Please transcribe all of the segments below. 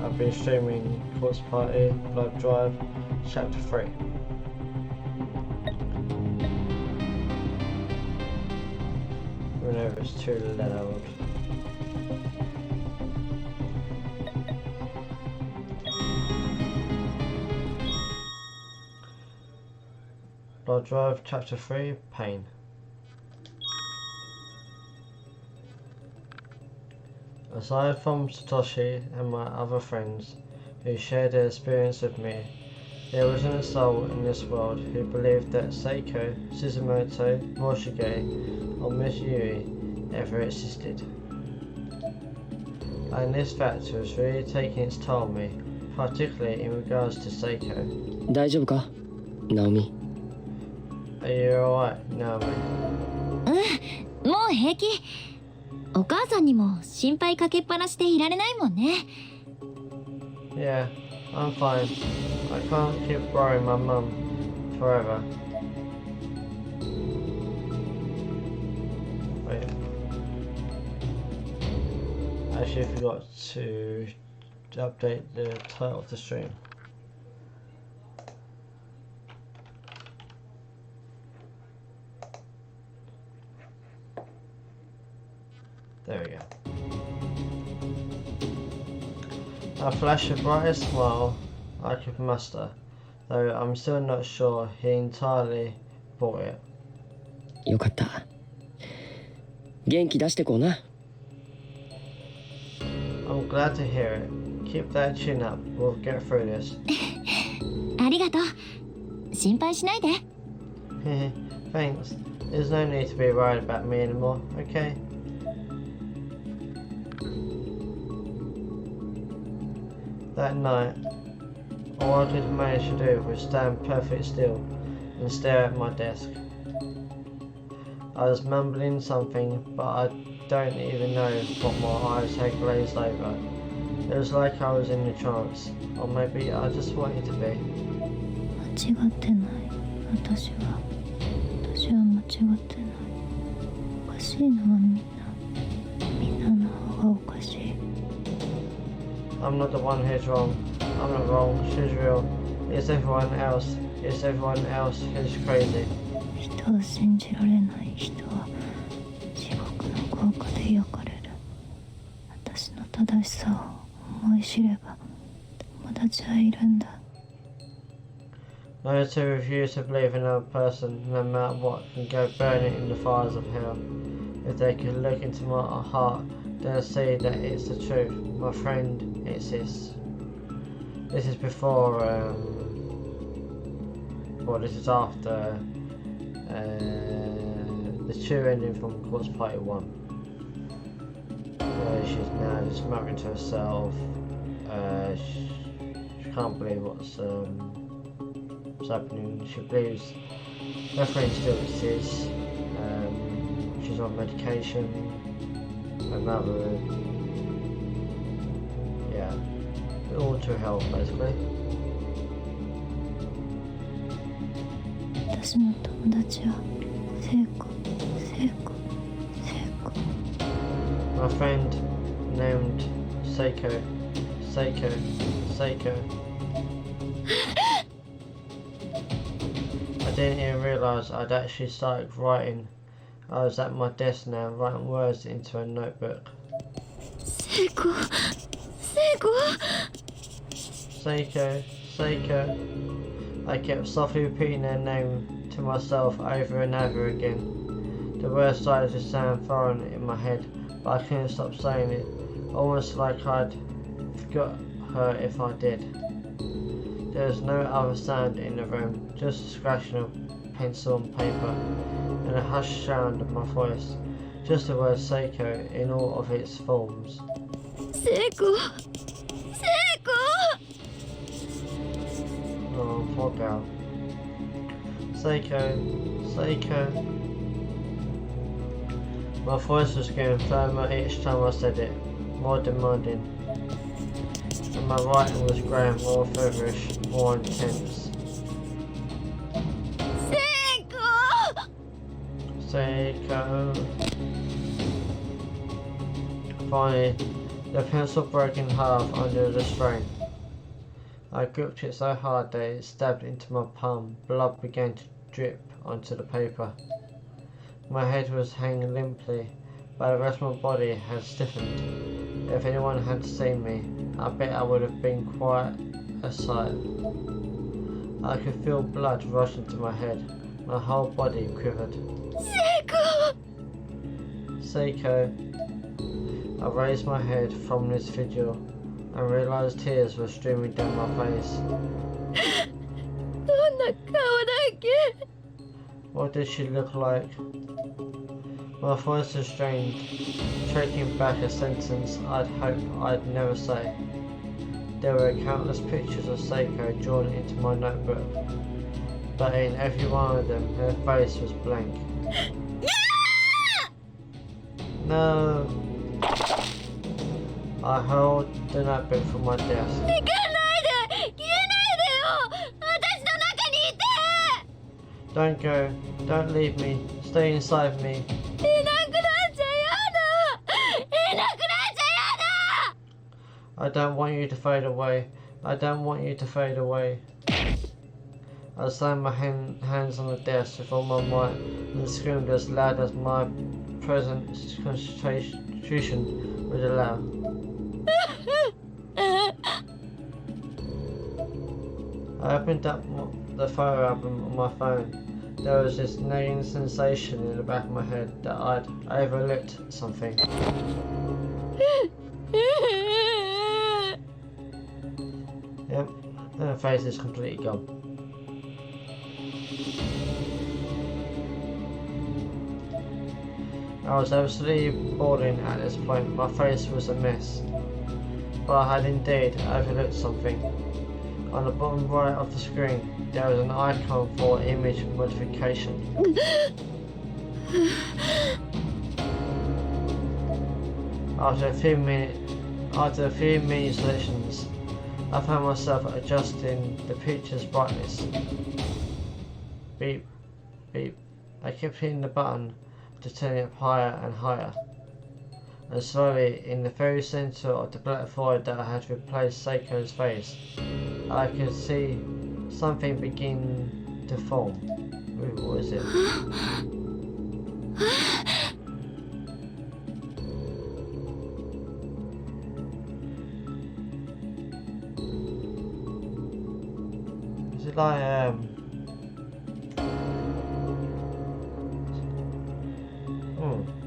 I've been streaming Corpse Party, Blood Drive, Chapter 3. Whenever it's too loud. Blood Drive, Chapter 3, Pain. Aside from Satoshi and my other friends who shared their experience with me, there wasn't a soul in this world who believed that Seiko, Suzumoto, Morishige, or Miss Yui ever existed. And this fact was really taking its toll on me, particularly in regards to Seiko. 大丈夫か、ナオミ? Are you alright, Naomi? もう平気。お母さんにも心配かけっぱなしでいられないもんね。Yeah, I'm fine. I can't keep worrying my mum forever. Wait. I actually forgot to update the title of the stream. There we go. I flashed the brightest smile I could muster, though I'm still not sure he entirely bought it. よかった。元気出してこうな。I'm glad to hear it. Keep that chin up. We'll get through this. ありがとう。心配しないで。Thanks. There's no need to be worried about me anymore, okay? That night, all I could manage to do was stand perfectly still and stare at my desk. I was mumbling something, but I don't even know what my eyes had glazed over. It was like I was in a trance, or maybe I just wanted to be. 間違ってない。私は間違ってない。おかしいのはみんなの方がおかしい。I'm not the one who's wrong. I'm not wrong. She's real. It's everyone else. It's everyone else who's crazy. 人を信じられない人は地獄の豪華で焼かれる。私の正しさを思い知れば友達はいるんだ。Those who refuse to believe in another person, no matter what, can go burning in the fires of hell. If they could look into my heart, they'll see that it's the truth. My friend exists. This is before, well, this is after the true ending from Corpse Party 1. Where she's now just muttering to herself. She can't believe what's happening. She believes her friend still exists. She's on medication. Her mother, yeah, all to help basically. 私の友達は聖子。My friend named Seiko. I didn't even realise I'd actually started writing. I was at my desk now, writing words into a notebook. Seiko. I kept softly repeating their name to myself over and over again. The words started to sound foreign in my head, but I couldn't stop saying it, almost like I'd forgot her if I did. There was no other sound in the room, just a scratching of pencil and paper, and a hushed sound of my voice, just the word Seiko in all of its forms. Seiko. Oh, poor girl. Seiko. My voice was getting firmer each time I said it, more demanding, and my writing was growing more feverish, more intense. Seiko. Finally, The pencil broke in half under the strain. I gripped it so hard that it stabbed into my palm. Blood began to drip onto the paper. My head was hanging limply, but the rest of my body had stiffened. If anyone had seen me, I bet I would have been quite a sight. I could feel blood rush into my head. My whole body quivered. Seiko! I raised my head from this vigil and realised tears were streaming down my face. What did she look like? My voice was strained, choking back a sentence I'd hoped I'd never say. There were countless pictures of Seiko drawn into my notebook, but in every one of them her face was blank. No! I held the notebook from my desk. Don't go. Don't leave me. Stay inside me. I don't want you to fade away. I don't want you to fade away. I slammed my hands on the desk with all my might and screamed as loud as my present concentration would allow. I opened up the photo album on my phone. There was this nagging sensation in the back of my head that I'd overlooked something. Yep, and her face is completely gone. I was absolutely boiling at this point. My face was a mess. But I had indeed overlooked something. On the bottom right of the screen, there was an icon for image modification. After a few mini selections, I found myself adjusting the picture's brightness. Beep, beep. I kept hitting the button to turn it up higher and higher. And slowly, in the very centre of the black void that had replaced Seiko's face, I could see something begin to form. Ooh, what is it? Is it like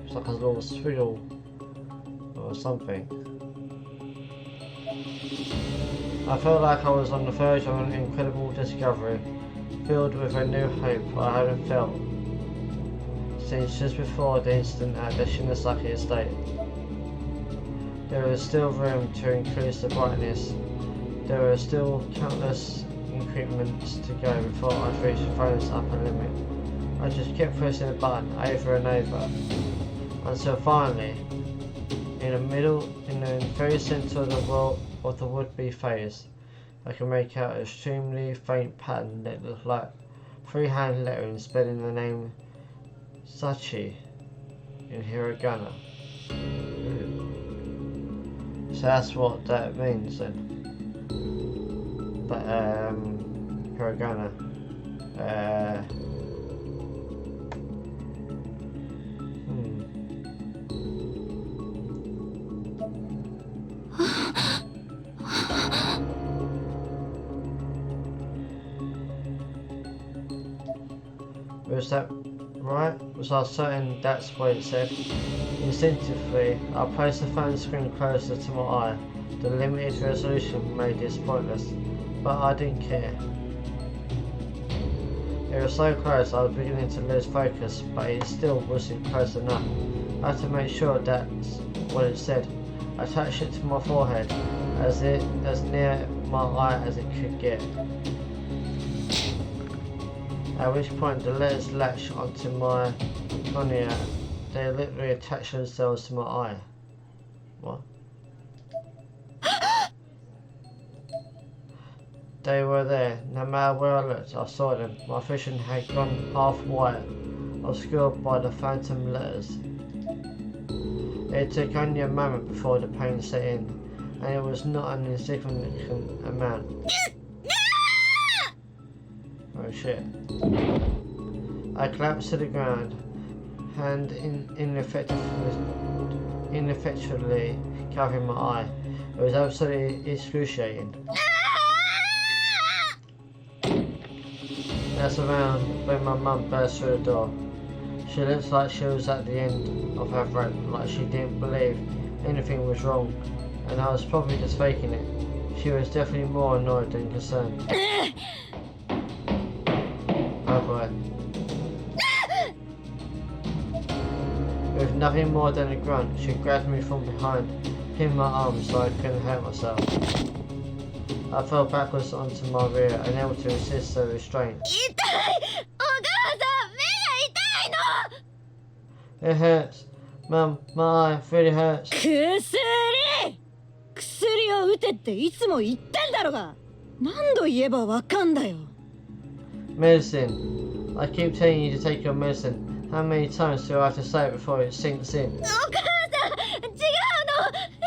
it's like a little swiggle or something. I felt like I was on the verge of an incredible discovery, filled with a new hope I hadn't felt since just before the incident at the Shinasaki estate. There was still room to increase the brightness. There were still countless increments to go before I'd reach the phone's upper limit. I just kept pressing the button over and over, until finally, in the very centre of the world of the would-be phase, I can make out an extremely faint pattern that looked like freehand lettering spelling the name Sachi in hiragana. Ooh. So that's what that means then. But hiragana. Was that right? Was I certain that's what it said? Instinctively, I placed the phone screen closer to my eye. The limited resolution made this pointless, but I didn't care. It was so close I was beginning to lose focus, but it still wasn't close enough. I had to make sure that's what it said. I touched it to my forehead, as near my eye as it could get. At which point the letters latched onto my cornea. They literally attached themselves to my eye. What? They were there. No matter where I looked, I saw them. My vision had gone half white, obscured by the phantom letters. It took only a moment before the pain set in, and it was not an insignificant amount. Oh shit. I collapsed to the ground, hand ineffectually covering my eye. It was absolutely excruciating. That's around when my mum burst through the door. She looked like she was at the end of her rope, like she didn't believe anything was wrong, and I was probably just faking it. She was definitely more annoyed than concerned. Oh boy. With nothing more than a grunt, she grabbed me from behind, pinned my arm so I couldn't hurt myself. I fell backwards onto my rear, unable to resist the restraint. It hurts. Mum, my eye really hurts. 薬を打てっていつも言ってんだろが。何度言えばわかんだよ。Medicine. I keep telling you to take your medicine. How many times do I have to say it before it sinks in? お母さん、違うの。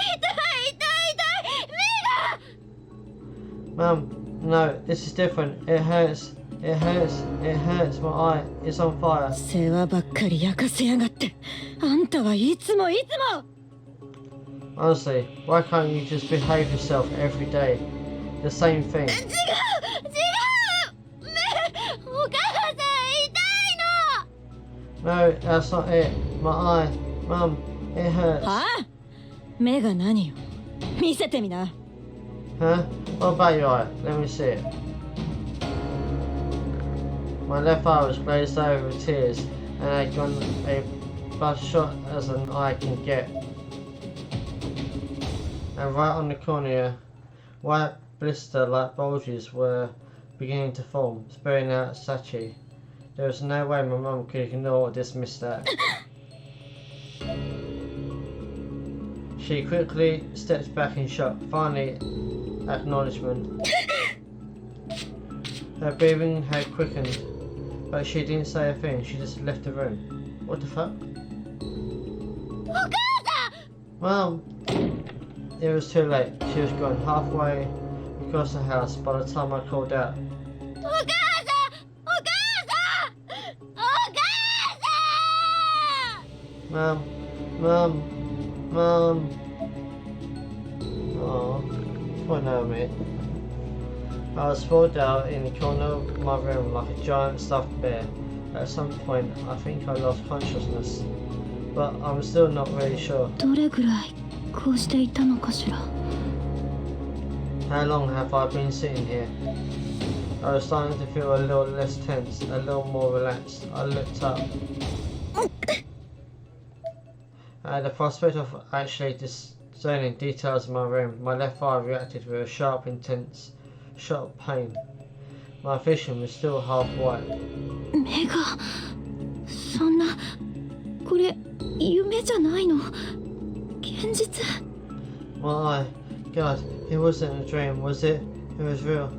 痛い目が。 Mum, no, this is different. It hurts. It hurts. It hurts. My eye is on fire. 世話ばっかり焼かせやがって。あんたはいつも。 Honestly, why can't you just behave yourself every day? The same thing. 違う。お母さん痛いの。 No, that's not it. My eye. Mum, it hurts. はあ？目が何よ。見せてみな。 Huh? What about your eye? Let me see it. My left eye was glazed over with tears and had gone a bloodshot as an eye can get. And right on the cornea, white blister-like bulges were beginning to form, spewing out sachet. There was no way my mum could ignore or dismiss that. She quickly stepped back in shock, finally acknowledgement. Her breathing had quickened, but she didn't say a thing, she just left the room. What the fuck? Mum! It was too late. She was gone halfway across the house by the time I called out. Mum, Mum, Mum. Oh, poor Naomi. I was sprawled out in the corner of my room like a giant stuffed bear. At some point, I think I lost consciousness, but I'm still not really sure. どれぐらいこうしていたのかしら。 How long have I been sitting here? I was starting to feel a little less tense, a little more relaxed. I looked up. At the prospect of actually discerning details in my room, my left eye reacted with a sharp, intense shot of pain. My vision was still half white. 目がそんなこれ夢じゃないの現実 My eye, God, it wasn't a dream, was it? It was real.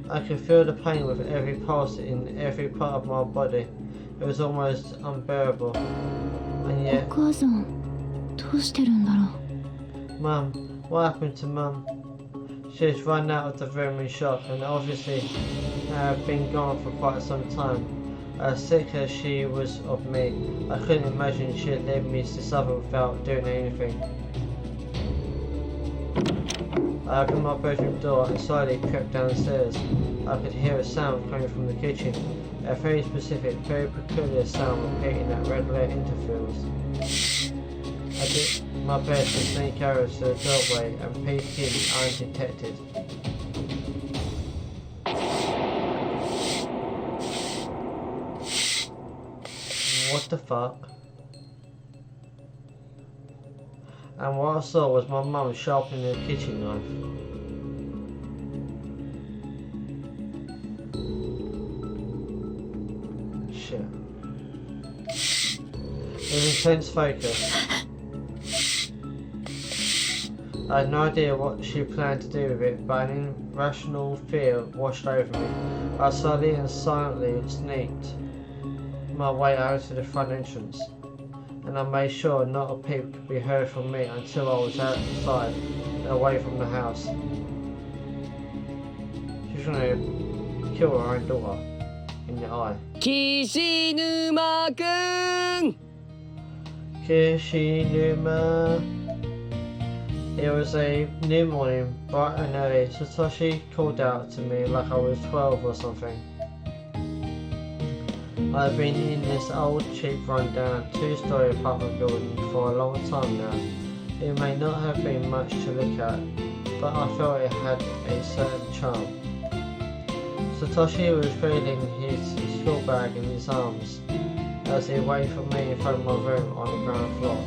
I could feel the pain with every pulse in every part of my body. It was almost unbearable. And お yet, 母さんどうしてるんだろう Mum, what happened to Mum? She's run out of the room in shock and obviously had been gone for quite some time. As sick as she was of me, I couldn't imagine she'd leave me to suffer without doing anything. I opened my bedroom door and slowly crept downstairs. I could hear a sound coming from the kitchen, a very specific, very peculiar sound repeating at regular intervals. I did my best to sneak over to the doorway and peek in undetected. What the fuck? And what I saw was my mum sharpening a kitchen knife. Shit. With intense focus. I had no idea what she planned to do with it, but an irrational fear washed over me. I slowly and silently sneaked my way out to the front entrance. and I made sure not a peep could be heard from me until I was outside and away from the house. She's gonna kill her own daughter in the eye. 岸沼くん Kishinuma. It was a new morning, bright and early. Satoshi called out to me like I was 12 or something. I've been in this old, cheap, rundown, two-story apartment building for a long time now. It may not have been much to look at, but I felt it had a certain charm. Satoshi was cradling his school bag in his arms as he waited for me in front of my room on the ground floor.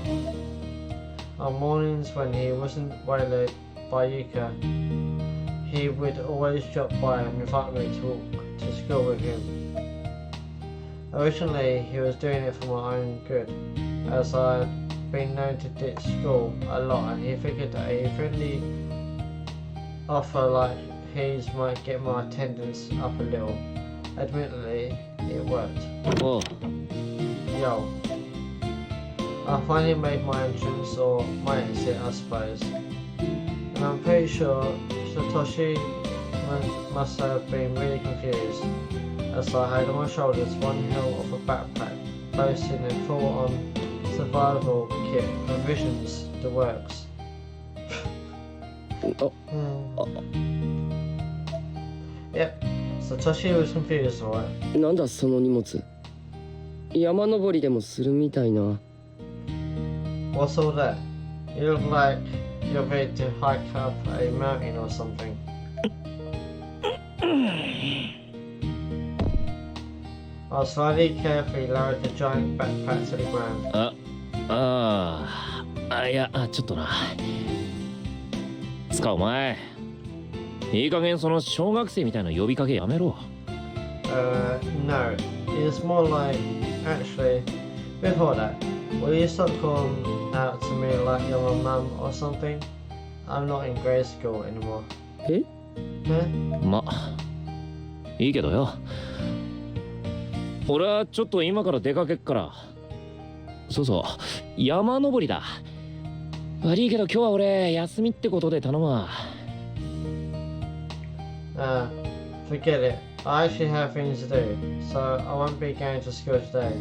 On mornings when he wasn't waylaid by Yuka, he would always drop by and invite me to walk to school with him. Originally, he was doing it for my own good, as I had been known to ditch school a lot, and he figured that a friendly offer like his might get my attendance up a little. Admittedly, it worked. おう Yo. I finally made my entrance, or my exit I suppose, and I'm pretty sure Satoshi must have been really confused, as I had on my shoulders one hell of a backpack boasting a full-on survival kit, provisions, the works. Yep, Satoshi was confused, alright. なんだその荷物。山登りでもするみたいな。What's all that? You look like you're ready to hike up a mountain or something. I slightly carefully lowered the giant backpack to the ground. いや、ちょっとな。つかお前、いい加減その小学生みたいな呼びかけやめろ。No. It's more like, actually, before that, will you stop calling out to me like you're my mum or something? I'm not in grade school anymore. え Huh? ま、いいけどよ。俺はちょっと今から出かけっから。そうそう、山登りだ。悪いけど今日は俺休みってことで頼むわ。Forget it. I actually have things to do, so I won't be going to school today.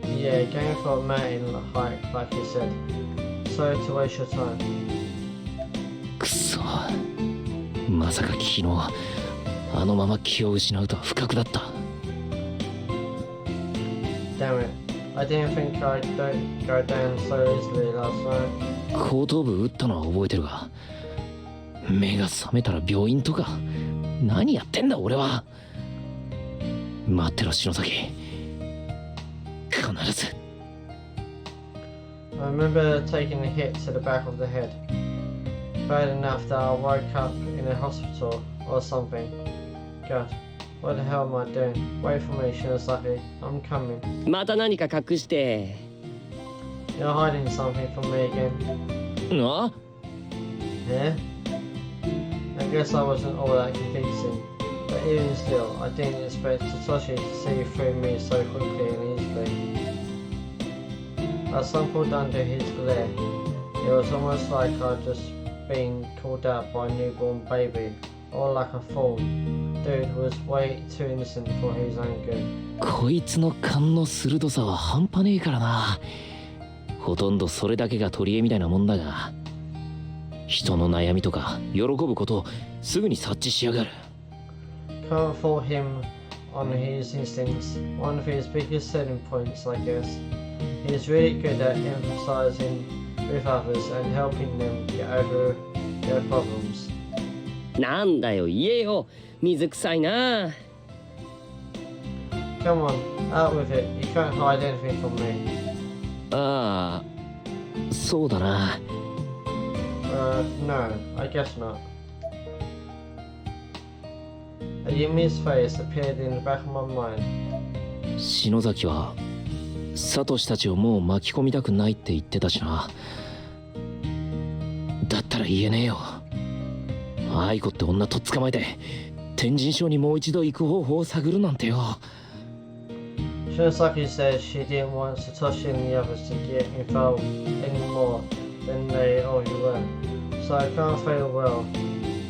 Yeah, going for a mountain hike, like you said. Sorry to waste your time. くそ。まさか昨日あのまま気を失うとは不覚だった。Damn it. I didn't think I'd go down so easily last night. 後頭部打ったのは覚えてるが、目が覚めたら病院とか。何やってんだ俺は。待ってろ篠崎。必ず。I remember taking a hit to the back of the head. Bad enough that I woke up in a hospital or something. God, what the hell am I doing? Wait for me, Shinosaki. I'm coming. また何か隠して。You're hiding something from me again. あ Yeah? I guess I wasn't all that convincing. But even still, I didn't expect Satoshi to see through me so quickly and easily. I stumbled under his glare. It was almost like I'd just been called out by a newborn baby, or like a fool. Dude was way too innocent for his own good. こいつの勘の鋭さは半端ねえからな。ほとんどそれだけが取り柄みたいなもんだが、人の悩みとか喜ぶことをすぐに察知しやがる。Can't fault him on his instincts. One of his biggest selling points, I guess. He's really good at empathizing with others and helping them get over their problems. なんだよ言えよ。水臭いな。Come on, out with it. You can't hide anything from me. ああ、そうだな。No, I guess not. A Yumi's face appeared in the back of my mind. 篠崎はサトシたちをもう巻き込みたくないって言ってたしな。だったら言えねえよ。愛子って女とっ捕まえて天神省にもう一度行く方法を探るなんてよ。Shinosaki said she didn't want Satoshi and the others to get involved any more than they already were. So I can't fail well.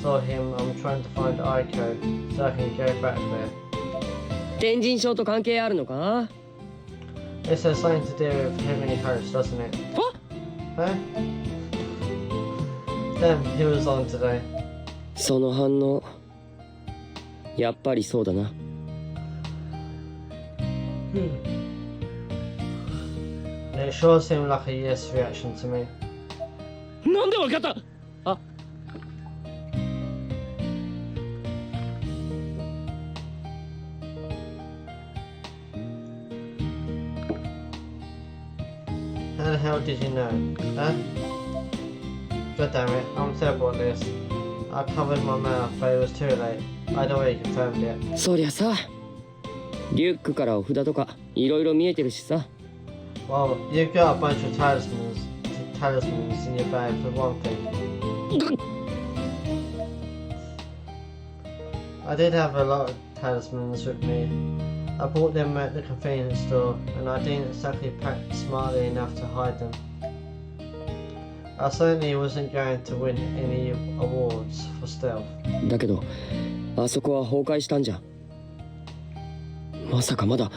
Told him I'm trying to find Aiko so I can go back there. 天神賞と関係あるのか？ This has something to do with Heavenly Host, doesn't it? What? Huh? Damn, he was on today. その反応やっぱりそうだな。It sure seemed like a yes reaction to me. なんでわかった？あ、How the hell did you know? Huh? God damn it, I'm terrible at this. I covered my mouth, but it was too late. I'd already confirmed it. そりゃさ、リュックからお札とかいろいろ見えてるしさ。 Well, you've got a bunch of talismans in your bag for one thing. I did have a lot of talismans with me. I bought them at the convenience store, and I didn't exactly pack smartly enough to hide them. I certainly wasn't going to win any awards for stealth. だけど、あそこは崩壊したんじゃん。まさかまだ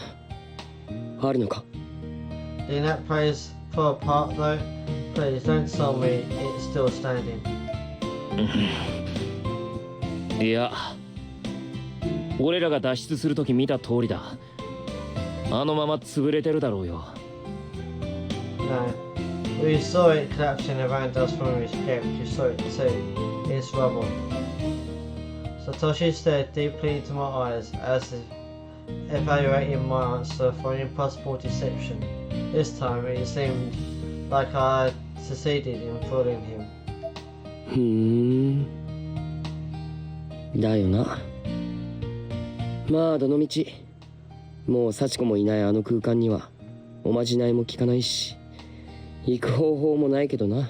あるのか？ Did that place fall apart though? Please don't tell me it's still standing. いや、俺らが脱出するとき見た通りだ。あのまま潰れてるだろうよ。No. We saw it collapsing around us when we escaped. You saw it too. It's rubble. Satoshi stared deeply into my eyes as if evaluating my answer for an impossible deception. This time it seemed like I had succeeded in fooling him. ふーん。だよな。まあどのみち、もう幸子もいないあの空間にはおまじないも効かないし、行く方法もないけどな。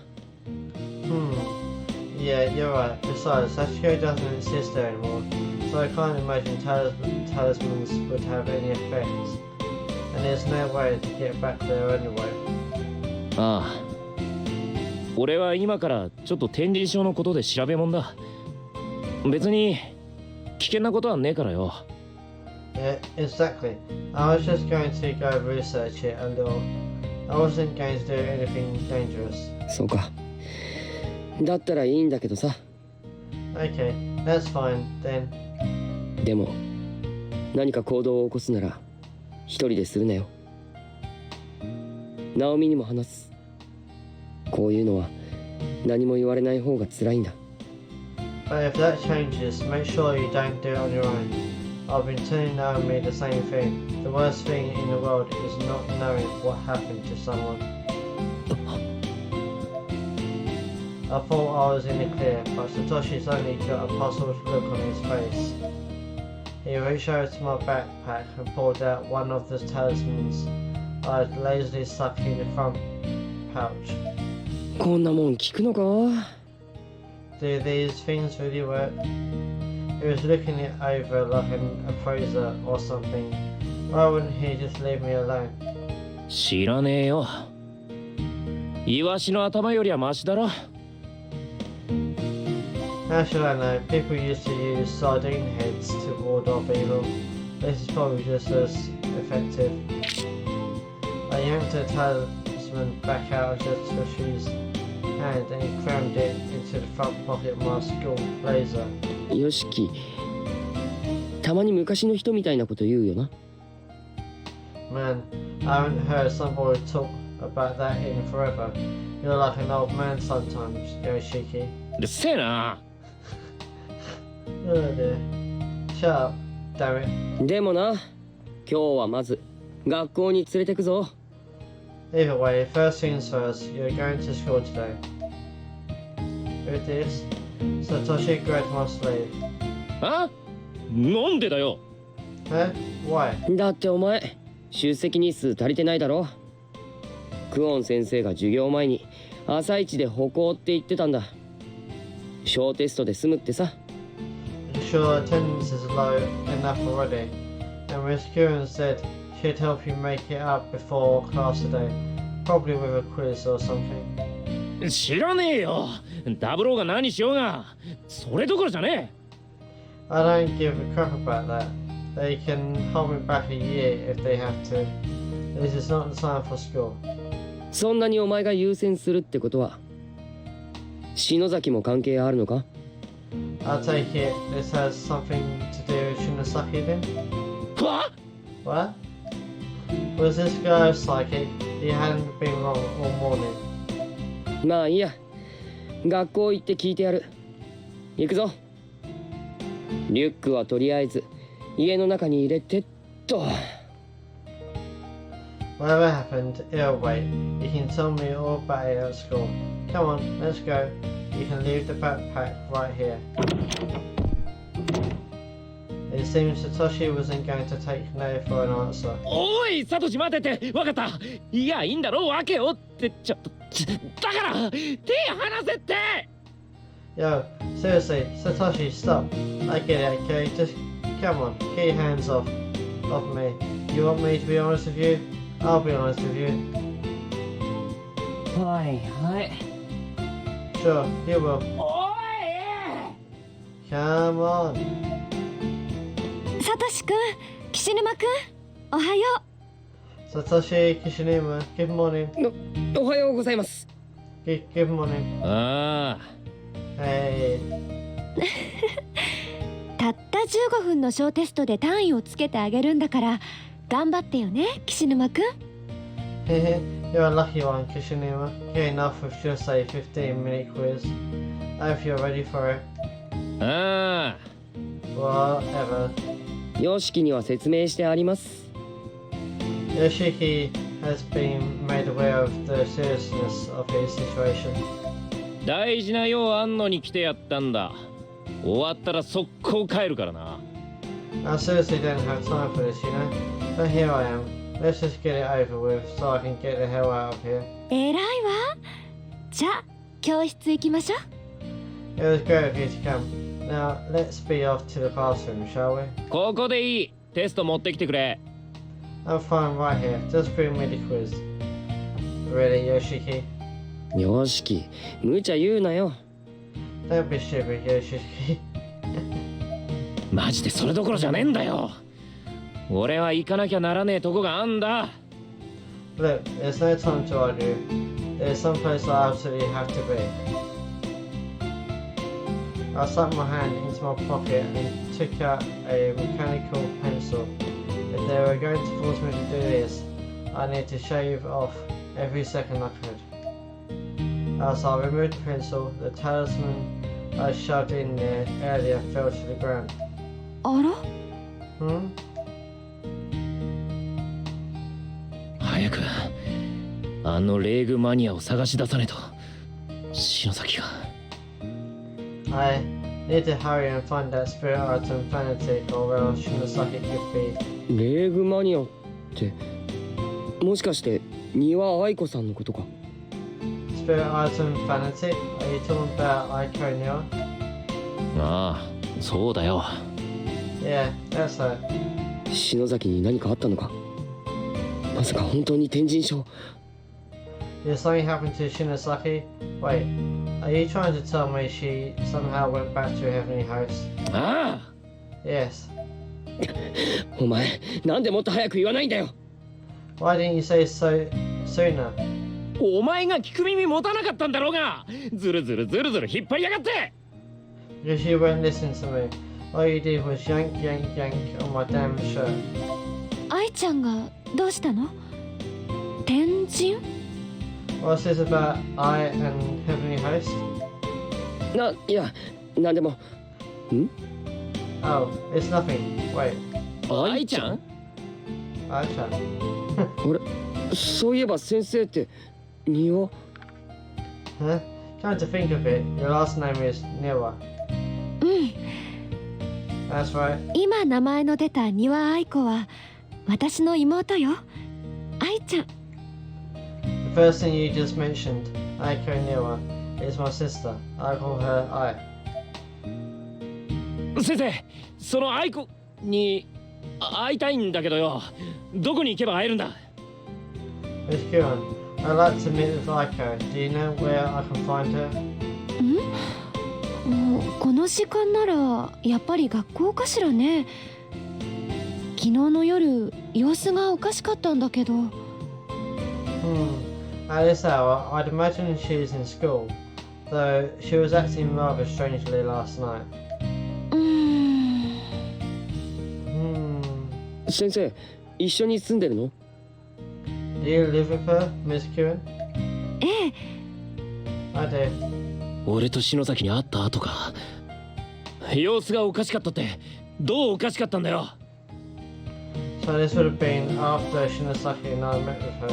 Yeah, you're right. Besides, Sachiko doesn't exist there anymore, so I can't imagine talismans would have any effect. And there's no way to get back there anyway. ああ、俺は今からちょっと天神賞のことで調べもんだ。別に危険なことはねえからよ。Yeah, exactly. I was just going to go research it a little. I wasn't going to do anything dangerous. そうか。だったらいいんだけどさ。Okay, that's fine then. でも何か行動を起こすなら一人でするなよ。ナオミにも話す。こういうのは何も言われない方が辛いんだ。But if that changes, make sure you don't do it on your own. I've been telling Naomi the same thing. The worst thing in the world is not knowing what happened to someone. I thought I was in the clear, but Satoshi's only got a puzzled look on his face. He reached over to my backpack and pulled out one of the talismans I had lazily stuck in the front pouch. こんなもん聞くのか？ Do these things really work? He was looking it over like an appraiser or something. Why wouldn't he just leave me alone? 知らねえよ。イワシの頭よりはマシだろ。How should I know? People used to use sardine heads to ward off evil. This is probably just as effective. I yanked the talisman back out of Satoshi's hand and he crammed it into the front pocket of my school blazer. よしき、たまに昔の人みたいなこと言うよな。Man, I haven't heard somebody talk about that in forever. You're like an old man sometimes, Yoshiki. うるせえな。Oh dear. Shut up, damn it. でもな、今日はまず学校に連れてくぞ。Either way, first things first, you're going to school today. With this, Satoshi grabbed my sleeve. あ？なんでだよ。Huh? Why? だってお前、出席日数足りてないだろ。クオン先生が授業前に朝一で歩行って言ってたんだ。小テストで済むってさ。Sure, attendance is low enough already. And Miss Curran said could help you make it up before class today. Probably with a quiz or something. 知らねえよ。ダブローが何しようがそれどころじゃね I don't give a crap about that. They can hold me back a year if they have to. This is not the time for school. そんなにお前が優先するってことは篠崎も関係あるのか？ I take it this has something to do with Shinosaki then? え。は？ What? Was this guy psychic? He hadn't been wrong all morning. まあいいや、学校行って聞いてやる。行くぞ。リュックはとりあえず家の中に入れてっと。 Whatever happened, it'll wait. You can tell me all about it at school. Come on, let's go. You can leave the backpack right here. It seems Satoshi wasn't going to take no for an answer. おいサトシ待てて。わかった。いやいいんだろうわけよってだから手離せって。 Yo, seriously, Satoshi, stop. I get it, okay? Just come on, get your hands off me. You want me to be honest with you? I'll be honest with you. はいはい。 Sure, you will. おい Come on. サトシくん、岸沼くん、おはよう。 Satoshi Kishinuma, good morning. おはようございます。Good morning. ああ Hey. たった15分の小テストで単位をつけてあげるんだから頑張ってよね、岸沼くん。 Hehe, you're a lucky one, Kishinuma. Getting off with just a 15-minute quiz. I hope you're ready for it. ああ Whatever. ヨシキには説明してあります。 Yoshiki has been made aware of the seriousness of his situation. 大事な用あんのに来てやったんだ。終わったら速攻帰るからな。 I seriously don't have time for this, you know. But here I am. Let's just get it over with so I can get the hell out of here. 偉いわ。じゃあ教室行きましょう。 It was great of you to come. Now, let's be off to the classroom, shall we? ここでいい。テスト持ってきてくれ。 I'm fine right here. Just bring me the quiz. Really, Yoshiki? ヨシキ、無茶言うなよ。 Don't be stupid, Yoshiki. マジでそれどころじゃねえんだよ。俺は行かなきゃならねえとこがあんだ。 Look, there's no time to argue. There's some place I absolutely have to be. I stuck my hand into my pocket and took out a mechanical pencil. If they were going to force me to do this, I need to shave off every second I could. As I removed the pencil, the talisman I shoved in there earlier fell to the ground. あら、 Hmm? 早くあのレーグマニアを探し出さねえと。篠崎が。I need to hurry and find that spirit item fanatic or else Shinosaki could be. レーグマニアってもしかして丹羽愛子さんのことか？ Spirit item fanatic? Are you talking about Aiko Niwa? ああそうだよ。 Yeah, that's her. 篠崎に何かあったのか？まさか本当に天神賞？ Did something happen to Shinosaki? Wait, are you trying to tell me she somehow went back to Heavenly Host? ああ Yes. お前なんでもっと早く言わないんだよ。 Why didn't you say so sooner? お前が聞く耳持たなかったんだろうが。ずるずるずるずる引っ張りやがって。 Because you won't listen to me. All you did was yank, yank, yank on my damn shirt. 愛ちゃんがどうしたの？天神？ What's this about I and Heavenly Host? いやなんでも。ん？ Oh, it's nothing. Wait, 愛ちゃん Aisha. あれそういえば先生って丹羽？ Huh? Come to think of it, your last name is Niwa. うん。 That's right. 今名前の出た丹羽愛子は私の妹よ。愛ちゃん。 The first thing you just mentioned, Aiko Niwa, is my sister. I call her Ai. 先生その愛子に会いたいんだけどよ。どこに行けば会えるんだ？ Miss Kieran, I'd like to meet with Aiko. Do you know where I can find her? もうこの時間ならやっぱり学校かしらね。昨日の夜様子がおかしかったんだけど。At this hour, I'd imagine she's in school, though she was acting rather strangely last night. 先生、一緒に住んでるの？ Do you live with her, Miss Kieran? ええ。I do. 俺と篠崎に会った後か。様子がおかしかったって、どうおかしかったんだよ。So this would have been after Shinosaki and I met with her.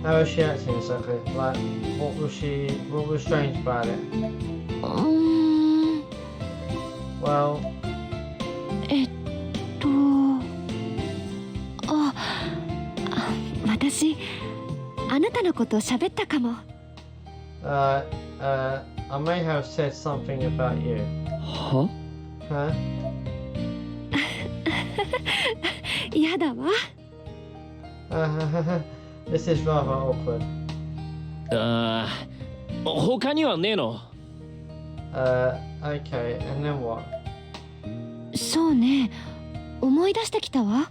How was she acting exactly? Like, what was strange about it? Well, 私あなたのこと喋ったかも。I may have said something about you. は？ Huh? やだわ。This is rather awkward. 他にはねえの？ Okay, and then what? そうね、思い出してきたわ。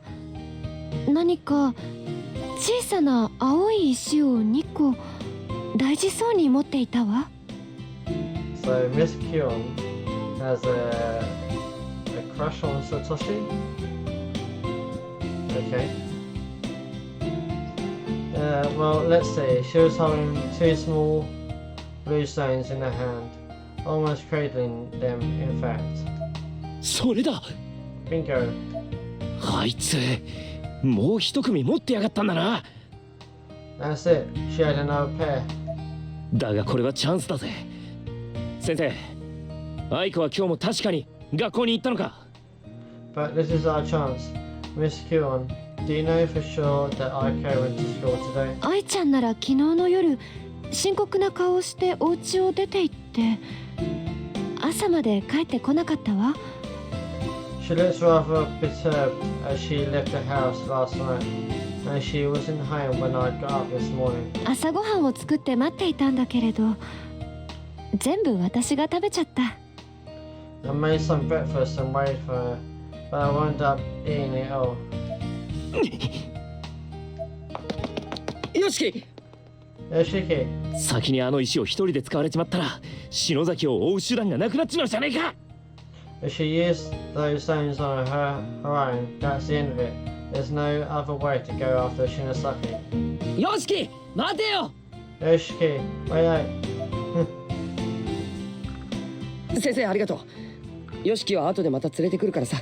何か小さな青い石を2個大事そうに持っていたわ。So Miss Kieran has a crush on Satoshi? Okay. Well, let's see. She was holding 2 small blue stones in her hand, almost cradling them, in fact. それだ。 Bingo. あいつもう一組持ってやがったんだな。 That's it. She had another pair. だがこれはチャンスだぜ。先生、愛子は今日も確かに学校に行ったのか？ But this is our chance. Miss Kieran, do you know for sure that Aiko went to school today? 愛ちゃんなら昨日の夜深刻な顔をしてお家を出て行って朝まで帰ってこなかったわ。 She looks rather perturbed as she left the house last night, and she wasn't home when I got up this morning. 朝ごはんを作って待っていたんだけれど全部私が食べちゃった。 I made some breakfast and waited for her, but I wound up eating it all. よしき、 Yoshiki, 先にあの石を一人で使われちまったら篠崎を追う手段がなくなっちまうじゃねえか。 if she used those stones on her own, that's the end of it. There's no other way to go after Shinosaki. よしき、待てよ。 Yoshiki, wait. 先生ありがとう。よしきは後でまた連れてくるからさ。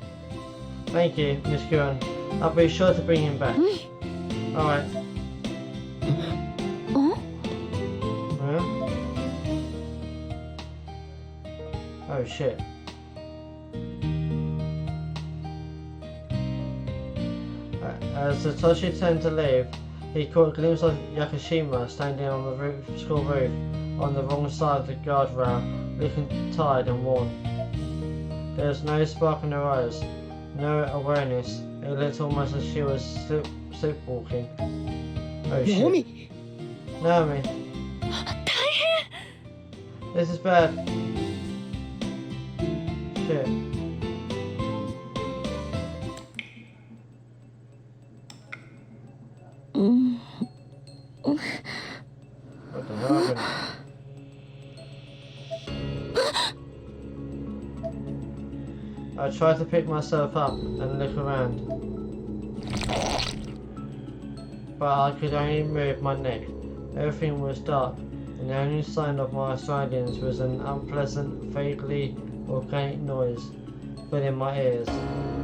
Thank you, Miss Kieran. I'll be sure to bring him back. Alright. ん？ Huh? Oh shit. As Satoshi turned to leave, he caught a glimpse of Yakashima standing on the school roof on the wrong side of the guardrail, looking tired and worn. There was no spark in her eyes, no awareness. It looked almost as she was sleepwalking. Oh shit. Naomi! Naomi. This is bad. Shit. What the hell happened? I tried to pick myself up and look around, but I could only move my neck. Everything was dark, and the only sign of my surroundings was an unpleasant, vaguely organic noise filling my ears.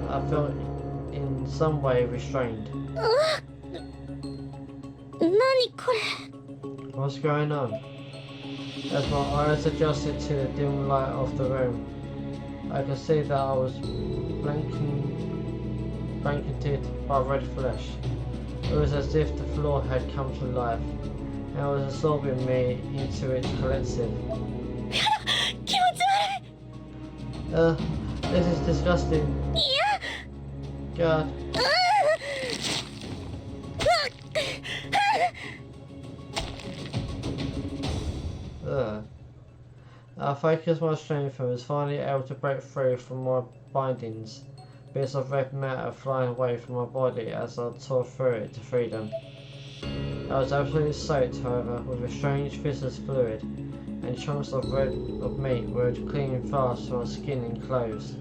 I felt in some way restrained. 何これ。 What's going on? As my eyes adjusted to the dim light of the room, I could see that I was blanketed by red flesh. It was as if the floor had come to life and was absorbing me into its collective. 気持ち悪い。 This is disgusting. God. Ugh. I focused my strength and was finally able to break free from my bindings. Bits of red matter flying away from my body as I tore through it to freedom. I was absolutely soaked, however, with a strange viscous fluid, and chunks of meat were clinging fast to my skin and clothes.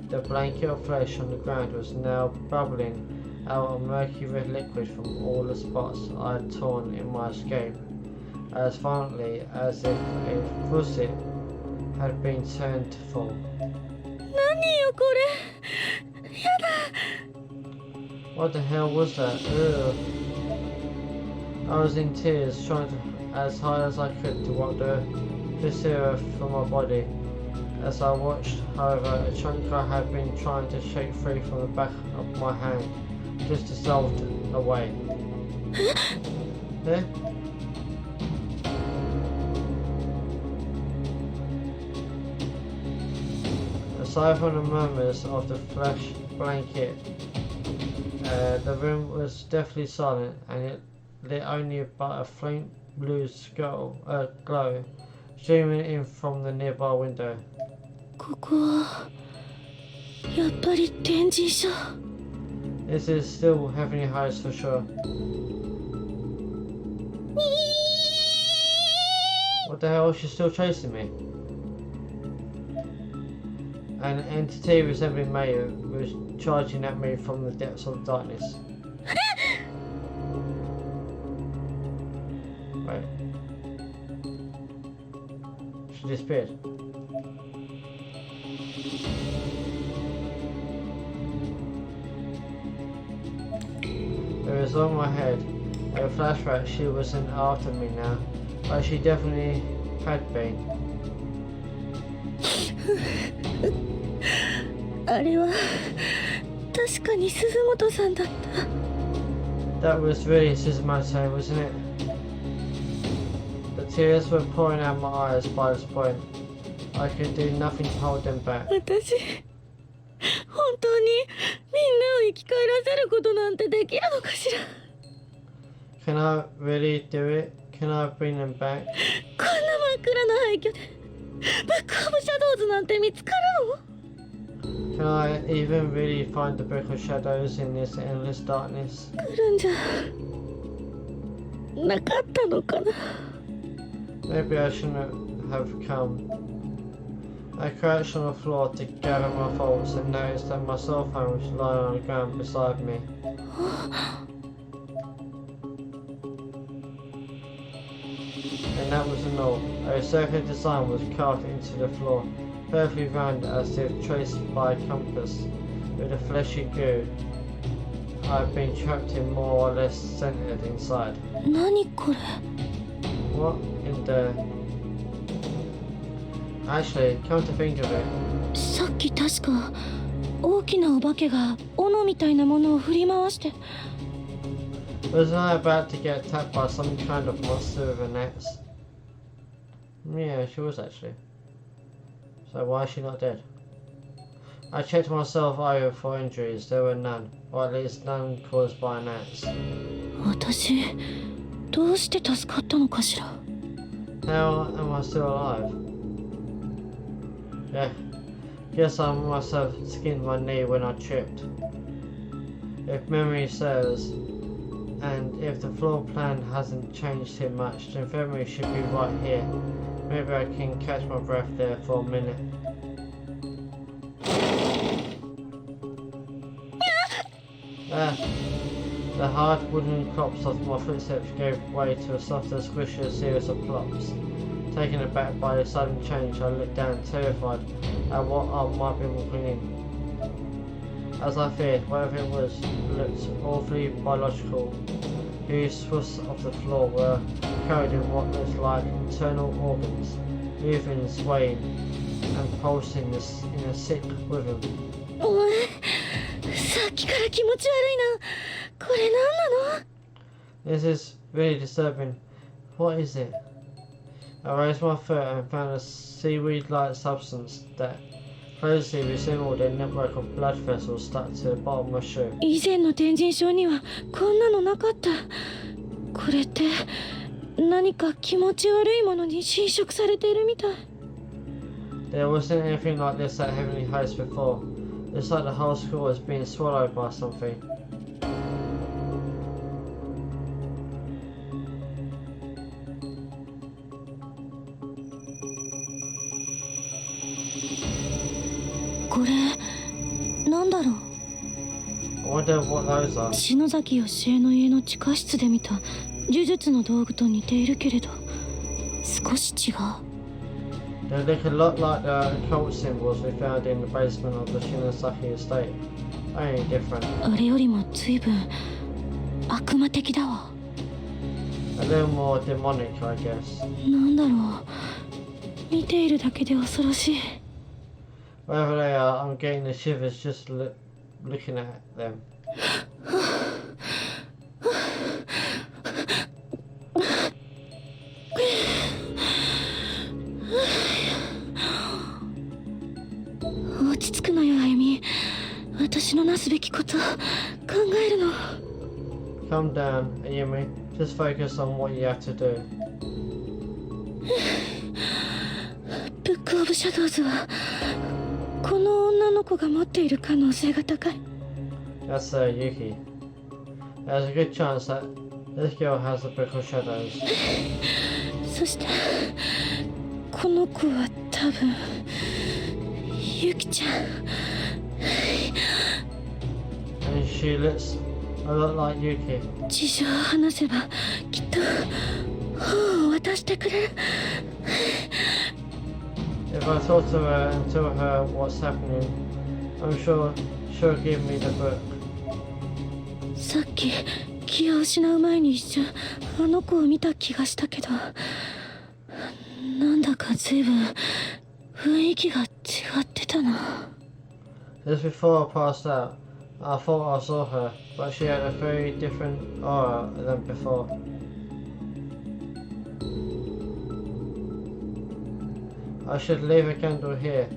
The blanket of flesh on the ground was now bubbling out a murky red liquid from all the spots I had torn in my escape, as violently as if a faucet had been turned to full. What the hell was that? Ugh. I was in tears, trying to, as hard as I could to wipe the viscera from my body. As I watched, however, a chunk I had been trying to shake free from the back of my hand just dissolved away. Eh? Aside from the murmurs of the flesh blanket, the room was deathly silent, and it lit only by a faint blue glow streaming in from the nearby window. ここはやっぱり天神社。 This is still Heavenly Heights for sure. What the hell? She's still chasing me. An entity resembling Mayu was charging at me from the depths of darkness. Wait. She disappeared. It was on my head. A flashback, she wasn't after me now, but she definitely had been. あれは確かに鈴本さんだった。 That was really Suzumoto, wasn't it? The tears were pouring out my eyes by this point. I could do nothing to hold them back. 私、本当にみんなを生き返らせることなんてできるのかしら。 Can I really do it? Can I bring them back? こんな真っ暗な廃墟でブックオブシャドウズなんて見つかるの？ Can I even really find the Book of Shadows in this endless darkness? 来るんじゃなかったのかな。 Maybe I shouldn't have come. I crouched on the floor to gather my thoughts and noticed that my cell phone was lying on the ground beside me. And that wasn't all. A circular design was carved into the floor, perfectly round as if traced by a compass, with a fleshy goo I had been trapped in more or less centered inside. 何これ？ What in the... Actually, come to think of it, さっき確か大きなお化けが斧みたいなものを振り回して。 wasn't I about to get attacked by some kind of monster with an axe? Yeah, she was actually. So why is she not dead? I checked myself over for injuries. There were none, or at least none caused by an axe. 私どうして助かったのかしら。 How am I still alive? Yeah, guess I must have skinned my knee when I tripped. If memory serves, and if the floor plan hasn't changed too much, the infirmary should be right here. Maybe I can catch my breath there for a minute. The hard wooden clops of my footsteps gave way to a softer, squishier series of plops. Taken aback by the sudden change, I looked down, terrified at what I might be walking in. As I feared, whatever it was looked awfully biological. These twists of the floor were coated in what looked like internal organs, moving, swaying, and pulsing in a sick rhythm. お前、さっきから気持ち悪いな。これ何なの？ This is really disturbing. What is it? I raised my foot and found a seaweed-like substance that Closely resembled a network of blood vessels stuck to the bottom of my shoe. 以前の天神症にはこんなのなかった。これって何か気持ち悪いものに侵食されているみたい。 There wasn't anything like this at Heavenly Heights before. It's like the whole school was being swallowed by something. これなんだろう。 I wonder what those are. 篠崎義恵の家の地下室で見た呪術の道具と似ているけれど少し違う。 They look a lot like the occult symbols we found in the basement of the Shinosaki estate. Only different. あれよりも随分悪魔的だわ。 A little more demonic, I guess. なんだろう。見ているだけで恐ろしい。 Wherever they are, I'm getting the shivers just looking at them. 落ち着くのよ、あゆみ。私のなすべきこと考えるの。 Calm down, Ayumi. Just focus on what you have to do. ブックオブシャドウズはこの女の子が持っている可能性が高い。 That's Yuki. There's a good chance that this girl has the Book of Shadows. そしてこの子は多分ユキちゃん。 And she looks a lot like Yuki. 事情を話せばきっと本を渡してくれる。 If I talk to her and tell her what's happening, I'm sure she'll give me the book. さっき気を失う前に一瞬あの子を見た気がしたけどなんだか随分雰囲気が違ってたな。 Just before I passed out, I thought I saw her, but she had a very different aura than before. I should leave a candle here.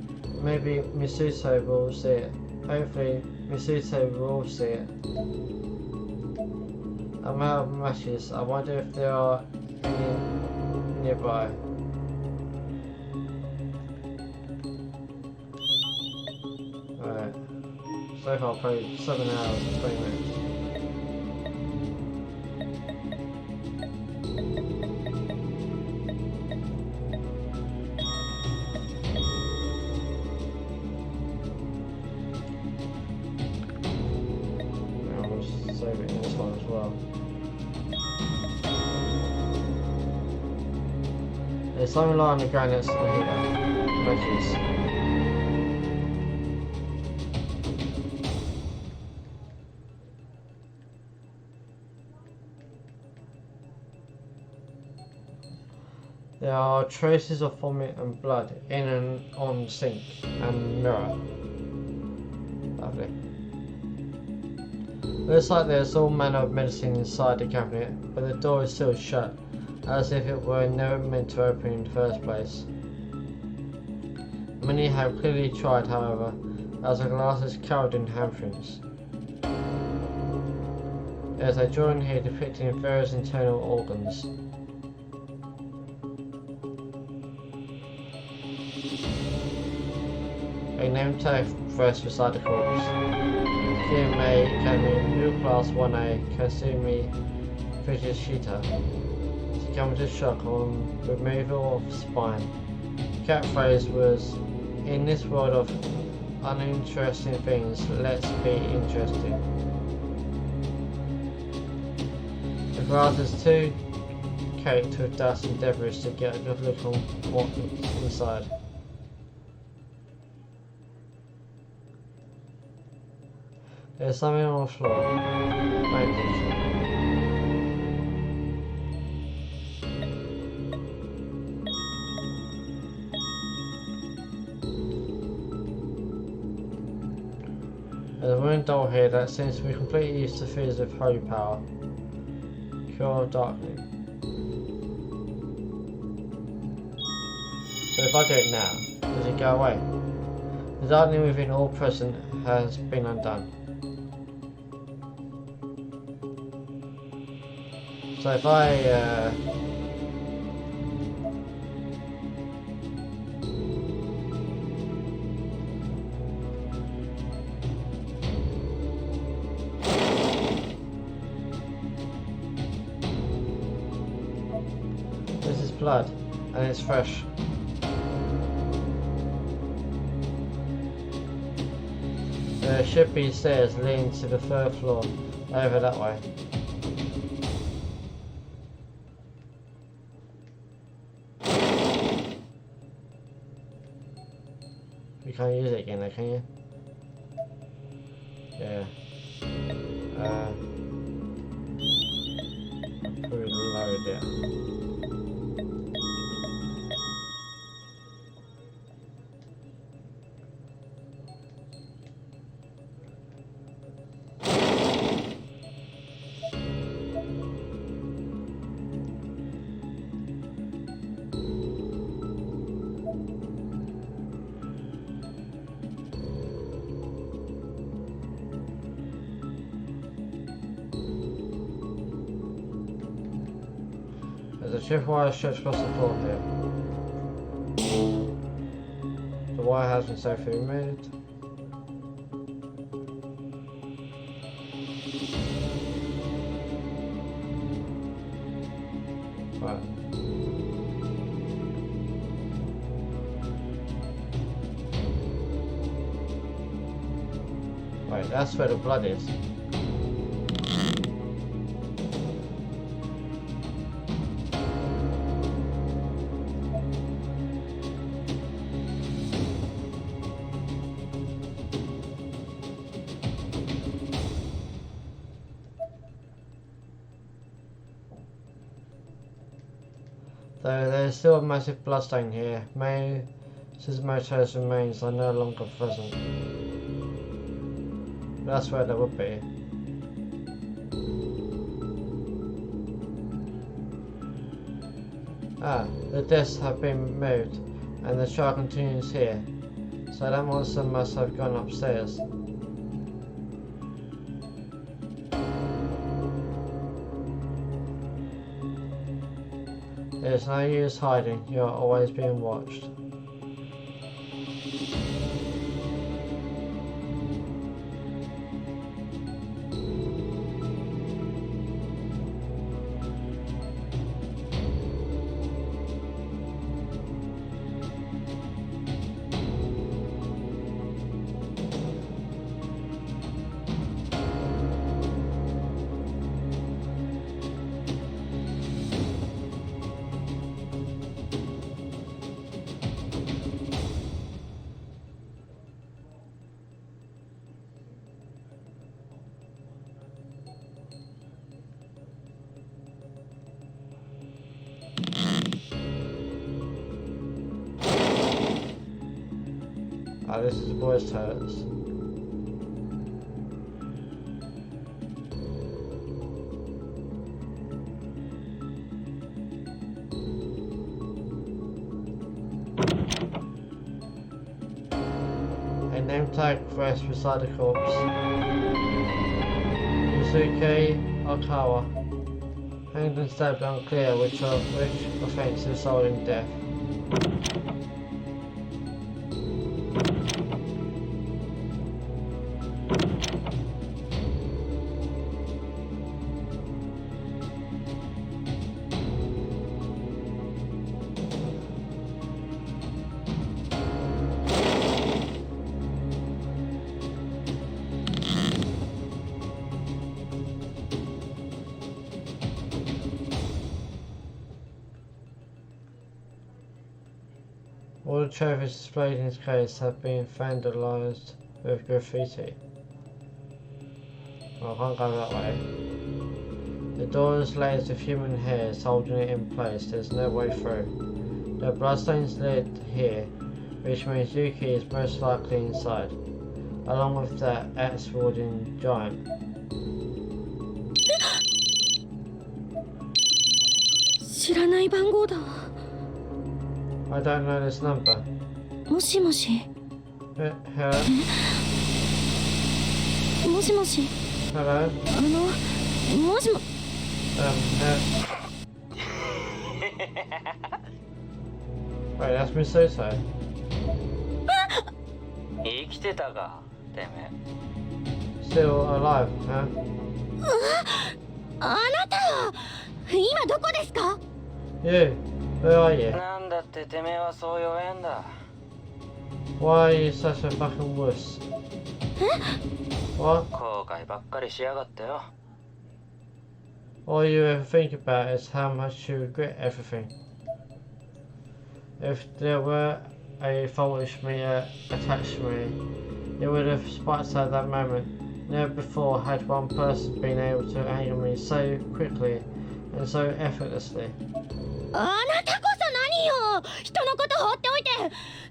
Maybe Misuto will see it. Hopefully Misuto will see it. I'm out of matches. I wonder if there are any nearby. Alright. So far I played 7 hours and 20 minutes. I'll just save it in this one as well. There's something lying on the ground next to the heater. Matches. There are traces of vomit and blood in and on sink and mirror. Lovely. Looks like there's all manner of medicine inside the cabinet, but the door is still shut, as if it were never meant to open in the first place. Many have clearly tried, however, as the glass is covered in handprints. There's a drawing here depicting various internal organs. A name tag rests beside the corpse. KMA Academy New Class 1A Kasumi Fujishita. Succumbed to shock on removal of spine. The catchphrase was, "In this world of uninteresting things, let's be interesting." The glass is too caked with dust and debris to get a good look on what's inside. There's something on the floor. Bandage. There's a wooden doll here that seems to be completely used to fears of holy power. Cure darkly. So if I do it now, does it go away? The darkening within all present has been undone. So if I this is blood and it's fresh. There should be stairs leading to the third floor over that way. You can't use it again though, can you? Yeah. Probably load it. There's a chip wire stretched across the floor here. The wire has been safely removed. Right. Right, that's where the blood is. Though there is still a massive bloodstain here, Suzumoto's remains are no longer present. That's where they would be. Ah, the desks have been moved, and the trial continues here. So that monster must have gone upstairs. There's no use hiding, you are always being watched. Ah, this is the boys' toilets. A name tag rests beside the corpse. Yusuke Okawa. Hanged and stabbed, unclear which offence resulted in death. All the trophies displayed in his case have been vandalised with graffiti. Well, I can't go that way. The door is laced with human hairs holding it in place. There's no way through. The bloodstains lead here, which means Yuki is most likely inside, along with that axe-wielding giant. 知らない番号だわ。 I don't know this number. もしもし。Hello? もしもし Hello? もしも Wait, that's Misuto. 生きてたかてめ Still alive, huh? あなたは今どこですか？ You, where are え you? なんだっててめえはそう弱えんだ Why are you such a fucking wuss? What? 後悔ばっかりしやがってよ All you ever think about is how much you regret everything. If there were a voltage meter attached to me, it would have spiked at that moment. Never before had one person been able to anger me so quickly and so effortlessly. あなたこそ何よ、人のこと放っておいて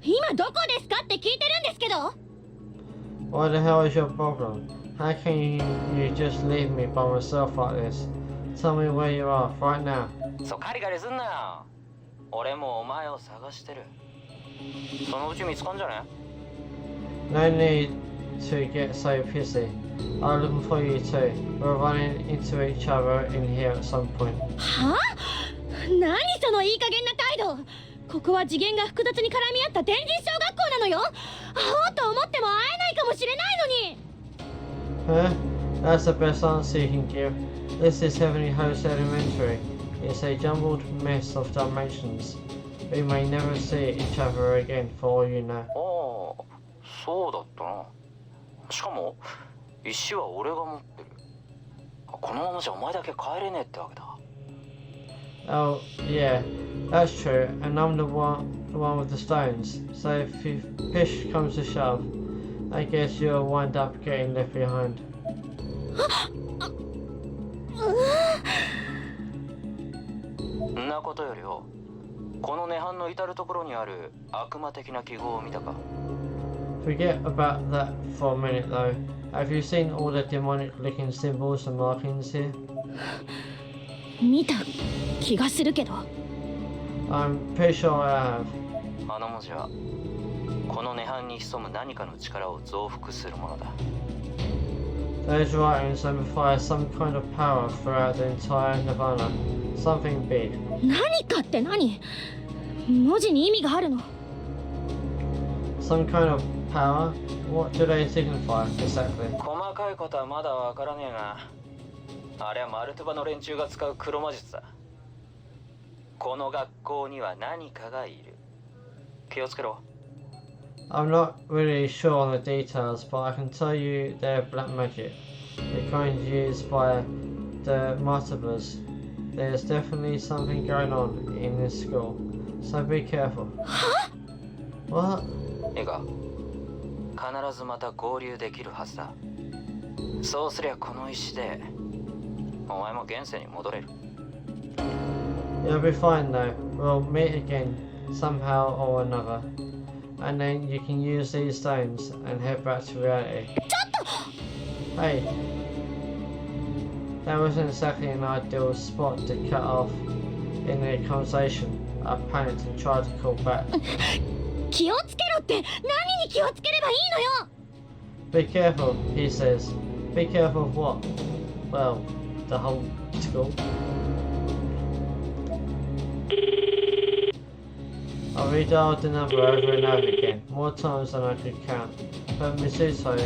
今どこですかって聞いてるんですけど。 What the hell is your problem? How can you just leave me by myself like this? Tell me where you are right now. そうカリカリすんなよ俺もお前を探してるそのうち見つかんじゃね No need to get so pissy. I'm looking for you too. We're running into each other in here at some point. はあ？何そのいい加減な態度。ここは次元が複雑に絡み合った天神小学校なのよ。会おうと思っても会えないかもしれないのに。 Huh? That's the best answer you can give. This is Heavenly Host Elementary. It's a jumbled mess of dimensions. We may never see each other again for all you know. ああそうだったなしかも石は俺が持ってるこのままじゃお前だけ帰れねえってわけだ Oh, yeah, that's true. And I'm the one with the stones. So if push comes to shove, I guess you'll wind up getting left behind. んなことよりよこの涅槃の至るところにある悪魔的な記号を見たか Forget about that for a minute though. Have you seen all the demonic looking symbols and markings here? 見た気がするけど。 I'm pretty sure I have. あの文字はこの涅槃に潜む何かの力を増幅するものだ Those writings amplify some kind of power throughout the entire Nirvana. Something big. 何かって何？文字に意味があるの？ Some kind of power? What do they signify exactly? 細かいことはまだわからねえがあれはマルトバの連中が使う黒魔術だこの学校には何かがいる気をつけろ I'm not really sure on the details, but I can tell you they're black magic. The kind used by the Martyrs. There's definitely something going on in this school, so be careful. What? いいか必ずまた合流できるはずだそうすりゃこの石でお前も現世に戻れる You'll be fine though. We'll meet again, somehow or another. And then you can use these stones and head back to reality. Hey, that wasn't exactly an ideal spot to cut off in the conversation. I panicked and tried to call back. 気をつけろって何に気をつければいいのよ。 Be careful, he says. Be careful of what? Well, the whole school. I redialed the number over and over again, more times than I could count, but Misuto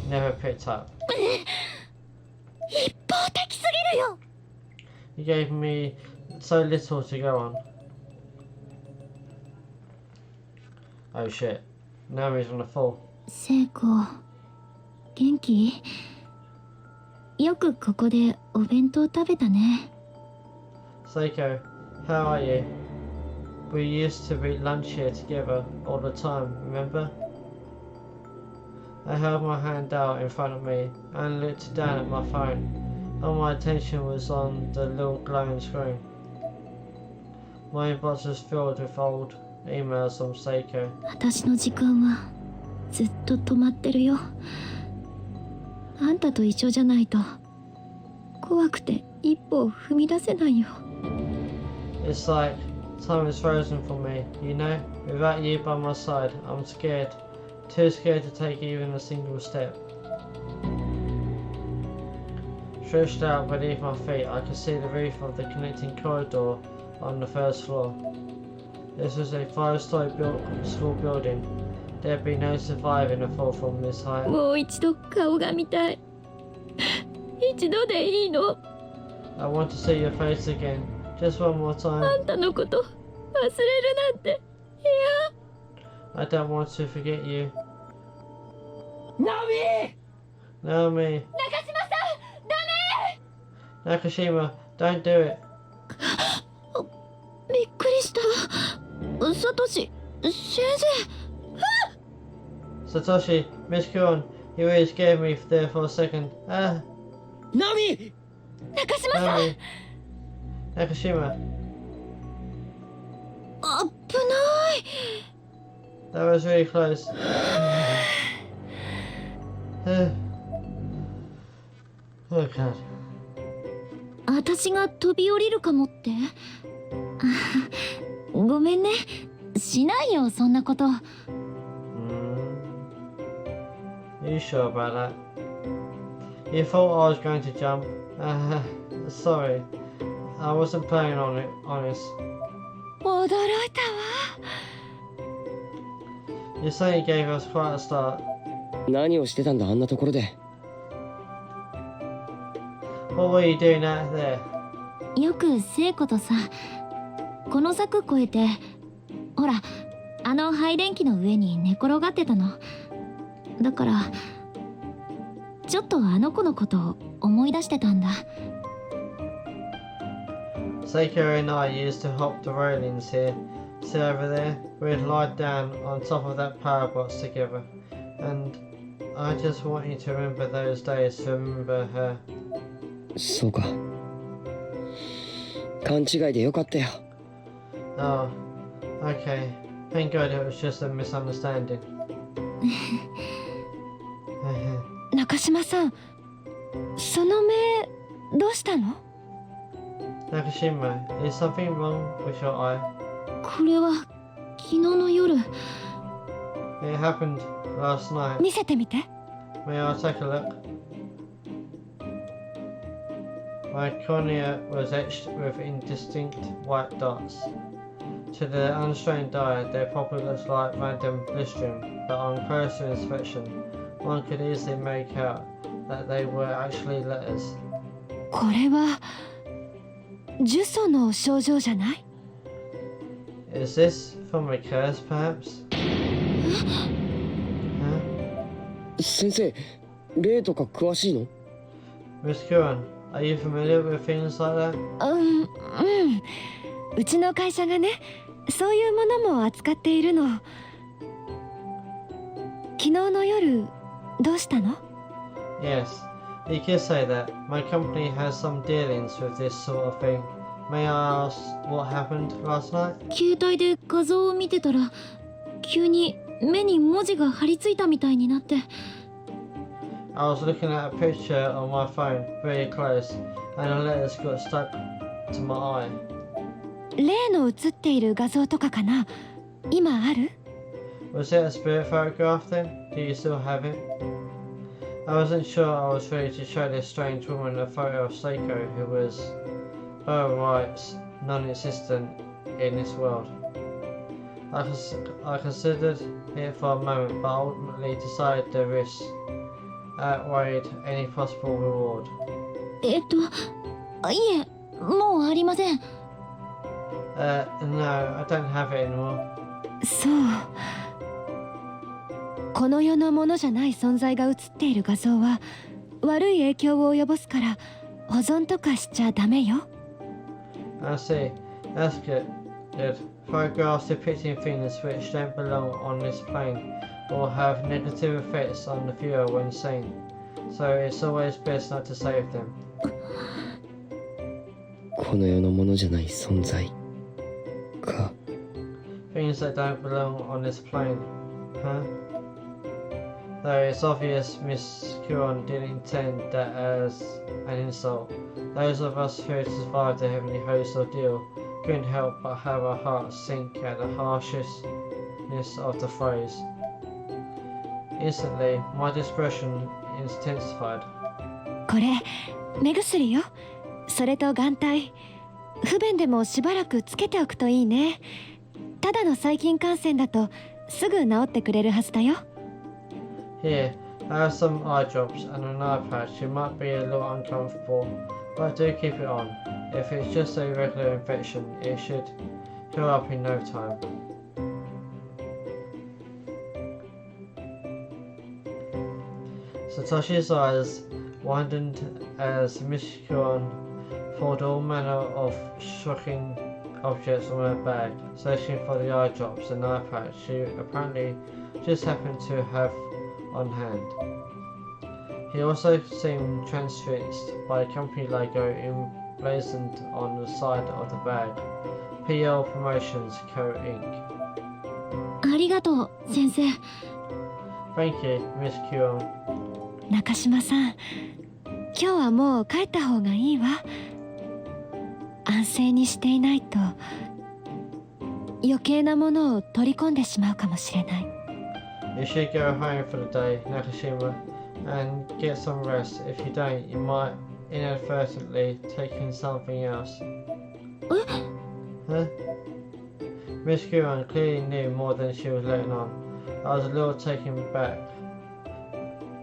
never picked up. 一方的すぎるよ。 He gave me so little to go on. Oh shit, now he's gonna fall. 聖子元気？よくここでお弁当食べたね。 Seiko, how are you? We used to eat lunch here together all the time, remember? I held my hand out in front of me and looked down at my phone. All my attention was on the little glowing screen. My inbox was filled with old emails from Seiko. 私の時間はずっと止まってるよ。あんたと一緒じゃないと怖くて一歩を踏み出せないよ。 It's like time is frozen for me, you know? Without you by my side, I'm scared. too scared to take even a single step. Stretched out beneath my feet, I could see the roof of the connecting corridor on the first floor. This was a 5-story school building. There'd be no surviving a fall from this height. もう一度顔が見たい。一度でいいの。 I want to see your face again, just one more あ time. んたのこと忘れるなんて。いや。 I don't want to forget you. ナミ Naomi! 中島さん、ダメ。 Nakashima, don't do it. びっくりした。サトシ、先生。 Satoshi, Miss Kuron, you really scared me there for a second. Ah, ナミ中島さん。 Naomi. Nakashima, 危ない。 that was really close. Oh god. 私が飛び降りるかもって。ごめんね。しないよ、そんなこと。 You sure about that? You thought I was going to jump? Sorry. I wasn't planning on it, honest. 驚いたわ。 You certainly gave us quite a start. 何をしてたんだあんなところで。 What were you doing out there? よく聖子とさ、この柵越えて、ほら、あの配電機の上に寝転がってたの。だから、ちょっとあの子のことを思い出してたんだ。 Seiko and I used to hop the railings here. See over there? We'd lie down on top of that power box together. And I just want you to remember those days, to remember her. そうか。勘違いでよかったよ。 Oh, okay. Thank God it was just a misunderstanding. 中島さん、その目、どうしたの？ Nakashima, is something wrong with your eye? これは、昨日の夜。 It happened last night. 見せてみて。 May I take a look? My cornea was etched with indistinct white dots. To the unstrained eye, they probably looked like random blistering, but on closer inspection, one could easily make out that they were actually letters. これは、呪詛の症状じゃない？ Is this from a curse, perhaps? Huh? 先生、霊とか詳しいの？ Miss Kuran, are you familiar with things like that? うちの会社がね、そういうものも扱っているの。昨日の夜、どうしたの？ Yes, you could say that. My company has some dealings with this sort of thing. May I ask what happened last night? 携帯で画像を見てたら、急に目に文字が貼り付いたみたいになって。I was looking at a picture on my phone, very close, and the letters got stuck to my eye. 例の写っている画像とかかな？今ある？ Was it a spirit photograph then? Do you still have it? I wasn't sure I was ready to show this strange woman a photo of Seiko, who was, by all rights, non-existent in this world. I considered it for a moment, but ultimately decided the risk outweighed any possible reward. いえ、もうありません。No, I don't have it anymore. そう。この世のものじゃない存在が写っている画像は悪い影響を及ぼすから保存とかしちゃダメよ。I see. That's good. Good. Photographs depicting things which don't belong on this plane will have negative effects on the viewer when seen. So it's always best not to save them. この世のものじゃない存在か。 Things that don't belong on this plane. Huh? Though it's obvious Miss Kuron didn't intend that as an insult. Those of us who had survived the Heavenly Host ordeal couldn't help but have our hearts sink at the harshness of the phrase. Instantly, my depression intensified. これ目薬よ。それと眼帯。不便でもしばらくつけておくといいね。ただの細菌感染だとすぐ治ってくれるはずだよ。Here, I have some eye drops and an eye patch. It might be a little uncomfortable, but do keep it on. If it's just a regular infection, it should heal up in no time. Satoshi's eyes widened as Miss Kuon pulled all manner of shocking objects from her bag, searching for the eye drops and eye patch she apparently just happened to have on hand. He also seemed transfixed by the company logo emblazoned on the side of the bag. PL Promotions Co. Inc. ありがとう先生。 Thank you, Miss Kuon. 中島さん、今日はもう帰った方がいいわ。安静にしていないと余計なものを取り込んでしまうかもしれない。You should go home for the day, Nakashima, and get some rest. If you don't, you might inadvertently take in something else. Huh? Miss Kuon clearly knew more than she was letting on. I was a little taken back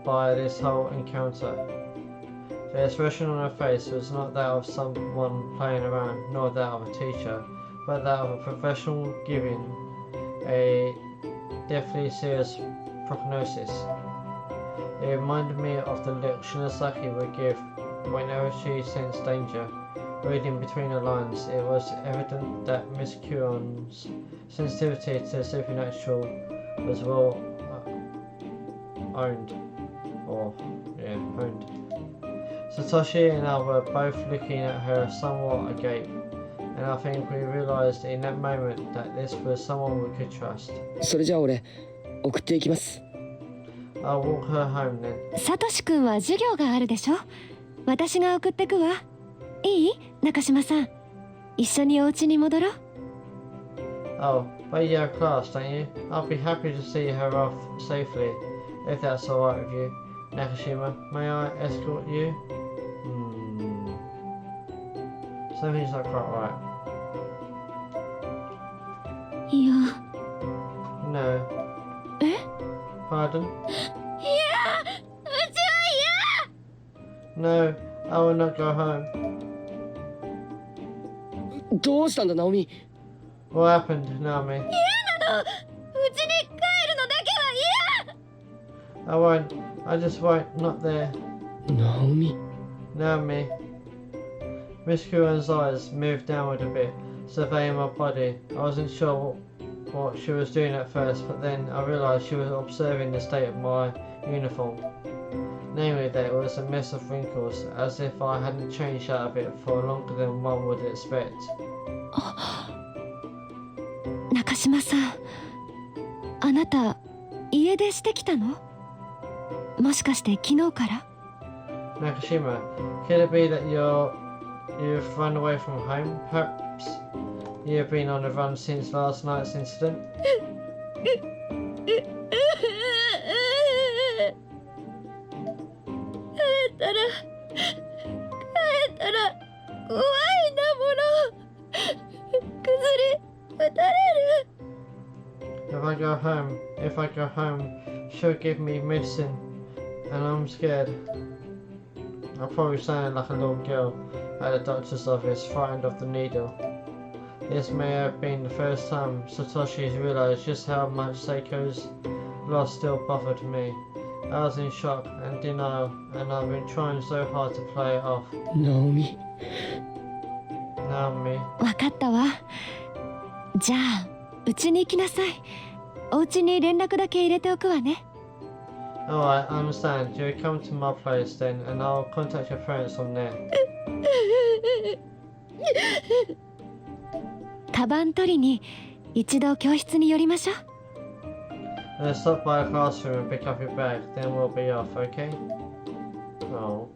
by this whole encounter. The expression on her face was not that of someone playing around, nor that of a teacher, but that of a professional giving a deathly serious prognosis. It reminded me of the look Shinosaki would give whenever she sensed danger. Reading between the lines, it was evident that Miss Kuon's sensitivity to the supernatural was well owned. Satoshi and I were both looking at her somewhat agape, and I think we realized in that moment that this was someone we could trust. それじゃあ俺送っていきます。 I'll walk her home then. サトシ君は授業があるでしょ。私が送ってくわ。いい？中島さん、一緒にお家に戻ろう。 Oh, but you have class, don't you? I'll be happy to see her off safely, if that's alright with you. Nakashima, may I escort you? Something's not quite right. いや。No. え？ Pardon? いや、うちは嫌。 No, I will not go home. どうしたんだナオミ。 What happened, Naomi? 嫌なの。うちに帰るのだけは嫌。 I won't. I just won't. Not there. ナオミ。 Naomi. Miss Kuon's eyes moved downward a bit, surveying my body. I wasn't sure what she was doing at first, but then I realised she was observing the state of my uniform. Namely, that it was a mess of wrinkles, as if I hadn't changed out of it for longer than one would expect. 中島さん、あなた家出してきたの？もしかして昨日から？ Nakashima, could it be that you've run away from home? Perhaps you've been on the run since last night's incident? 帰ったら怖いなもの。薬打たれる。 If I go home, she'll give me medicine, and I'm scared. I probably sound like a little girl at the doctor's office, frightened of the needle. This may have been the first time Satoshi's realized just how much Seiko's loss still bothered me. I was in shock and denial, and I've been trying so hard to play it off. ナオミ。 Naomi. わかったわ。じゃあうちに行きなさい。お家に連絡だけ入れておくわね。 Alright, I understand. You'll come to my place then, and I'll contact your parents from there. カバン取りに一度教室に寄りましょう。 Let's stop by the classroom and pick up your bag, then we'll be off, okay? Oh.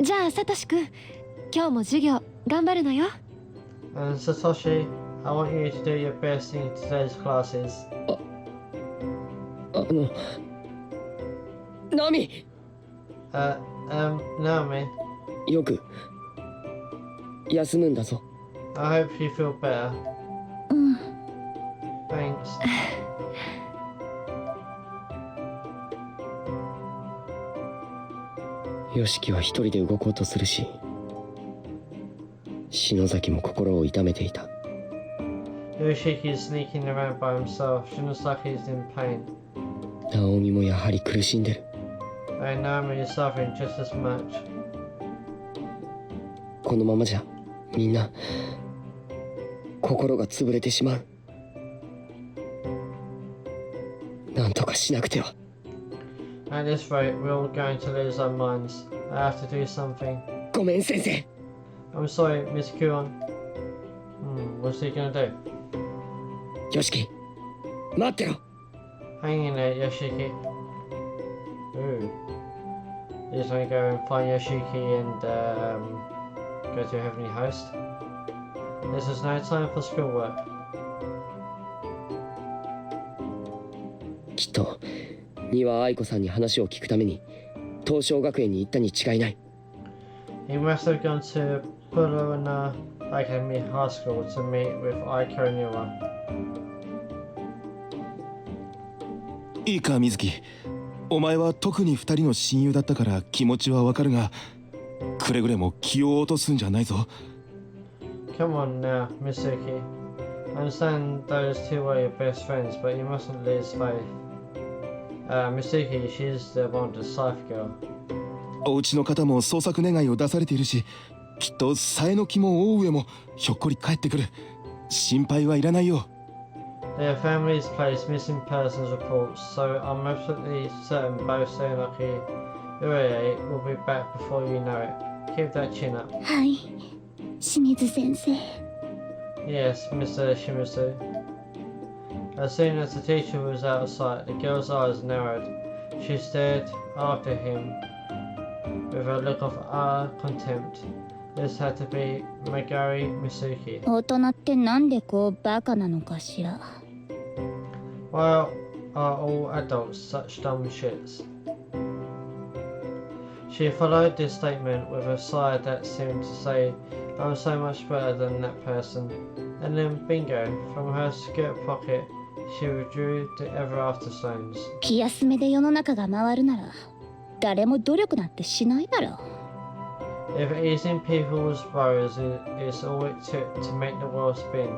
じゃあサトシ君、今日も授業頑張るのよ。 And Satoshi, I want you to do your best in today's classes. ナミ Naomi, よく休むんだぞ。 I hope you feel better. うん Thanks. ヨシキは一人で動こうとするし、篠崎も心を痛めていた。 Yoshiki is sneaking around by himself. Shinosaki is in pain. ナオミもやはり苦しんでる。 And Naomi is suffering just as much. このままじゃみんな心が潰れてしまう。なんとかしなくては。 At this rate, we're all going to lose our minds. I have to do something. ごめん先生。 I'm sorry, Miss Kuon. What's he gonna do? ヨシキ、待ってろ。 Hang in there, Yoshiki. Ooh. He's gonna go and find Yoshiki and go to Heavenly Host. This is no time for schoolwork. きっと丹羽愛子さんに話を聞くために東証学園に行ったに違いない。 He must have gone to Purana Academy High School to meet with Aiko Niwa. いいか水木、お前は特に二人の親友だったから気持ちはわかるが、くれぐれも気を落とすんじゃないぞ。 Come on now, Mitsuki. I understand those two are your best friends, but you mustn't lose faith. Mitsuki, she's the one, the Scythe girl. お家の方も捜索願いを出されているし、きっとさえの木も大上もひょっこり帰ってくる。心配はいらないよ。 Their families placed missing persons reports, so I'm absolutely certain both Senaki and Urie will be back before you know it. Keep that chin up. はい清水先生 Yes, Mr. Shimizu. As soon as the teacher was out of sight, the girl's eyes narrowed. She stared after him with a look of utter contempt. This had to be Megari Mitsuki. 大人ってなんでこうバカなのかしら Why are all adults such dumb shits? She followed this statement with a sigh that seemed to say, I'm so much better than that person. And then, bingo, from her skirt pocket, she withdrew the ever after stones. 気休めで世の中が回るなら誰も努力なんてしないだろう If easing people's worries is all it took to make the world spin,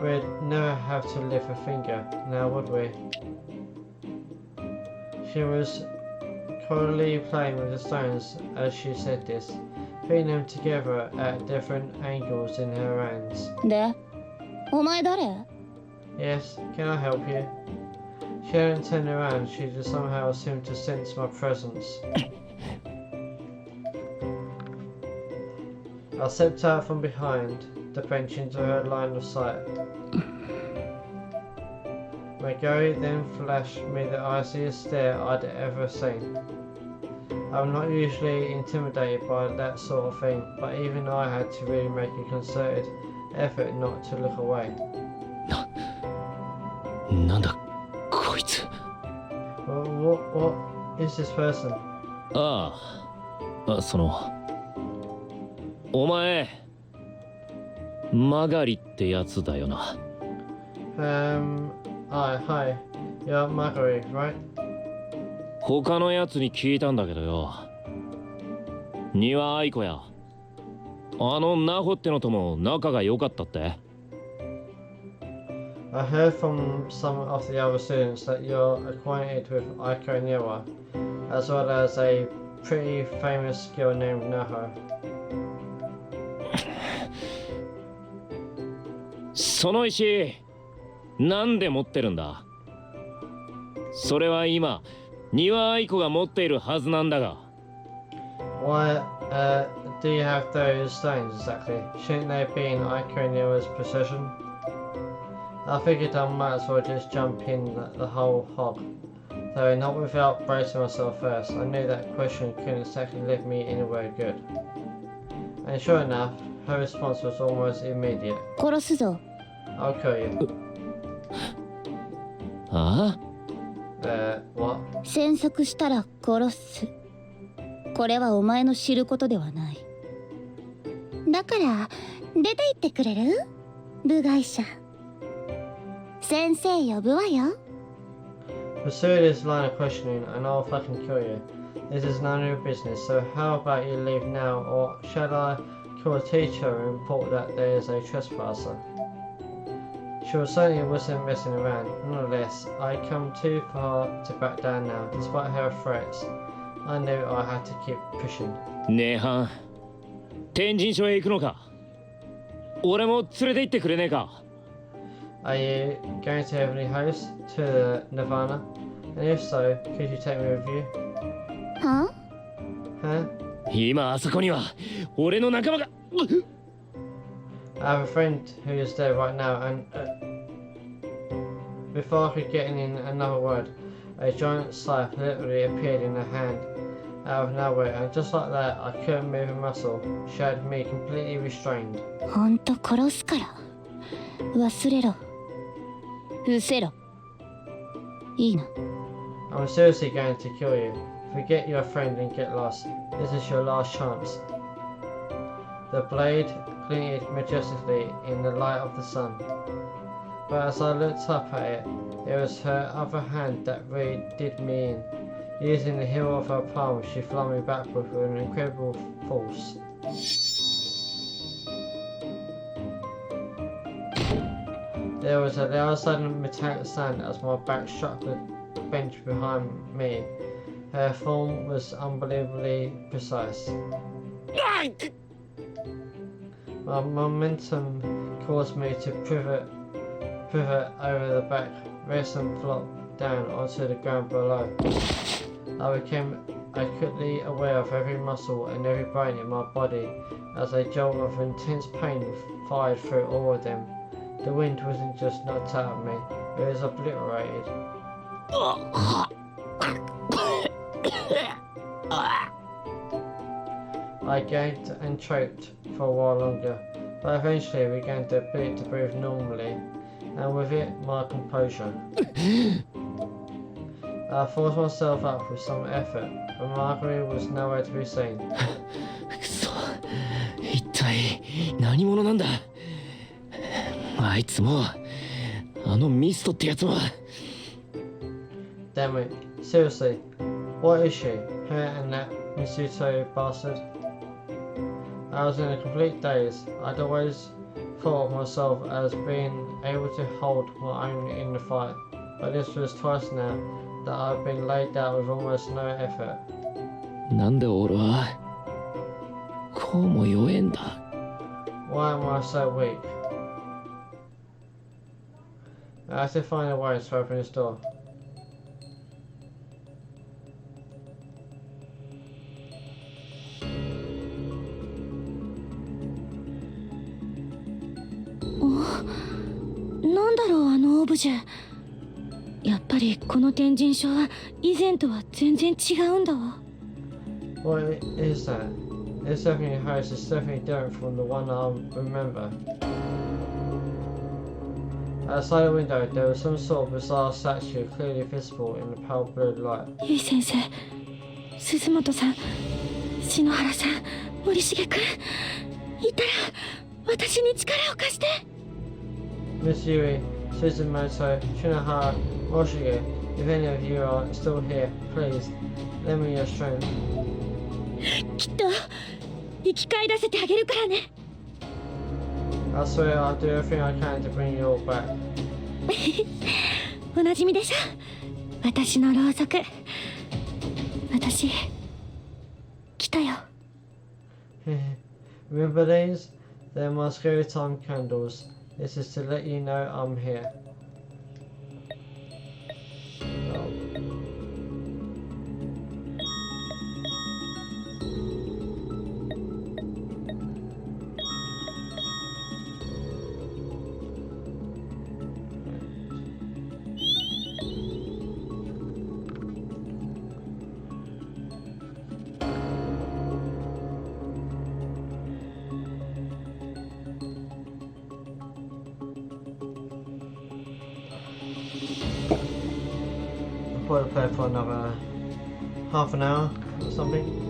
we'd never have to lift a finger, now would we? She was coyly playing with the stones as she said this, putting them together at different angles in her hands. でお前誰 Yes, can I help you? She hadn't turned around, she just somehow seemed to sense my presence. I stepped out from behind the bench into her line of sight. Megari then flashed me the iciest stare I'd ever seen. I'm not usually intimidated by that sort of thing, but even I had to really make a concerted effort not to look away. なんだこいつ。 What is this person? そのお前マガリってやつだよな。Hi. You're Magari, right? 他のやつに聞いたんだけどよ。丹羽愛子や。あのナホってのとも仲が良かったって。I heard from some of the other students that you're acquainted with Aiko Niwa, as well as a pretty famous girl named Naho. その石なんで持ってるんだ。それは今丹羽愛子が持っているはずなんだが。 Why do you have those stones exactly? Shouldn't they be in Aiko Niwa's possession? I figured I might as well just jump in the whole hog, though not without bracing myself first. I knew that question couldn't exactly leave me anywhere good. And sure enough, her response was almost immediate. 殺すぞ I'll kill you. あ What? 宣測したら殺す。これはお前の知ることではない。だから出て行ってくれる？部外者。先生呼ぶわよ。 Pursue this line of questioning and I'll fucking kill you. This is none of your business, so how about you leave now, or shall I call a teacher and report that there is a trespasser? Sure, certainly wasn't messing around. Nonetheless, I come too far to back down now, despite her threats. I knew I had to keep pushing. ねえハン、天神所へ行くのか？俺も連れて行ってくれねえか？ Are you going to Heavenly Host, to the Nirvana? And if so, could you take me with you? は？ Huh? 今あそこには俺の仲間が。 I have a friend who is there right now, and before I could get in another word, a giant scythe literally appeared in her hand out of nowhere, and just like that, I couldn't move a muscle. She had me completely restrained. ほんと殺すから。忘れろ。失せろ。いいな。 I'm seriously going to kill you. Forget your friend and get lost. This is your last chance. The blade glinted majestically in the light of the sun. But as I looked up at it, it was her other hand that really did me in. Using the heel of her palm, she flung me backward with an incredible force. There was a loud sudden metallic sound as my back struck the bench behind me. Her form was unbelievably precise. My momentum caused me to pivot over the back, rest and flop down onto the ground below. I became acutely aware of every muscle and every bone in my body as a jolt of intense pain fired through all of them. The wind wasn't just knocked out of me, it was obliterated. I gagged and choked for a while longer, but eventually regained the ability to breathe normally, and with it, my composure. I forced myself up with some effort, but Marguerite was nowhere to be seen. くそ、一体何者なんだ？あいつも、あのミストってやつも。 Damn it, seriously, what is she? Her and that Misuto bastard? I was in a complete daze. I'd always thought of myself as being able to hold my own in the fight, but this was twice now that I've been laid out with almost no effort. なんで俺はこうも弱えんだ？ Why am I so weak? I have to find a way to open this door. なんだろうあのオブジェ。やっぱりこの天神書は以前とは全然違うんだわ。 What is that? This Heavenly Host is definitely different from the one I remember. Outside the window, there was some sort of bizarre statue clearly visible in the pale blue light. ゆい先生、鈴本さん、篠原さん、森重くん、いたら私に力を貸して。 Miss Yui, Suzumoto, Shinohara, Moshige, if any of you are still here, please, lend me your strength. きっと生き返らせてあげるからね。 I swear I'll do everything I can to bring you all back. おなじみでしょ、私のろうそく。私来たよ。 Remember these? They're my scary time candles. This is to let you know I'm here. Oh. probably play for another half an hour or something.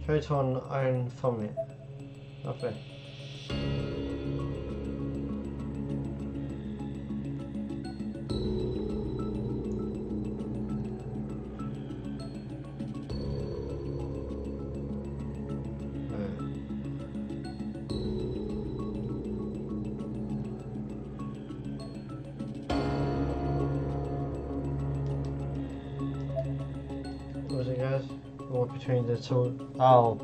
Proton own from it. Lovely. Where's it goes? Or between the two. Oh,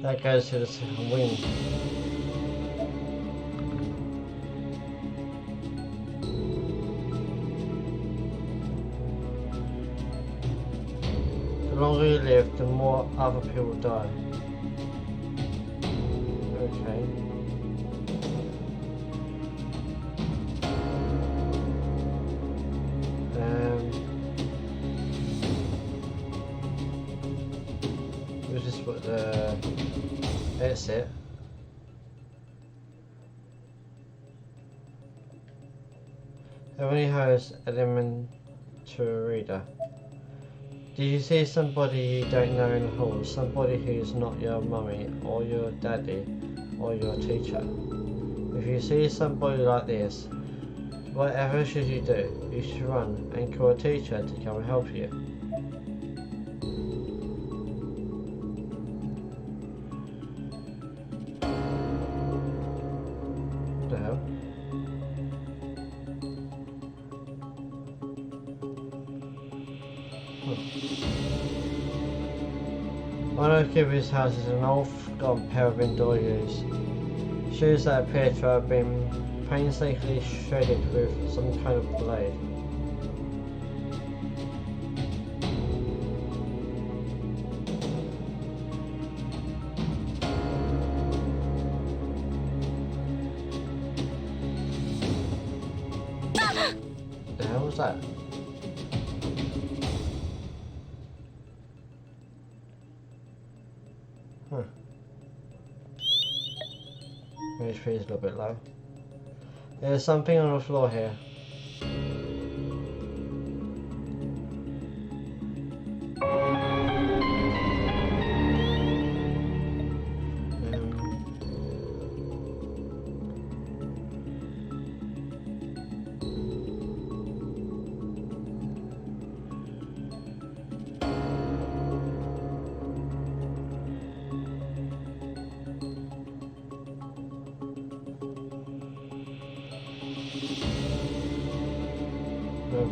that goes to the second wing. The longer you live, the more other people die. Okay. We'll just put the exit. Everybody has elementary reader. Did you see somebody you don't know in the hall? Somebody who's not your mummy or your daddy or your teacher? If you see somebody like this, whatever should you do? You should run and call a teacher to come and help you. What the hell? One of Kibi's house is an old forgotten pair of indoor shoes. Shoes that appear to have been painstakingly shredded with some kind of blade. What the hell was that? Huh. HP is a little bit low. There's something on the floor here.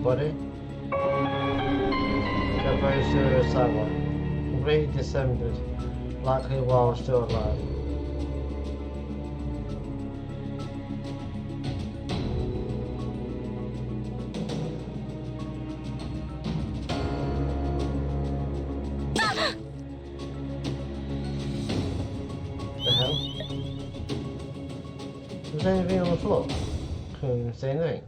Body. Very suicidal. Completely dismembered, likely while still alive. Is there anything on the floor? Couldn't see anything.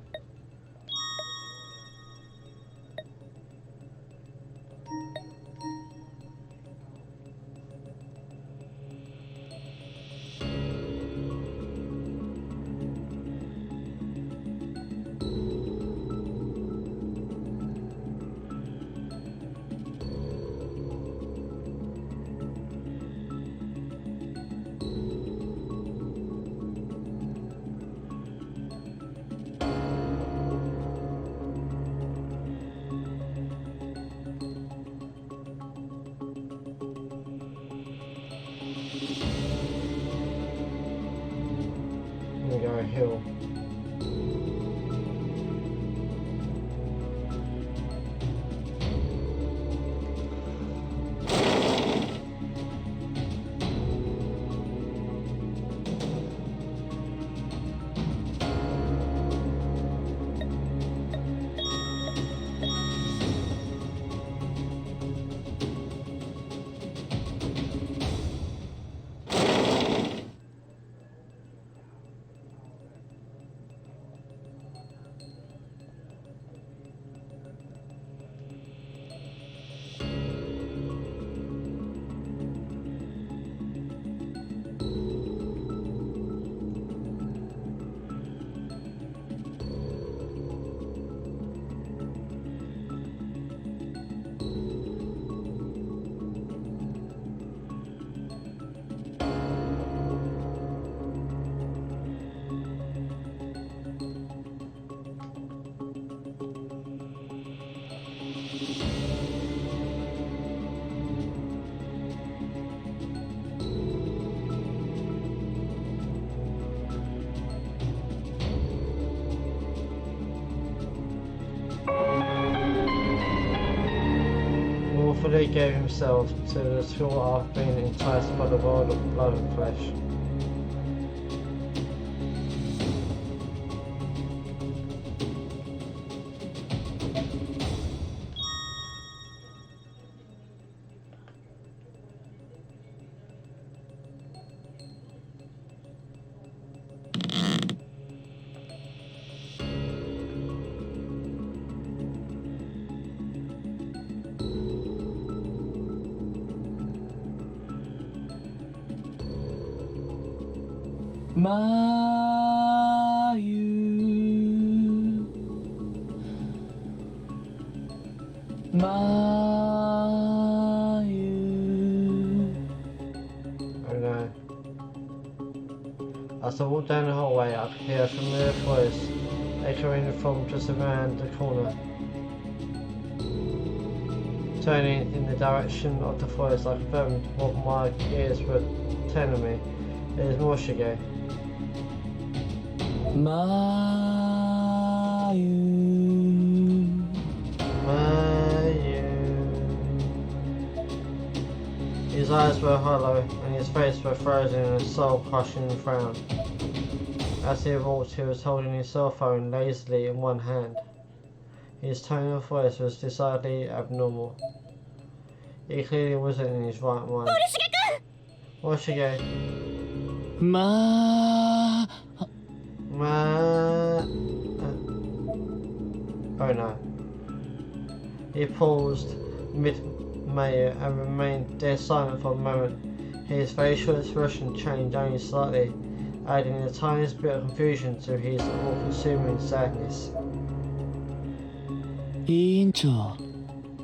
I'm gonna go hill. Wilfully gave himself to the thought of being enticed by the world of blood and flesh. Oh no. As I walked down the hallway, I could hear a familiar voice echoing from just around the corner. Turning in the direction of the voice, I confirmed what my ears were telling me. It is Morshige. His eyes were hollow and his face was frozen in a soul-crushing frown. As he walked, he was holding his cell phone lazily in one hand. His tone of voice was decidedly abnormal. He clearly wasn't in his right mind. Morshige! Oh no. He paused mid-Mayu and remained dead silent for a moment. His facial expression changed only slightly, adding the tiniest bit of confusion to his all-consuming sadness.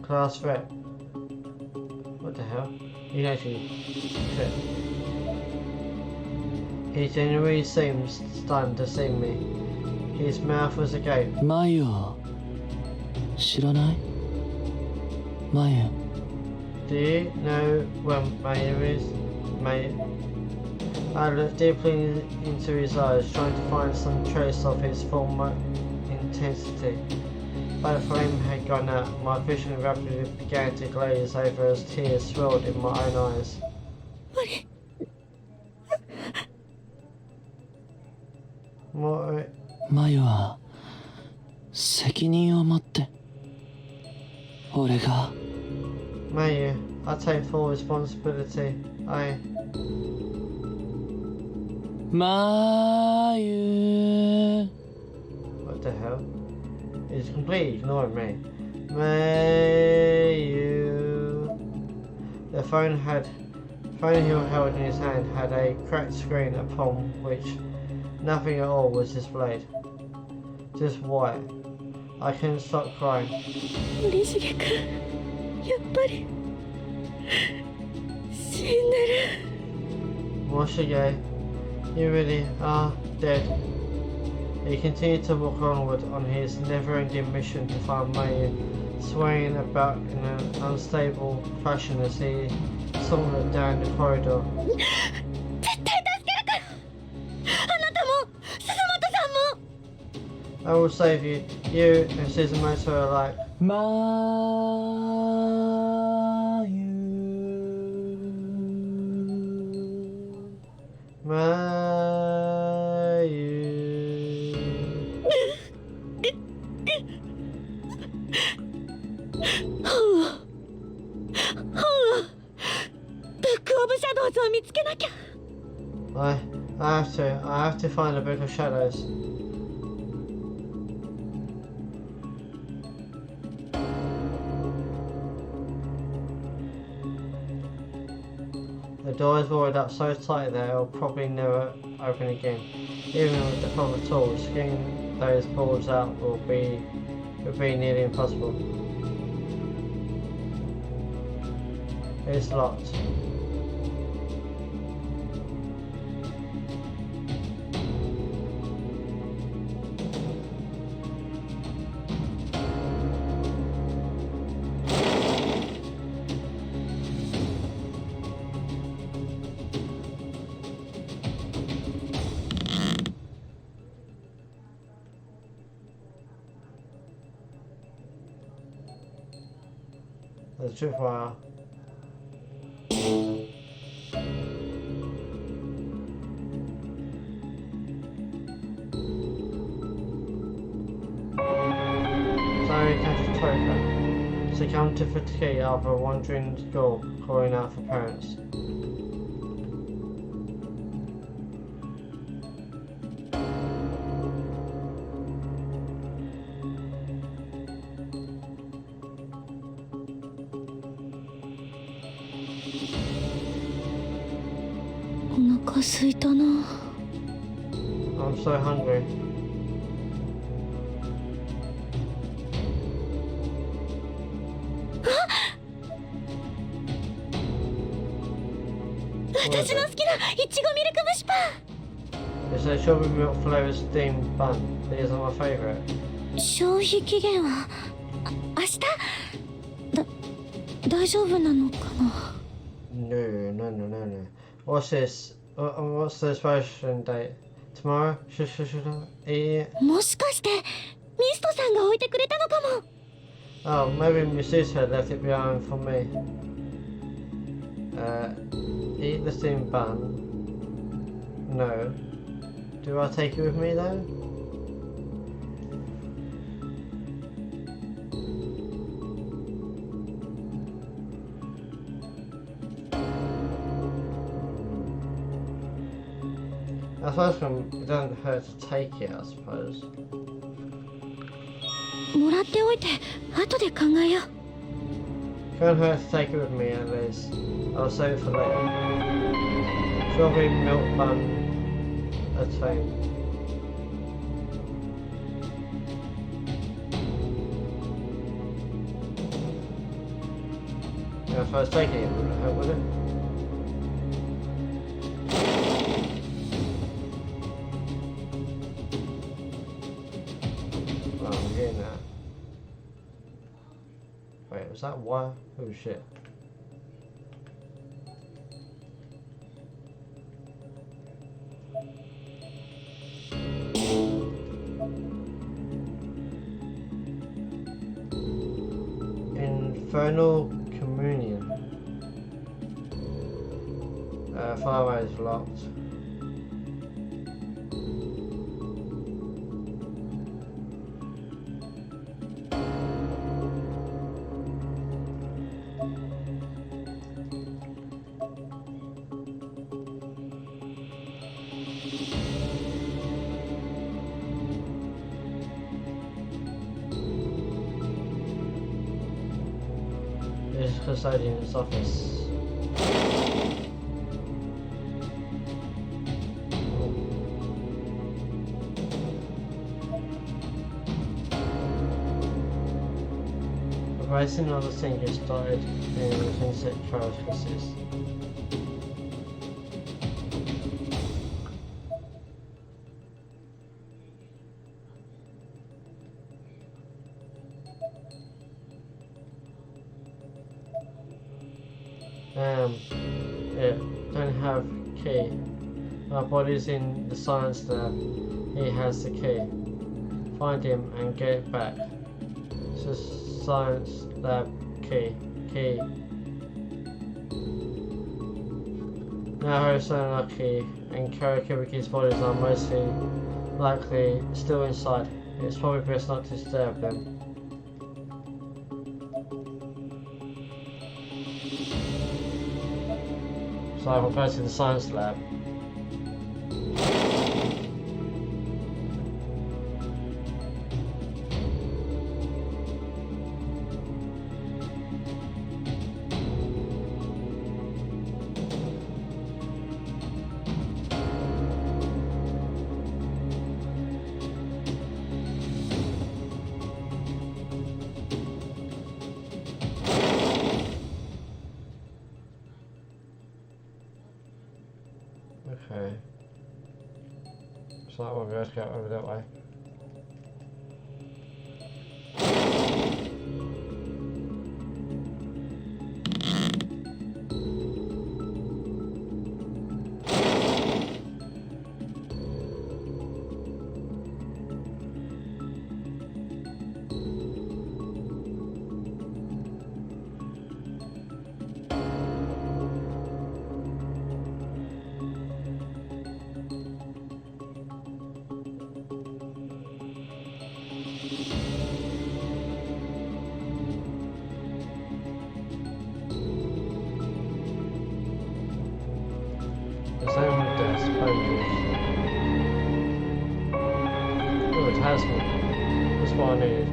Class rep. What the hell? He actually fit. He genuinely seemed stunned to see me. His mouth was agape. Do you know where Mayu is? Mayu? I looked deeply into his eyes, trying to find some trace of his former intensity. But the flame had gone out. My vision rapidly began to glaze over as tears swelled in my own eyes. More. Mayu, I take full responsibility. まゆ What the hell? He's completely ignoring me. May you. The phone he held in his hand had a cracked screen upon which nothing at all was displayed. Just white. I couldn't stop crying. 森重君、やっぱり死んでる。Morishige, you really are dead. He continued to walk onward on his never-ending mission to find Mayu, swaying about in an unstable fashion as he sauntered down the corridor. 絶対助けるから。あなたも鈴本さんも。 I will save you. You and Suzumoto are alike. まゆ Mayu. ブックオブシャドウズを見つけなきゃ。I have to find the Book of Shadows. The door is walled up so tight that it will probably never open again. Even with the proper tools, getting those boards out will be nearly impossible. It's locked. There's a tripwire. Sorry, Captain Troika. Succumb to fatigue after a wandering school calling out for parents.お腹空いたな。 I'm so hungry. 私の好きないちごミルク蒸しパン。 It's a strawberry milk flavored steamed bun. These are my favourite. 消費期限は明日大丈夫なのかな。 No. What's this? What's the expiration date? Tomorrow? Should I eat it? もしかしてミストさんが置いてくれたのかも。 Oh, maybe Misuta left it behind for me. Eat the steamed bun. No. Do I take it with me though? I suppose it doesn't hurt to take it, I suppose. もらっておいて後で考えよう。 Can't hurt to take it with me at least. I'll save it for later. Strawberry milk bun. That's fine. Yeah, if I was taking it, would it help with it? Oh, I'm getting that. Wait, was that wire? Oh shit. Infernal Communion. Fireway is locked. custodian's office. The racing of the singer started in Vincent Charles Crisis. Yeah, don't have key. Our body's in the science lab. He has the key. Find him and get it back. It's a science lab key. Now Harrison and Lucky and Karakibiki's bodies are mostly likely still inside. It's probably best not to disturb them. So I will go to the science lab. Okay. So that one goes over that way. Oh, it has one. That's what I needed.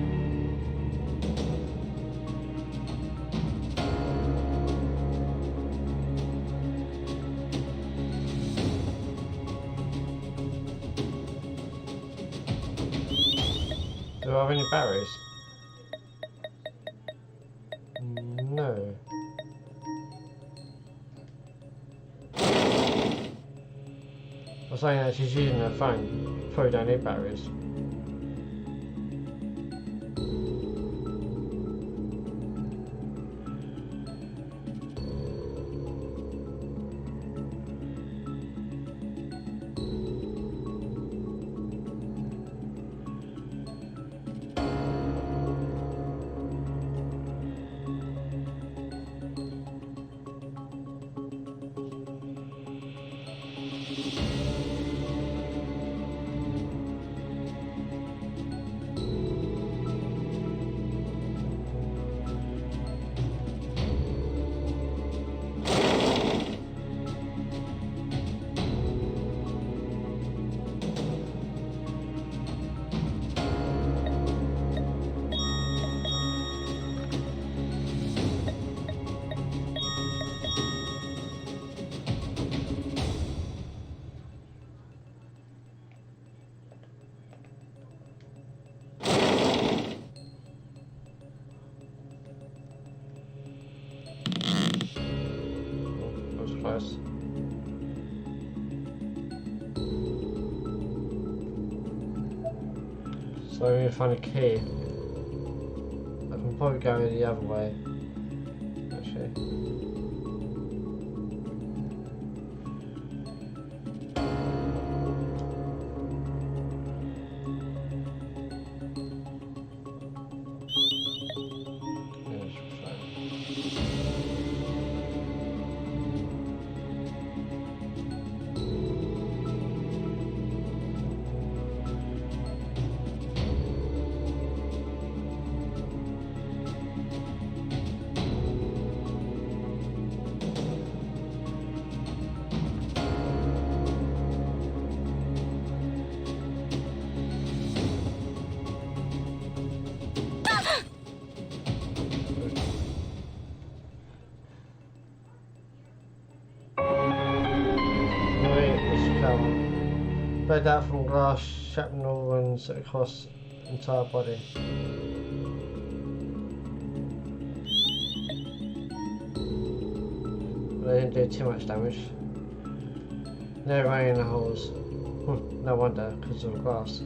Do I have any batteries? No. I was saying that she's using her phone. Probably don't need batteries. Close. So we need to find a key. I can probably go the other way. Actually. bled out from glass shrapnel wounds across the entire body. They didn't do too much damage. No rain in the holes. No wonder, because of the glass.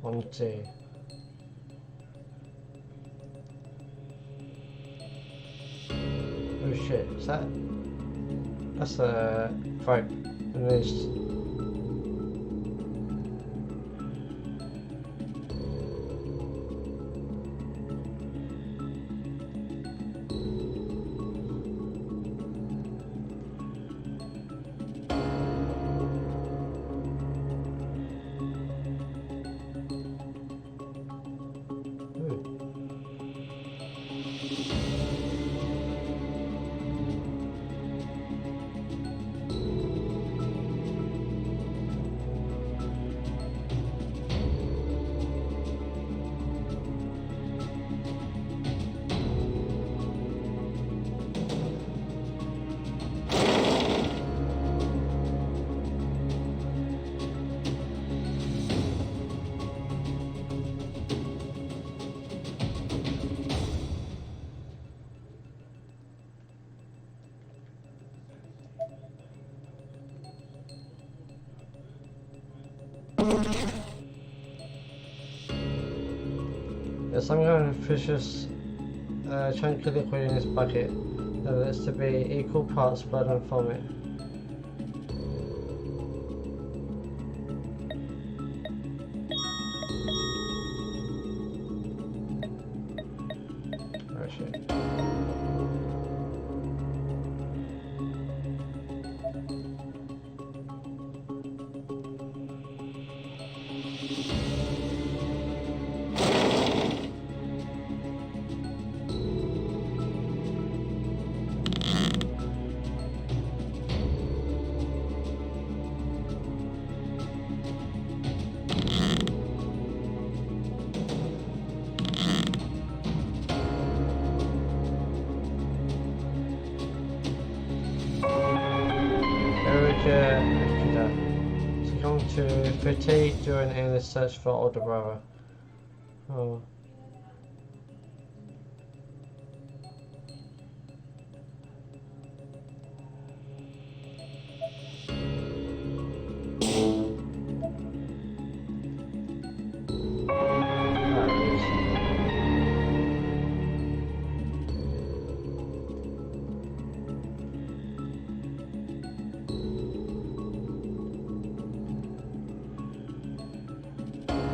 One, two. Oh shit, is that? That's a rope. And there's... There's some kind of vicious chunky liquid in this bucket that is to be equal parts blood and vomit. Oh shit. Succumb to fatigue during an endless search for older brother. Oh.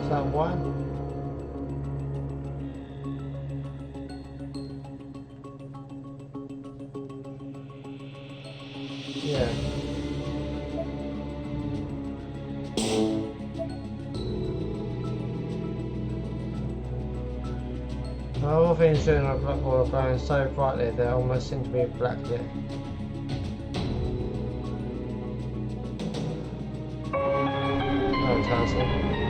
That one? Yeah. All things doing a black ball are glowing so brightly they almost seem to be blacklit. Oh, Tassel.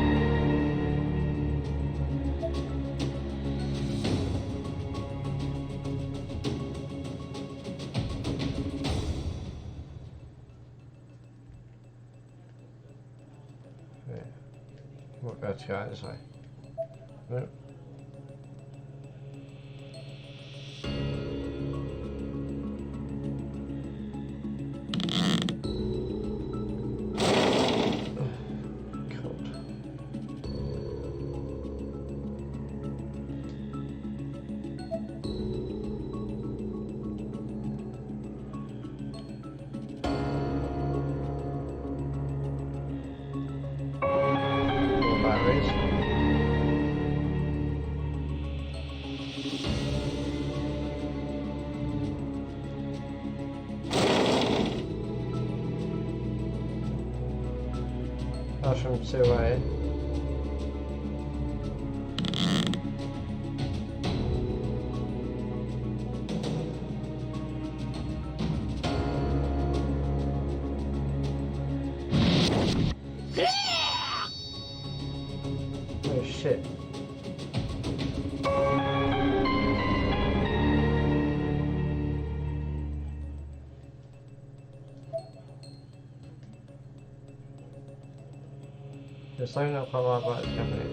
We'll go to go this way. Nope. starts from 2A. Oh shit. There's something not quite right about this company.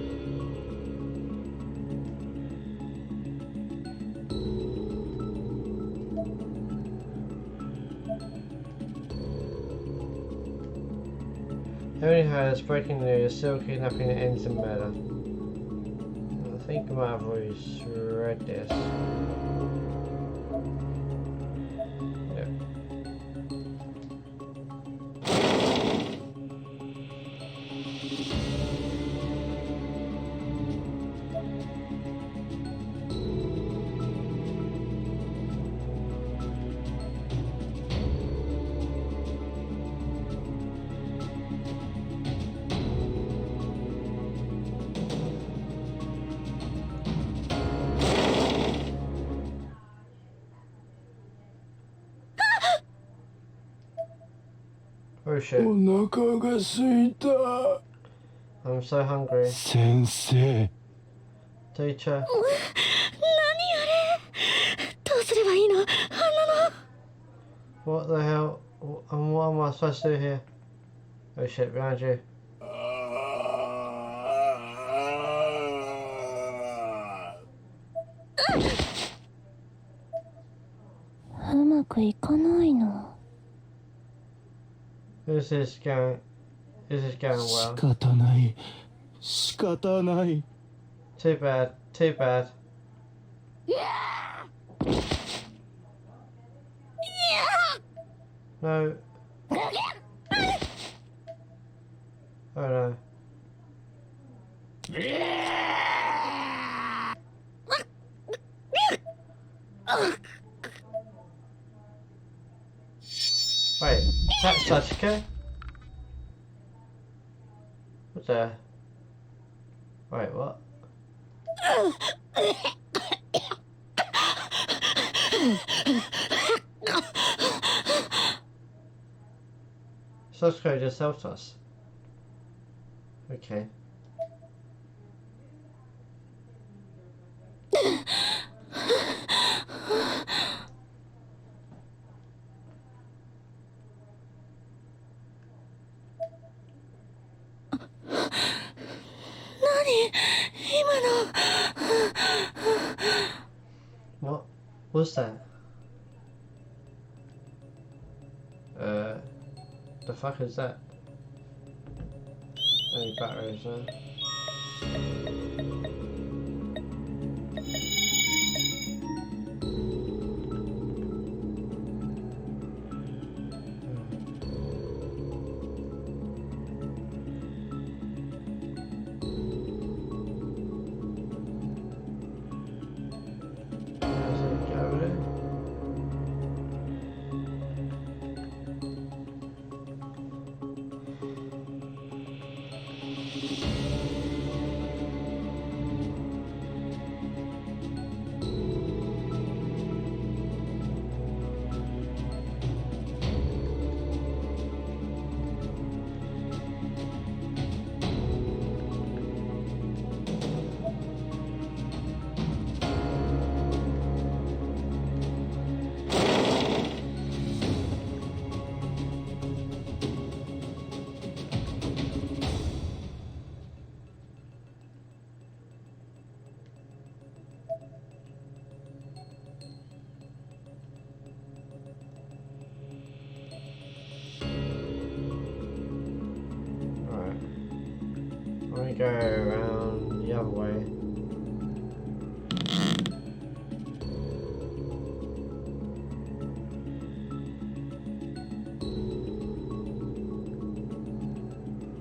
Emily has breaking news, still kidnapping and ends in murder. I think I might have already read this. Yep. Oh shit. お腹が空いた。 I'm so hungry. 先生。 Teacher. 何あれどうすればいいのあんなの What the hell? And what am I supposed to do here? Oh shit, behind you. うまくいかないの。 Is this going well? 仕方ない。仕方ない。 Too bad. Too bad. No. Oh no. Wait, that's Sasuke? What the? Wait, what? Sasuke just helped us. Okay. What was that? The fuck is that? Any batteries there? Let me go around the other way.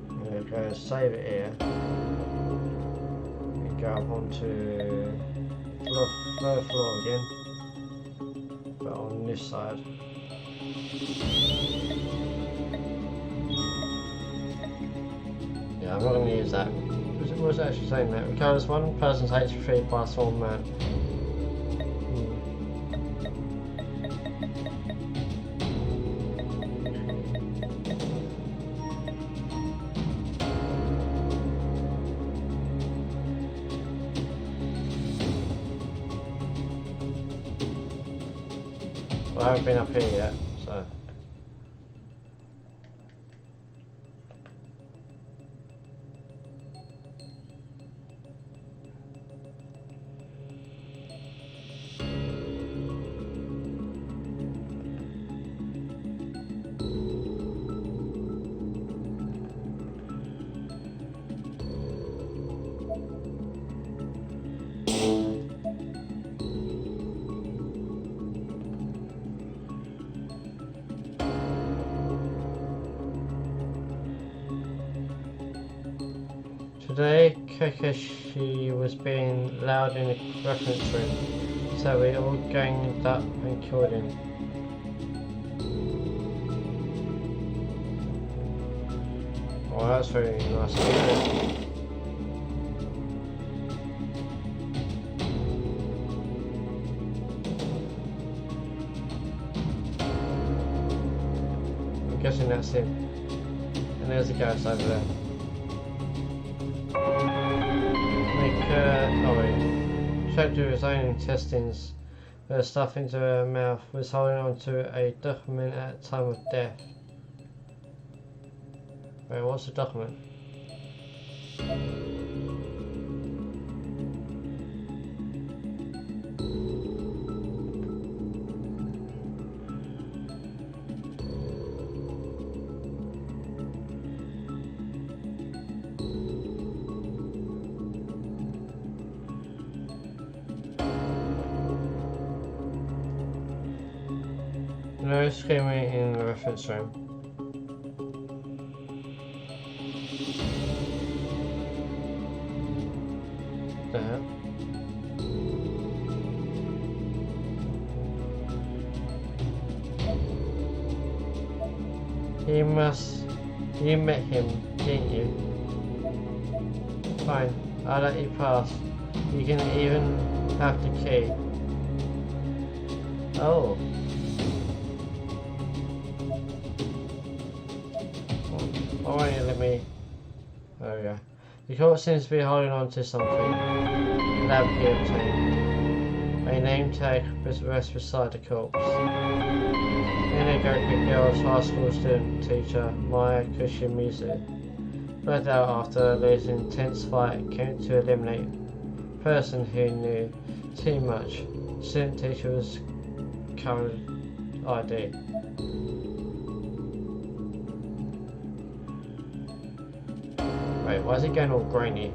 I'm gonna go save it here. And go up onto third floor again. But on this side. Yeah, I'm not going to use that. What was it actually saying that? Recovers one person's HP by a small amount. Well, I haven't been up here yet, so. Today, Kakashi was being loud in the reference room, so we all ganged up and killed him. Oh, that's very nice of you. I'm guessing that's him. And there's the ghost over there. Choked with his own intestines, with stuff into her mouth, was holding on to a document at the time of death. Wait, what's the document? No screaming in the reference room. The hell? You met him, didn't you? Fine, I'll let you pass. You can even have the key. Oh. Why won't you let me? There we go. The court seems to be holding on to something. Lab key obtained. A name tag rests beside the corpse. Inogoku Girls High School student teacher Maya Kushimitsu bled out after losing an intense fight came to eliminate a person who knew too much. Student teacher was covered ID. Wait, why is it going all grainy?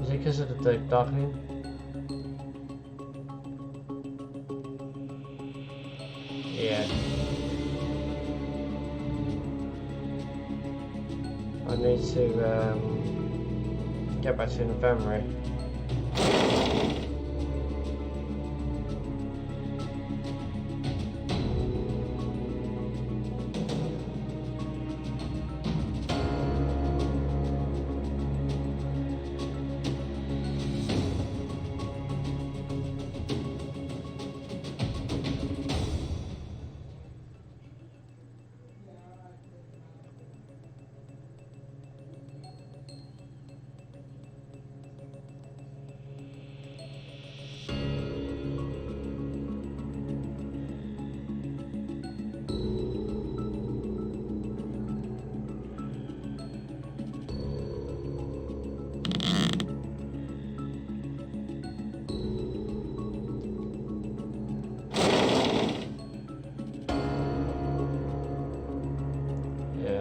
Is it because of the darkening? Yeah. I need to get back to the infirmary.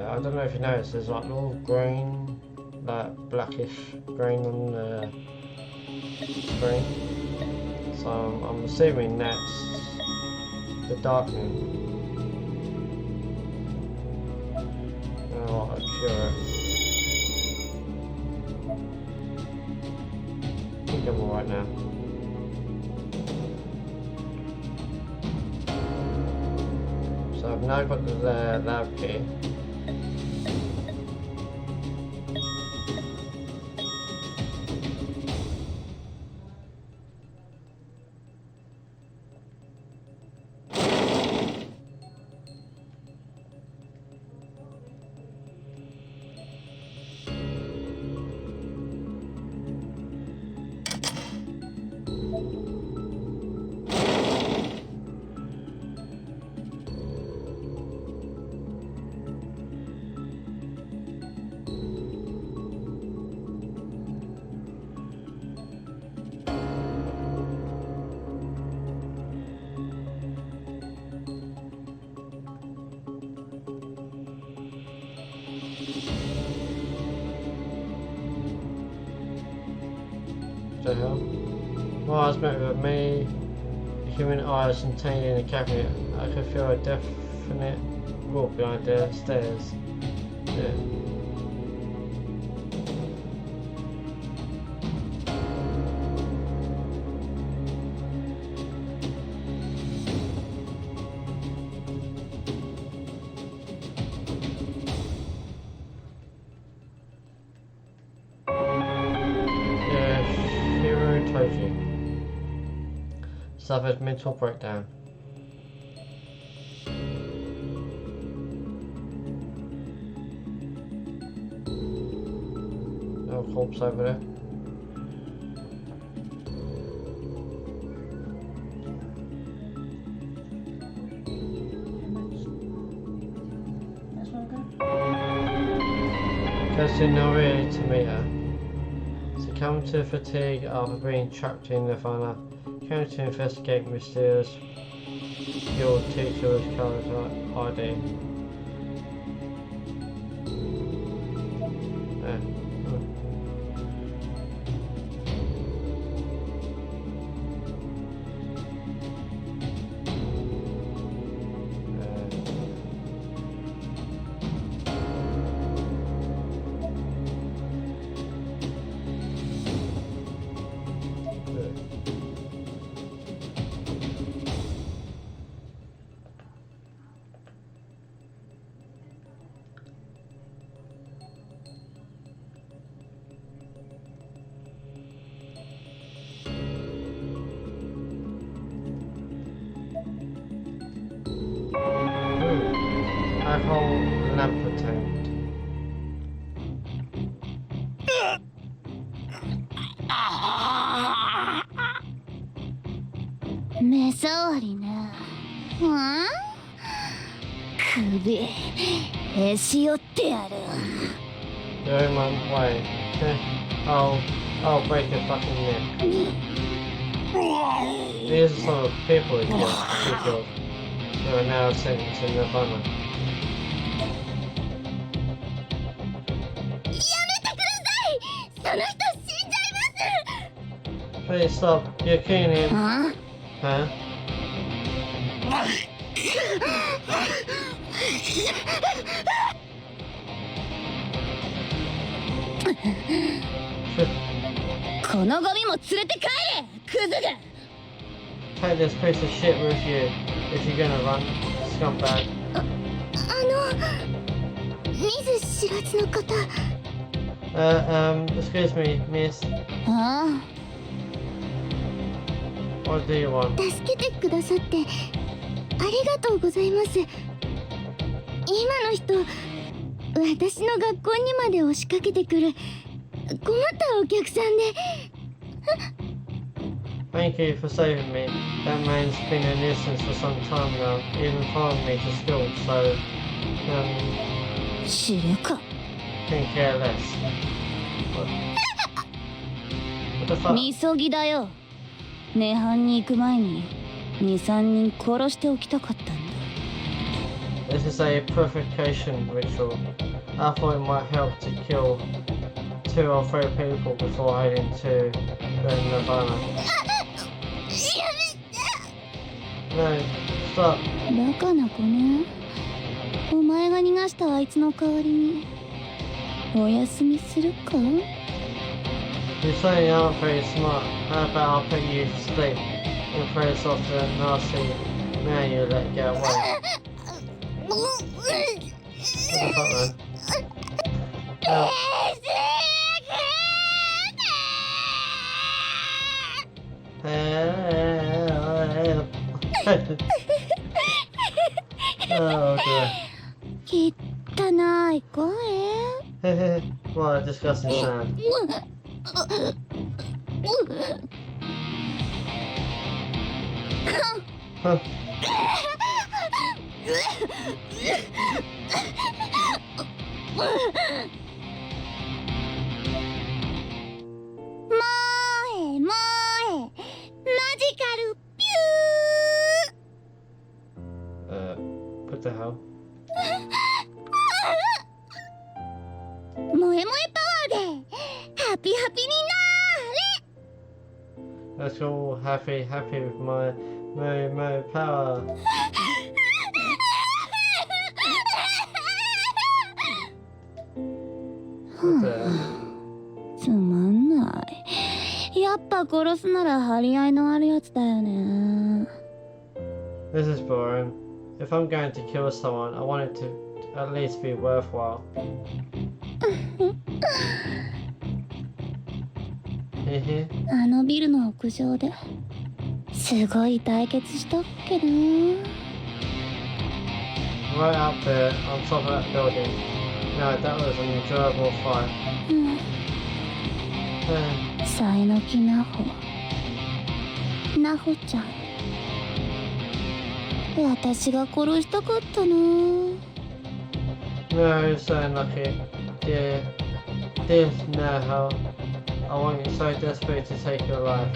I don't know if you noticed, there's like little green, like blackish green on the screen. So I'm assuming that's the darkening. Oh, I'll cure it. I think I'm alright now. So I've now got the lab key. the hell? While I was met with many human eyes contained in the cabinet, I could feel a definite walk behind the stairs. Yeah. Suffered mental breakdown. No corpse over there. Kirsty Norrie to meet her. Succumbed to fatigue after being trapped in Nirvana. Came to investigate mysterious your teacher's character ID. Alcohol lamp attempt.目障りね。首へし折ってやる。 The only way. I'll break your fucking neck. These are some of the people he killed. Who are now sentenced in Nirvana. Please stop. You're killing him. Huh? Take this piece of shit with you if you're gonna run, scumbag. 見ず知らずの方。Excuse me, miss. あ What do you want? あ、助けてくださってありがとうございます。今の人、私の学校にまで押しかけてくる困ったお客さんで。Thank you for saving me. That man's been a nuisance for some time now, even following me to school, so, 知るか。couldn't care less. What the fuck? みそぎだよ。涅槃に行く前に2、3人殺しておきたかったんだ。This is a purification ritual. I thought it might help to kill 2 or 3 people before heading to the Nirvana. No, stop. バカな子ね。お前が逃がしたあいつの代わりにお休みするか？ You certainly aren't very smart. How about I'll put you to sleep in place of the nasty man you let get away? What the fuck, man? Help. Help. Oh dear. 汚い声。 What a disgusting sound. Huh. マジカルピュ What the hell? ー萌え萌えパワーでハピハピになーれ。Let's go happy with my Mo power. What's that? つまんない。やっぱ殺すなら張り合いのあるやつだよね。This is boring. If I'm going to kill someone, I want it to at least be worthwhile. Hehe. あのビルの屋上ですごい対決したっけな。 Right up there, on top of that building. No, that was an enjoyable fight. さいのきなほちゃん、私が殺したかったな。 No, so lucky. Dear Naho, I want you so desperately to take your life.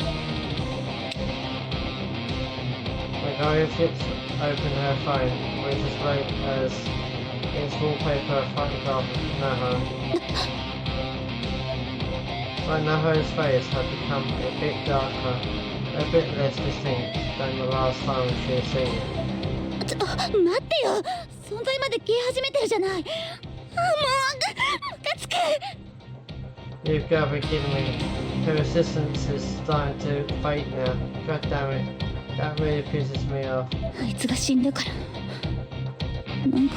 Magoya flips open her phone, which is late as its wallpaper a photograph of Naho. But Naho's face had become a bit darker, a bit less distinct than the last time she had seen it. 待ってよ、存在まで消え始めてるじゃない。もうムカつく。 You've got to be kidding me. Her resistance is starting to fade now. God damn it. That really pisses me off. あいつが死んでからなんか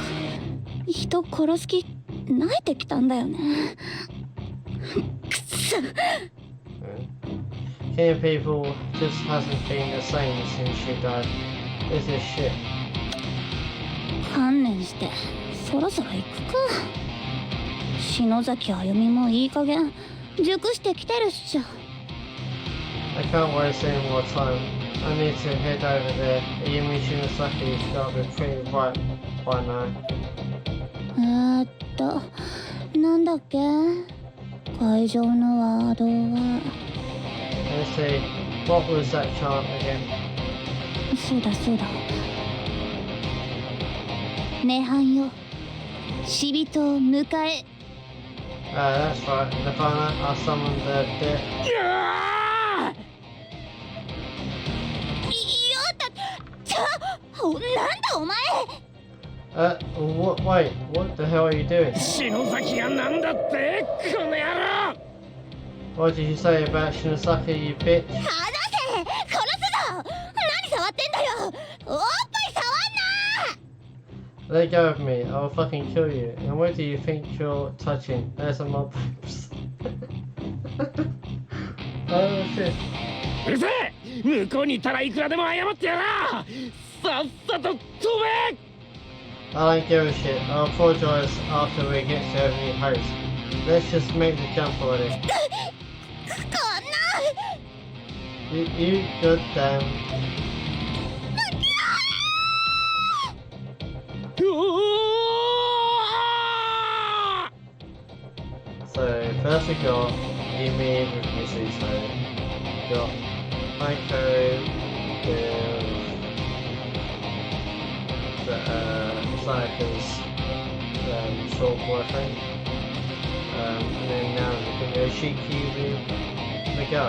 人殺す気慣れてきたんだよね。くそ。 Killing people just hasn't been the same since she died. This is shit. 観念してそろそろ行くか。篠崎あゆみもいい加減熟してきてるっしょ。 I can't waste any more time. I need to head over there. Ayumi Shinosaki has got to be pretty ripe by now. なんだっけ会場のワードは。 Let's see. What was that chant again? そうだ涅槃よ死人を迎え。 That's right. Nirvana, I summoned the dead. なんだお前。 Wait, what the hell are you doing? 篠崎がなんだってこの野郎。 What did you say about Shinosaki, you bitch? 離せ殺すぞ。何触ってんだよ。おっぱい触んな。 Let go of me, I'll fucking kill you. And what do you think you're touching? There's some more boobs. Oh shit. うるせえ。向こうにいたらいくらでも謝ってやら。さっさと飛べ。 I don't give a shit. I'll apologize after we get to Heavenly Host. Let's just make the jump already. こんな。 You goddamn. うおー。 So first we got Yumi with Misuto. Got Maiko with Sayaka's short boyfriend. And then now we've got Yoshiki with Mago.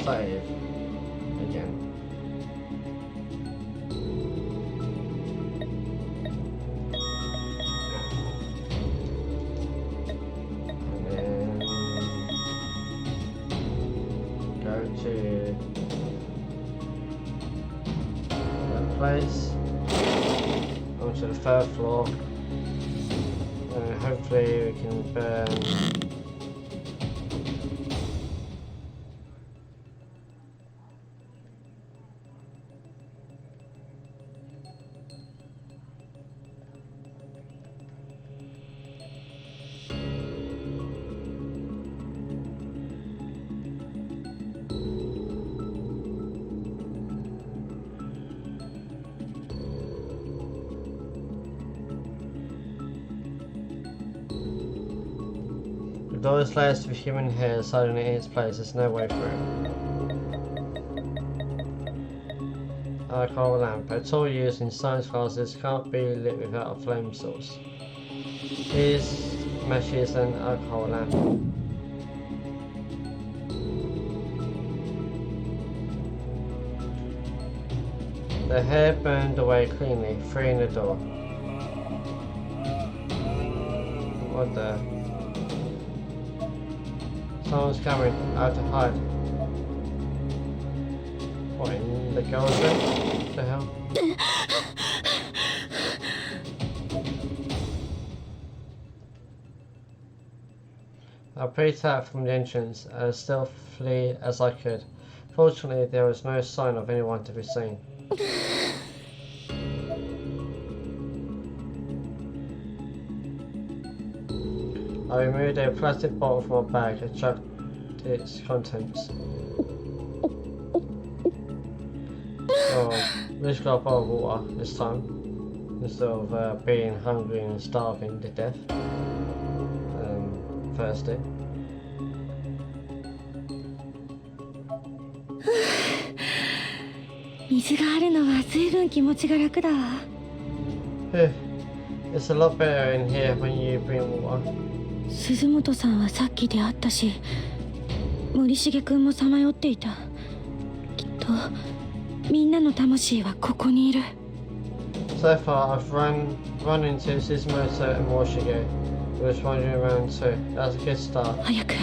Save again. And then go to that place, onto the third floor, and hopefully we can burn. The door is laced with human hair suddenly in its place. There's no way through. Alcohol lamp. A tool used in science classes can't be lit without a flame source. These matches an alcohol lamp. The hair burned away cleanly, freeing the door. What the? Someone's coming. Out to hide. What in the girl's room? What the hell? I peeked out from the entrance as stealthily as I could. Fortunately, there was no sign of anyone to be seen. I removed a plastic bottle from my bag and chucked its contents. Oh, we just got a bottle of water this time, instead of being hungry and starving to death. Thirsty. It's a lot better in here when you bring water. 鈴本さんはさっき出会ったし、森重くんもさまよっていた。きっとみんなの魂はここにいる。So far, I've run into Suzumoto and Morishige, who was wandering around too. That's a good start. 早く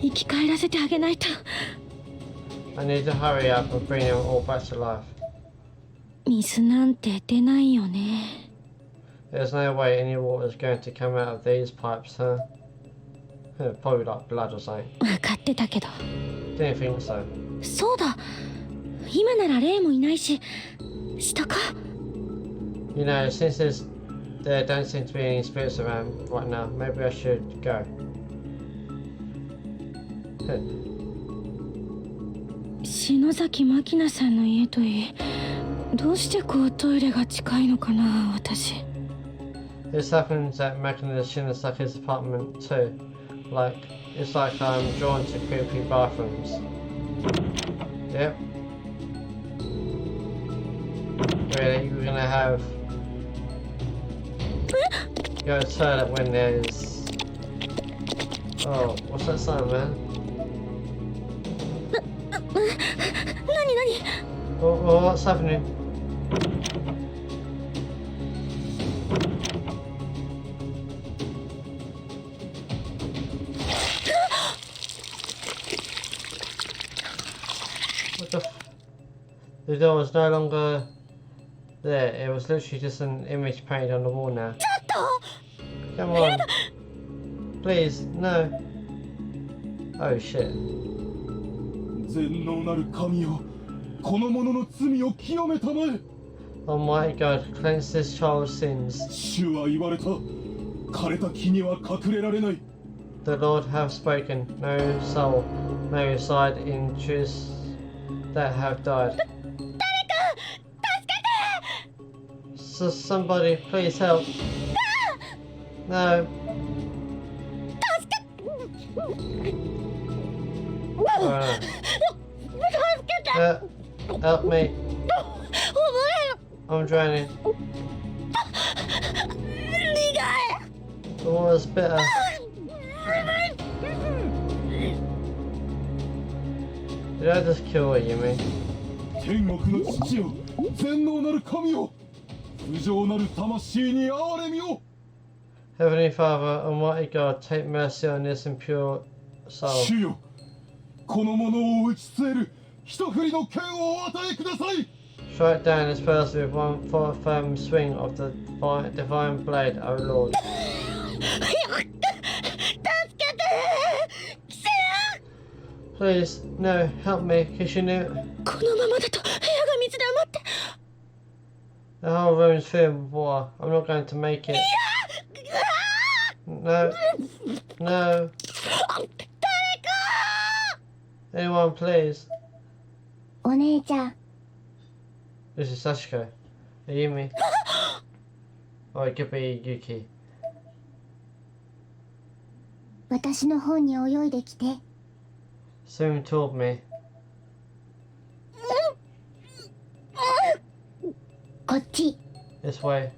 生き返らせてあげないと。I need to hurry up and bring them all back to life. 水なんて出ないよね。There's no way any water is going to come out of these pipes, huh? Probably like blood or something. 分かってたけど。Didn't think so. そうだ。今なら霊もいないし、しとか。You know, since there don't seem to be any spirits around right now, maybe I should go. 篠崎真希菜さんの家といい、どうしてこうトイレが近いのかな、私。This happens at Makina Shinasaki's apartment too. It's like I'm drawn to creepy bathrooms. Yep. Really, you're gonna have... go to the toilet when there's... Oh, what's that sound, man? 何 What's happening? What the f... The door was no longer there. It was literally just an image painted on the wall now. Come on. Please, no. Oh shit. 全能なる神よ、この者の罪を清めたまえ。 Almighty God, cleanse this child's sins. 主は言われた。枯れた木には隠れられない。 The Lord hath spoken. No soul may reside in trees that have died. So somebody, please help. No. Oh, no. Help me. I'm drowning. The water's bitter. Did I just kill you, Yumi? 天国の父よ、全能なる神よ、不浄なる魂に憐れみを。 Heavenly Father, Almighty God, take mercy on this impure soul. 主よ、この者を打ち据える一振りの剣をお与えください。 Strike down this person with one firm swing of the divine blade, O Lord. Please, no, help me, Kishinu. このままだと部屋が水で埋まって。 The whole room's filled with water. I'm not going to make it. No. No. Anyone, please. お姉ちゃん、 This is Sashiko. Ayumi. Or it could be Yuki. 私の方に泳いできて。 Swim toward me. こっち。 This way.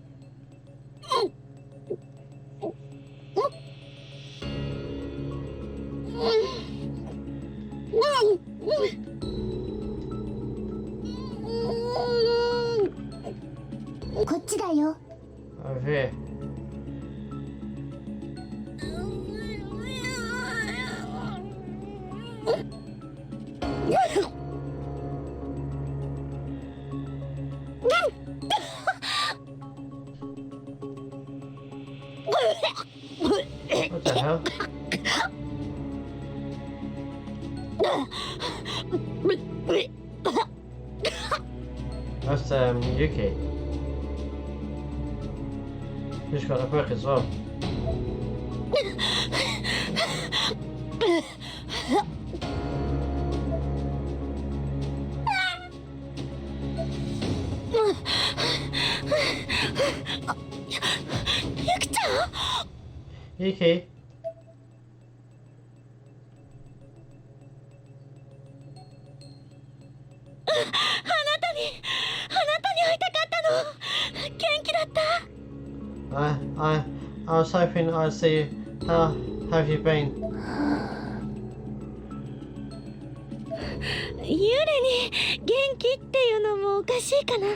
こっちだよ。 Over here. 'What the hell? That's Yuki. She's got a book as well. Yuki. 会いたかったの。元気だった？ I was hoping I'd see you. How have you been? 幽霊に元気っていうのもおかしいかな。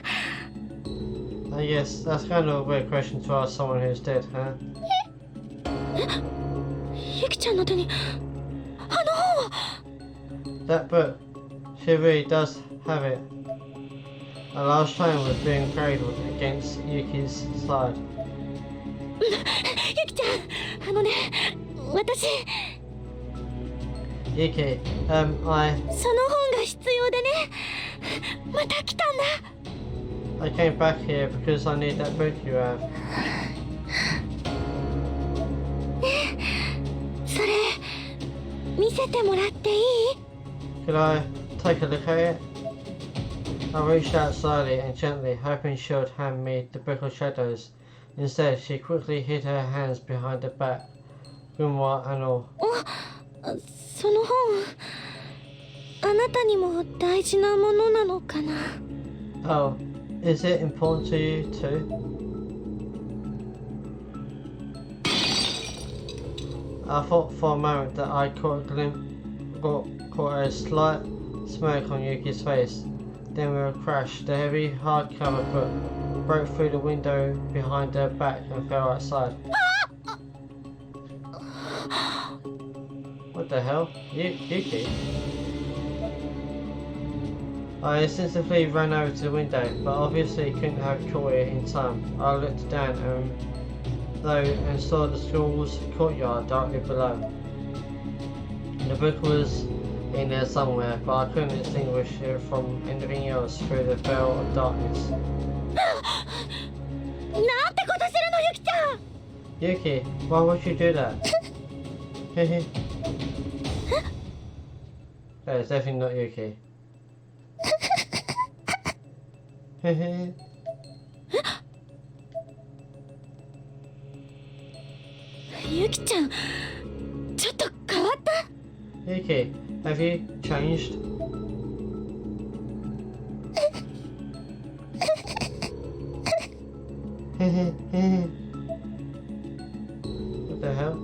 Yes, that's kind of a weird question to ask someone who's dead, huh? ユキちゃんの手にあの本は。 That book, she really does have it. A large stone was being cradled against Yuki's side. ユキちゃん、私。Yuki, その本が必要でね。また来たんだ。I came back here because I need that book you have. それ見せてもらっていい？ Could I take a look at it? I reached out slowly and gently, hoping she would hand me the Book of Shadows. Instead, she quickly hid her hands behind her back, grimoire and all. その本、あなたにも大事なものなのかな？ Oh, is it important to you too? I thought for a moment that I caught a slight smirk on Yuki's face. Then with a crash, the heavy hardcover book broke through the window behind her back and fell outside. What the hell? Yuki? I instinctively ran over to the window, but obviously couldn't have caught it in time. I looked down and saw the school's courtyard directly below. The book was in there somewhere, but I couldn't distinguish it from anything else through the veil of darkness. なんてことするの、ユキちゃん。 Yuki, why would you do that? That is definitely not Yuki. ユキちゃん、ちょっと変わった？ Yuki, have you changed? What the hell?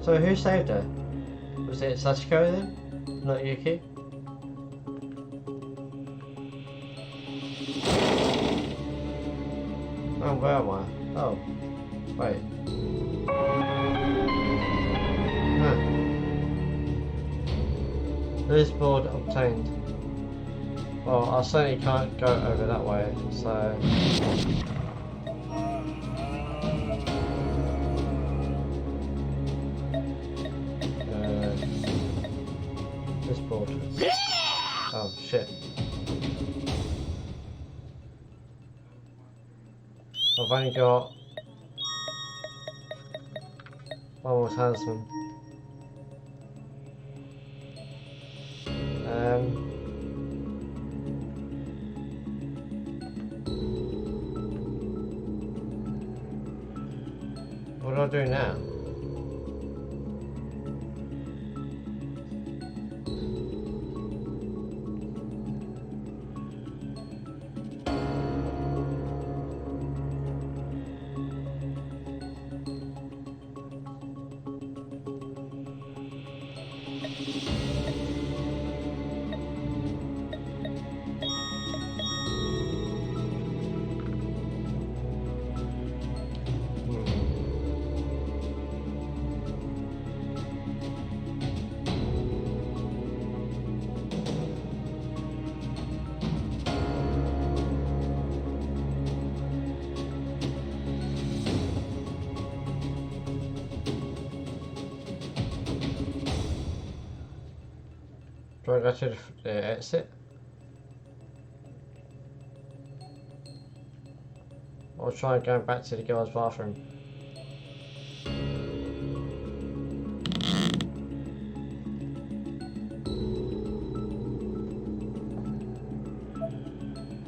So who saved her? Was it Sachiko then? Not Yuki? Oh, where am I? Oh, wait. Huh. Loose board obtained. Well, I certainly can't go over that way, so... this board. Oh, shit. I've only got one more talisman. do I do now? Do I go to the exit? Or try going back to the girls' bathroom?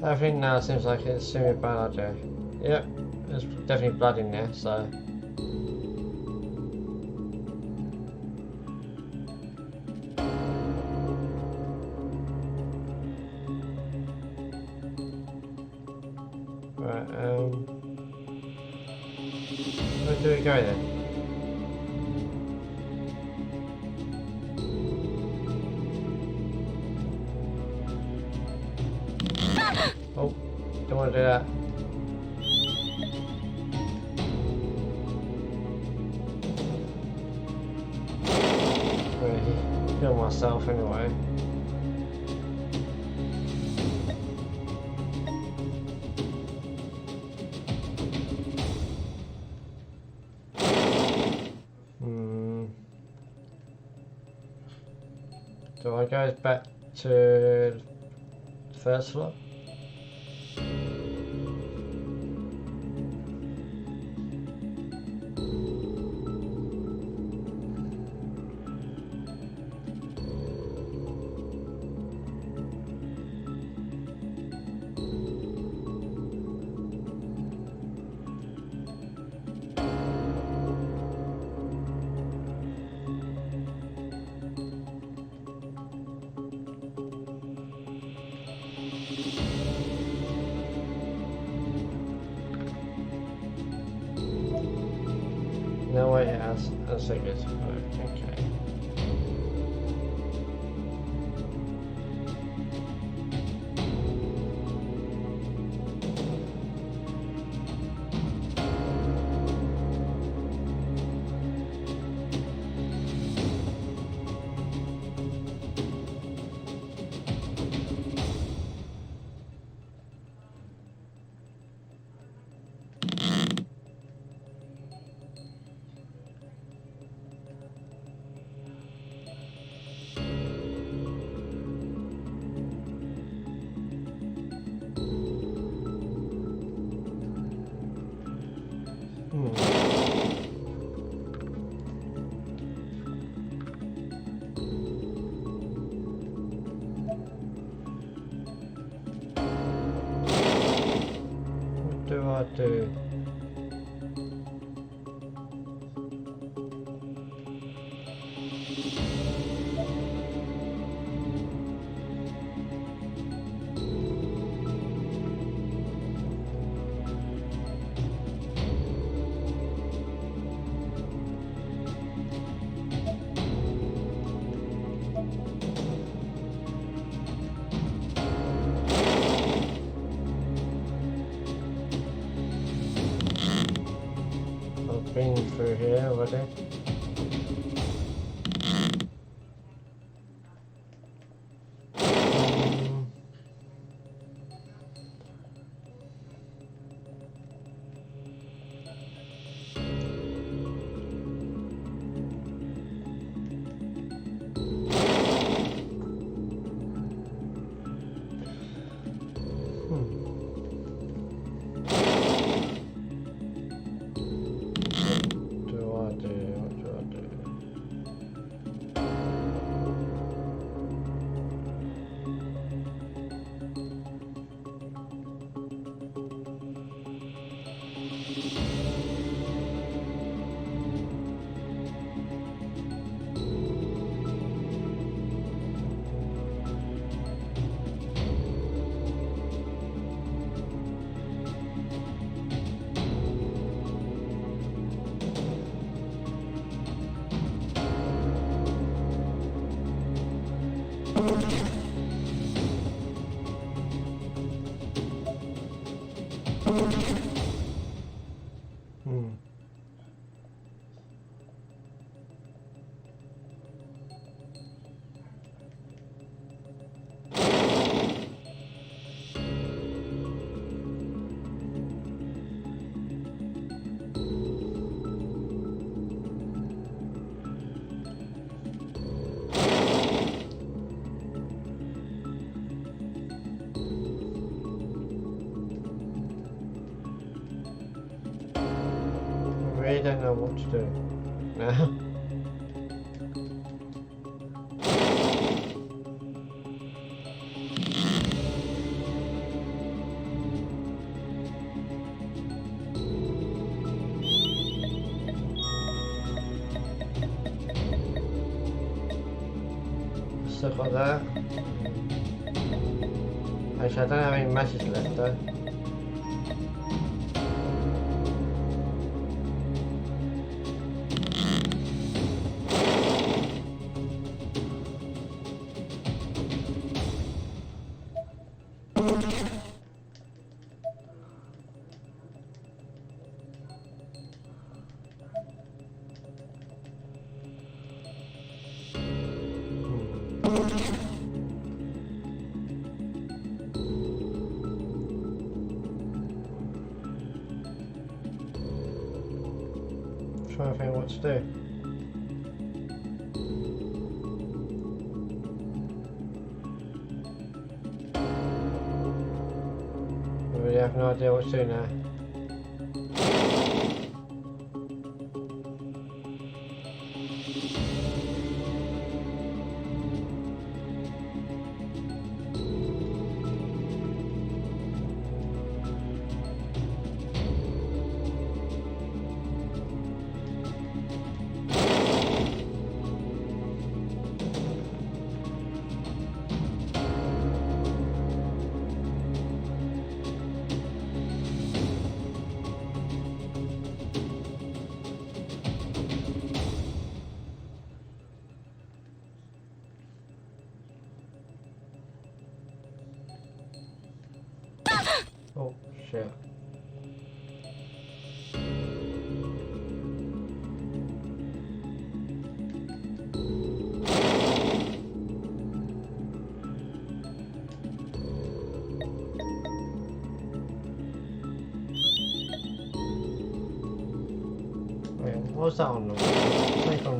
Everything now seems like it's a bad idea. Yep, there's definitely blood in there, so... Right, where do we go then? Oh, don't want to do that. Really, kill myself anyway. Do I go back to the first floor? No way it has a secret. Okay. What do I do? I've been through here already. Do I do? Hmm. I really don't know what to do now. Still got that. Actually, I don't have any matches left though. Trying to think what to do. I really have no idea what to do now. Oh shit. Wait, what was that on the wall? Something from...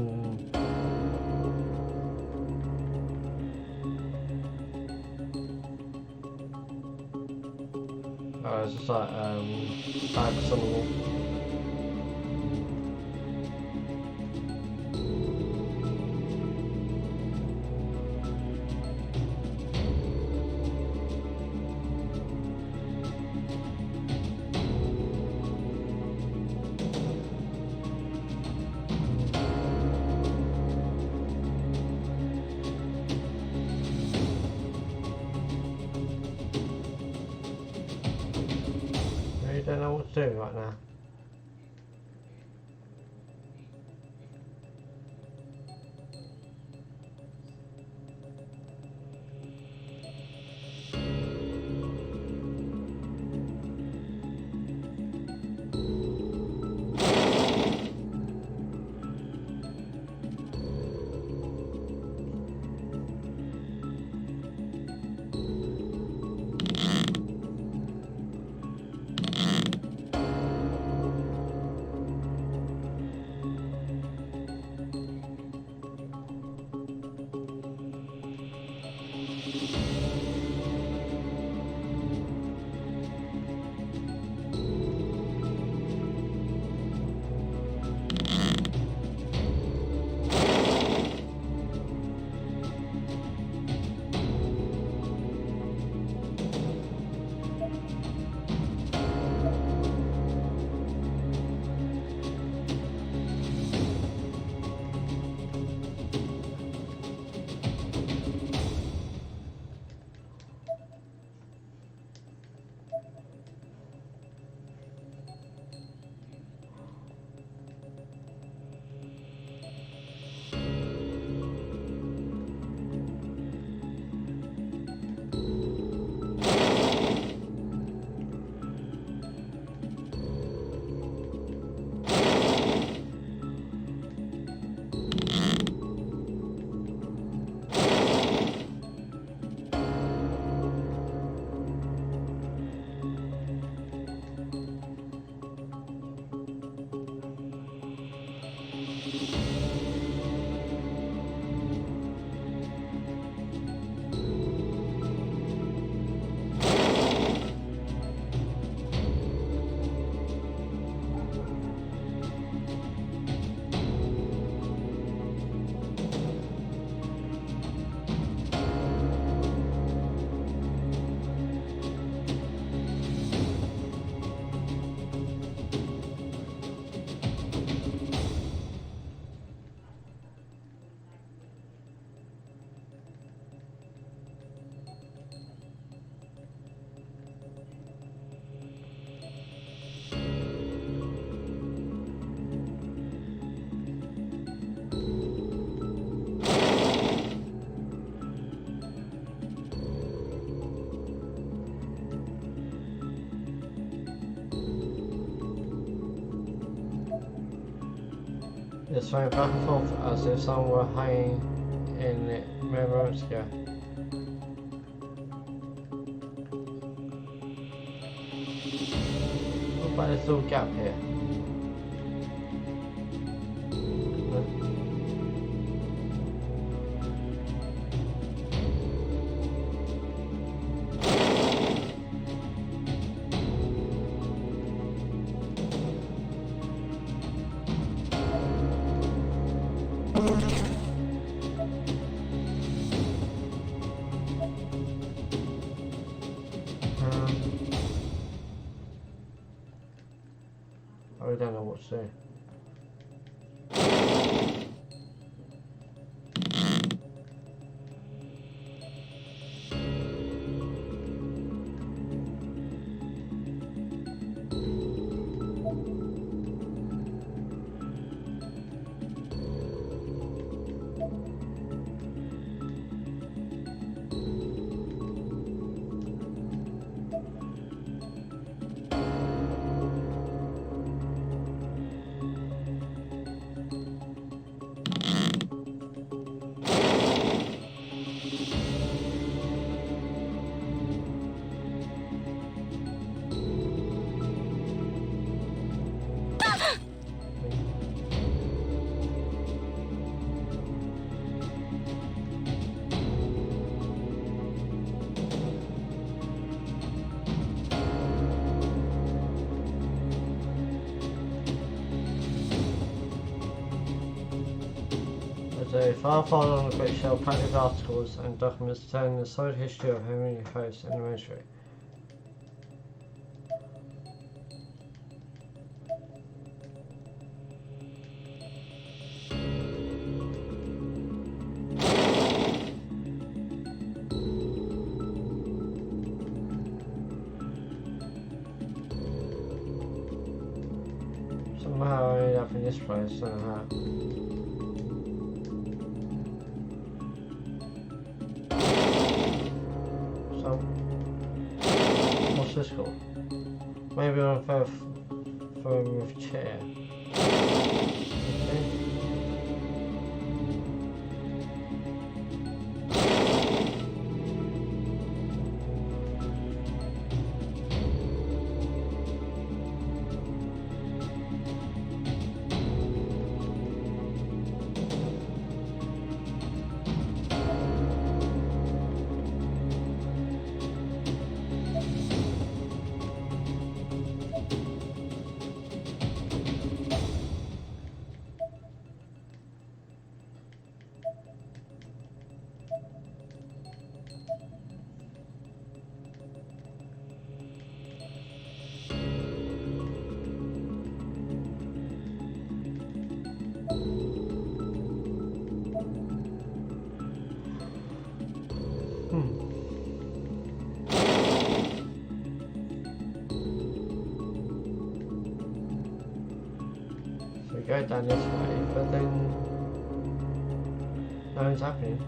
Oh, it's just like, bags on the wall. Really don't know what to do right now. It swayed back and forth as if someone were hanging in it mere moments ago. What about this little gap here? I don't know what to say. There's a file on the great shell packed with articles and documents telling the solid history of Henry Host and the ministry. Somehow I ended up in this place, I don't know how. So, what's this called? Maybe on a phone with chair. Okay. So we go down this way, but then nothing's happening.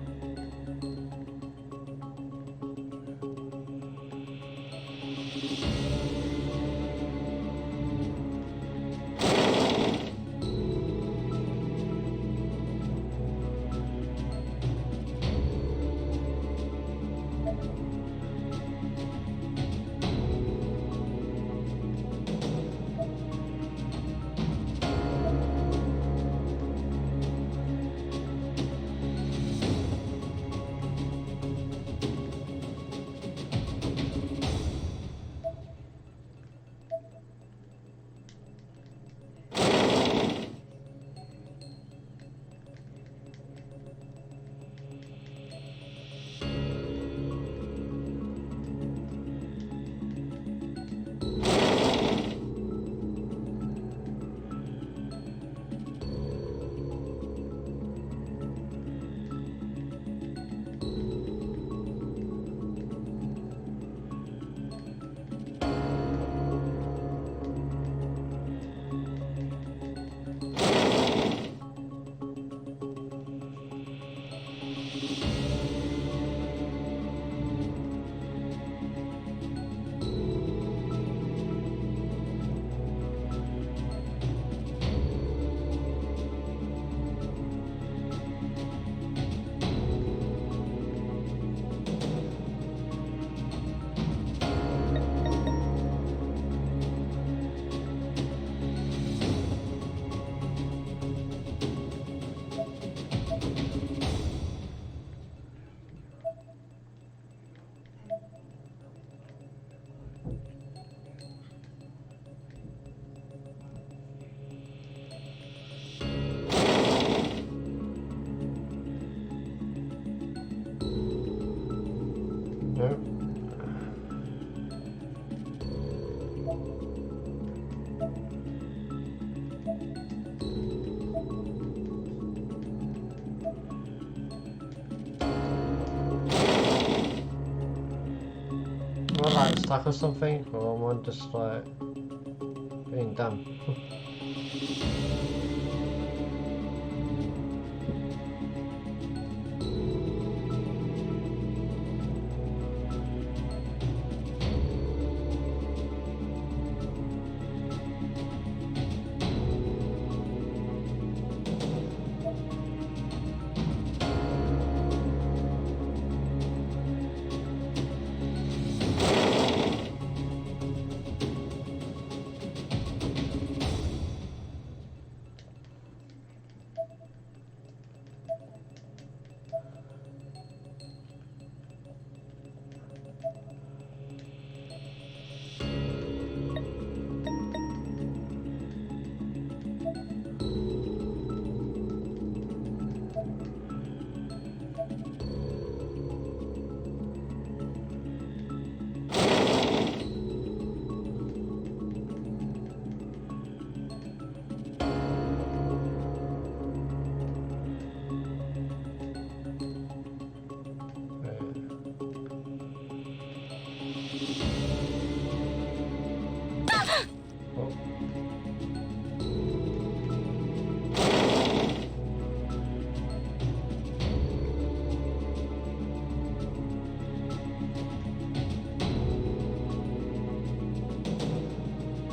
Am I like stuck or something, or am I just like being dumb?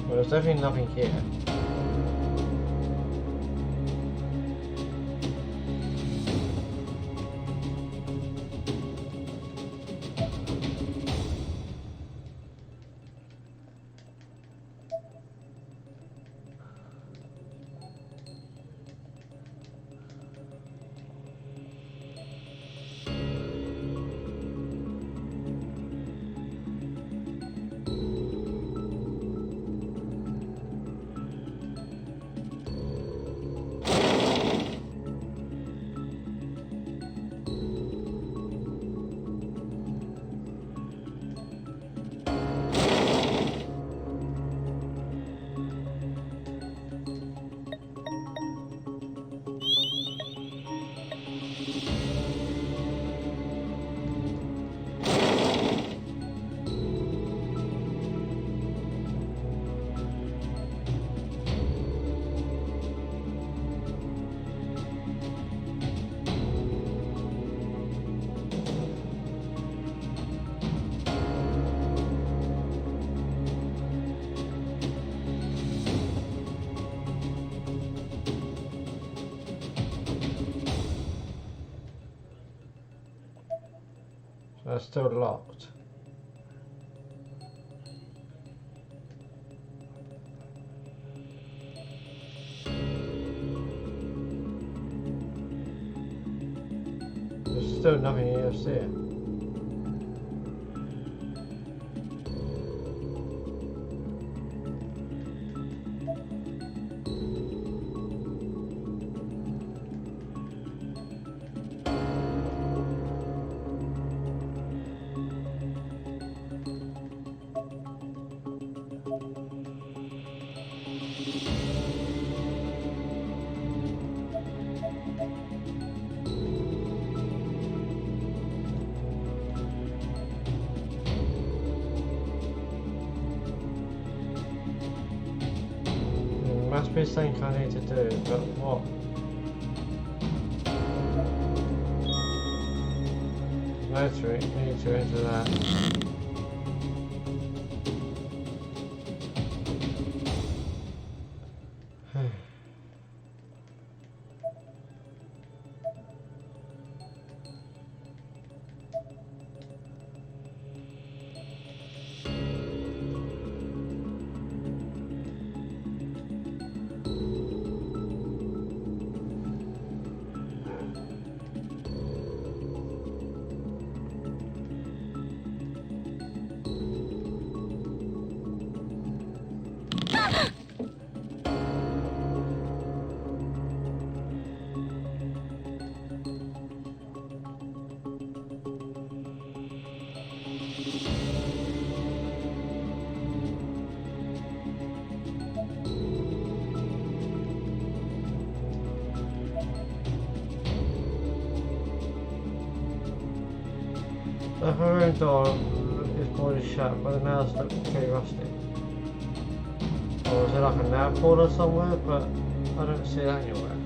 Well, there's definitely nothing here. They're still locked. There's still nothing else here. Must be something I need to do, but what? No need to enter that. The room door is boarded shut, but the nails look pretty rusty. Or is it like a nail portal somewhere? But I don't see that anywhere.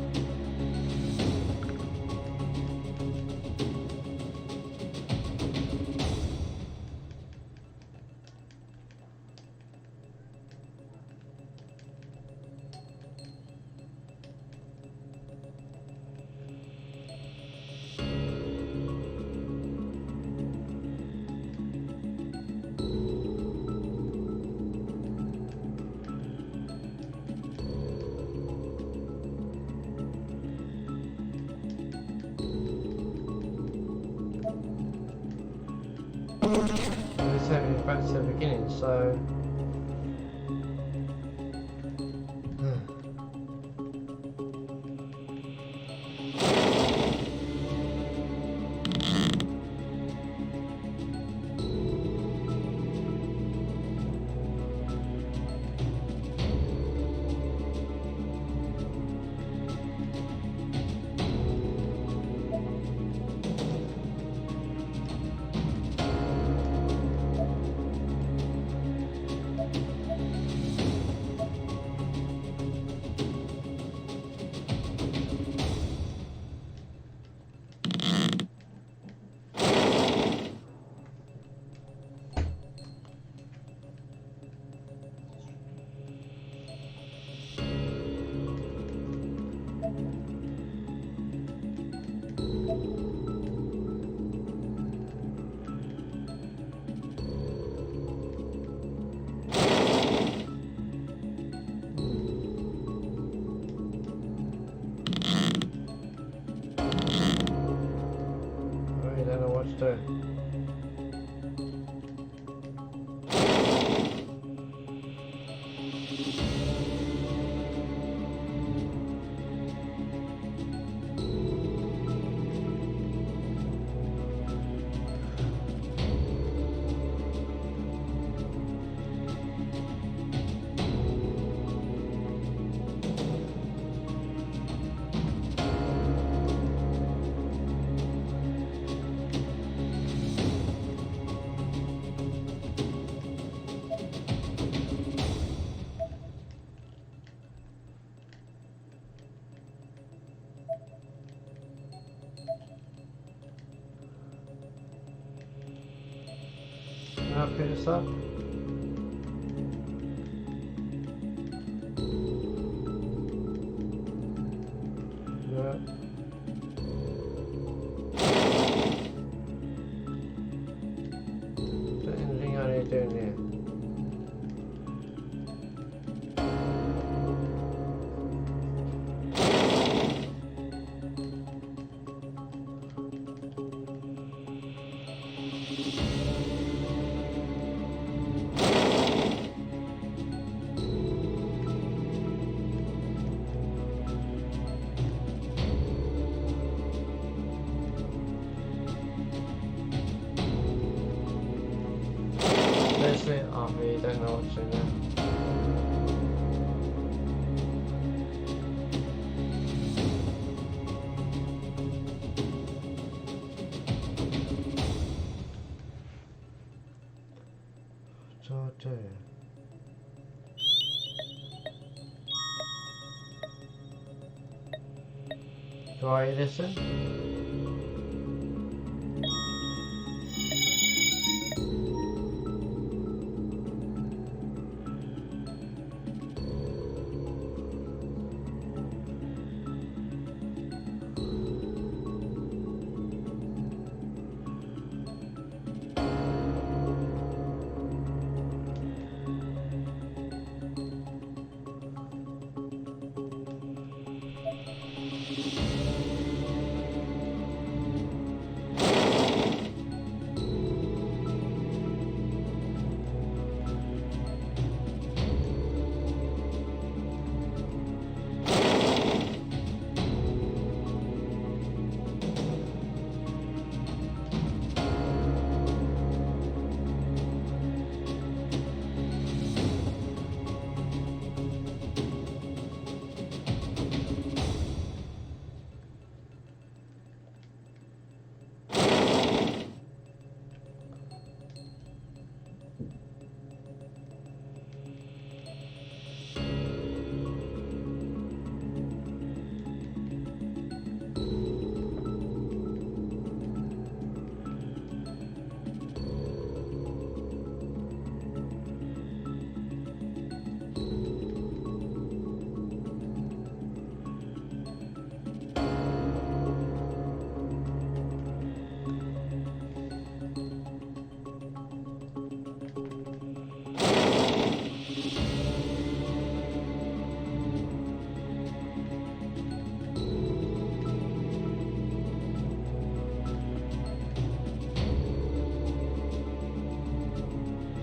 They sent me back to the beginning, so... to. Can I pick this up? Yeah. Is there anything I need to do in here? Seriously, I really don't know what to do now. What do I do? Do I listen?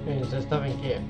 Means there's nothing here.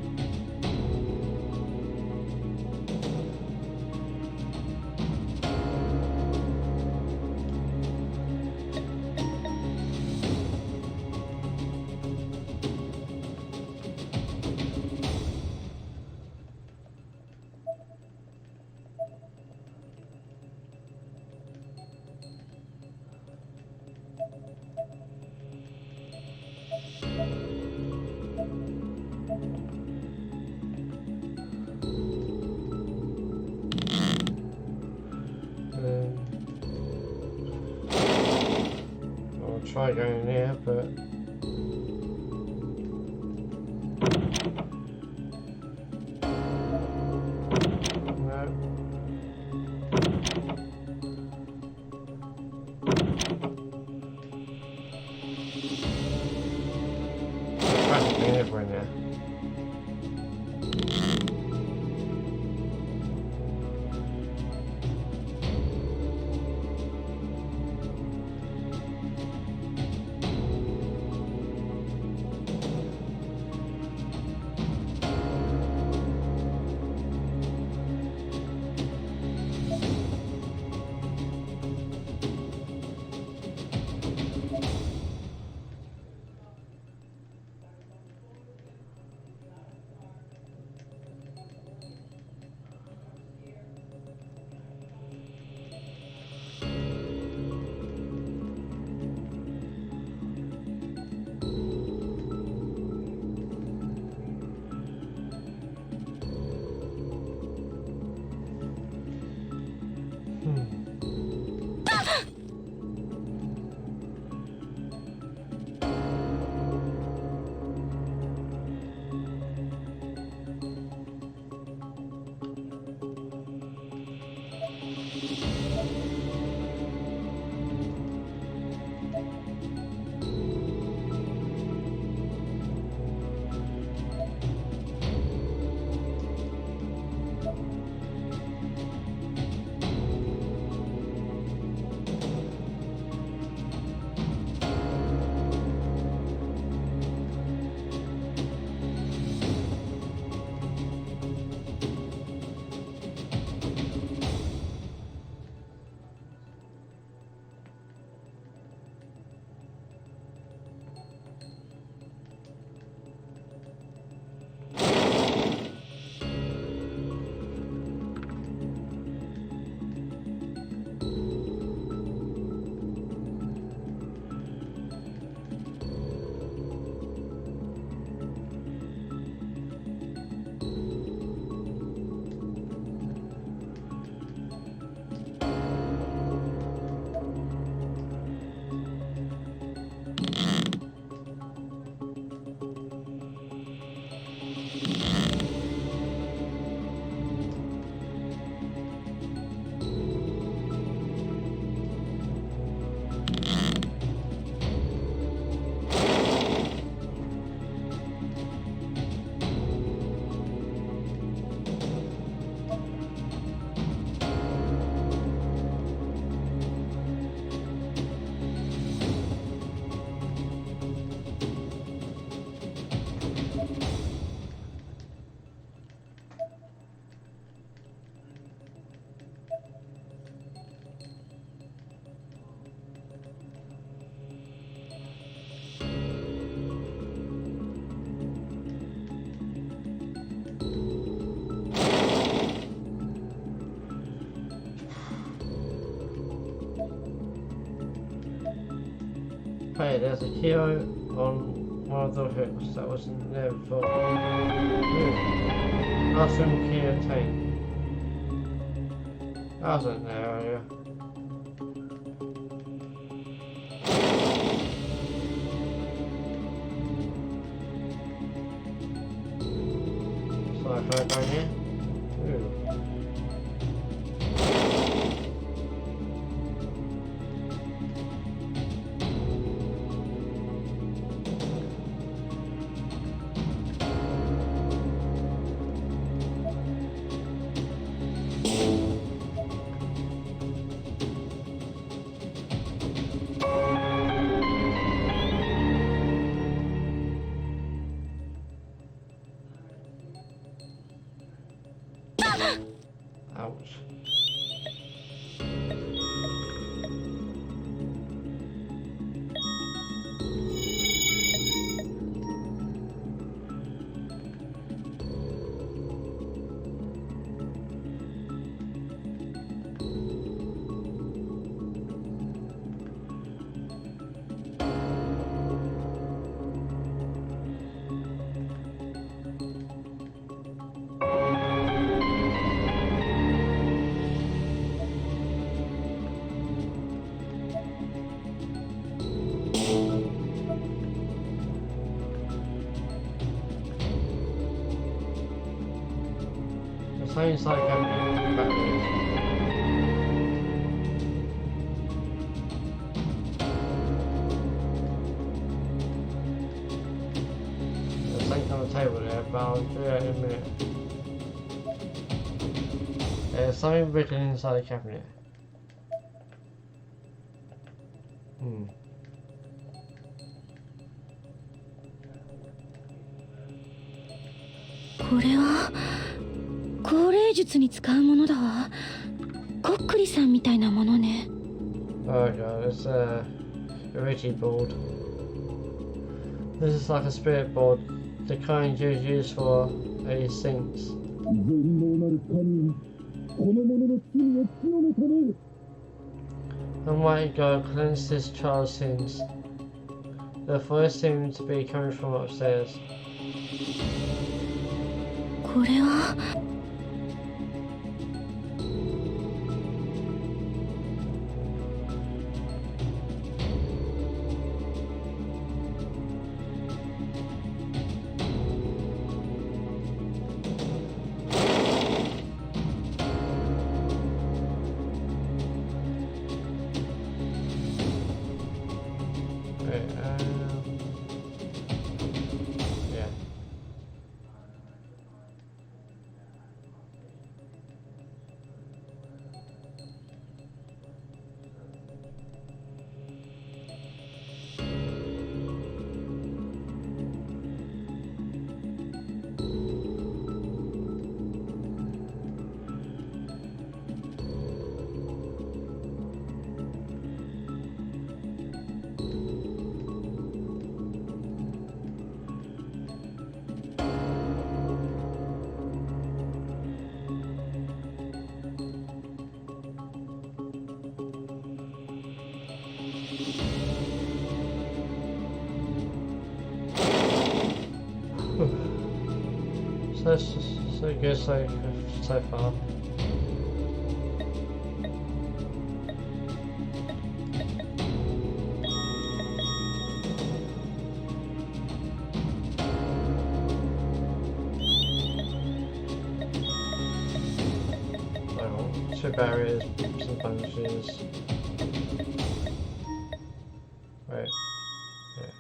I'll try going in here, but no. There's practically everywhere now. Hey, there's a hero on one of the hooks that wasn't there before. Awesome key obtained. That wasn't there earlier. So I can go down here? Ooh. Ouch. Sounds like I'm backwards. There's something on the table there, but I'll do that in a minute. There's something written inside the cabinet. Hmm. これは高齢術に使うものだわ。こっくりさんみたいなものね。 Oh god, it's a Ouija board. This is like a spirit board, the kind you use for a saints. Almighty God, cleanse this child's sins. The voice seemed to be coming from upstairs. これはYeah. So good so far. So, 2 barriers, some bunches. Right. Yeah.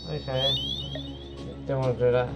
Okay. Don't want to do that.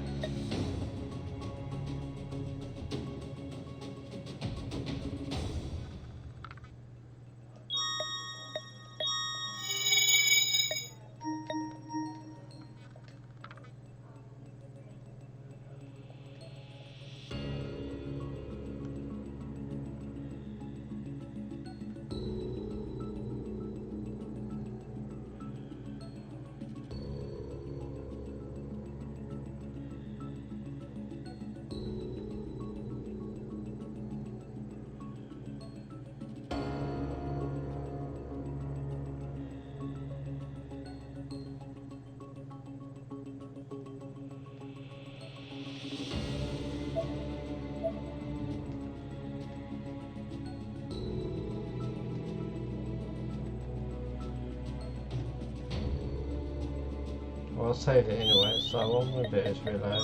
Well, I saved it anyway, so what I'm going to do is reload.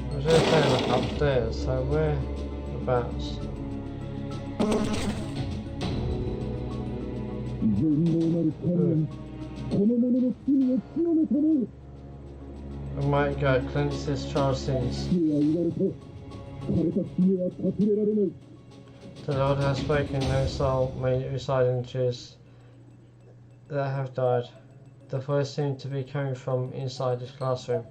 I was just saying like upstairs, so whereabouts? I might go cleanse this child's sins. The Lord has spoken, no soul may reside in Jews that have died. The voice seemed to be coming from inside this classroom.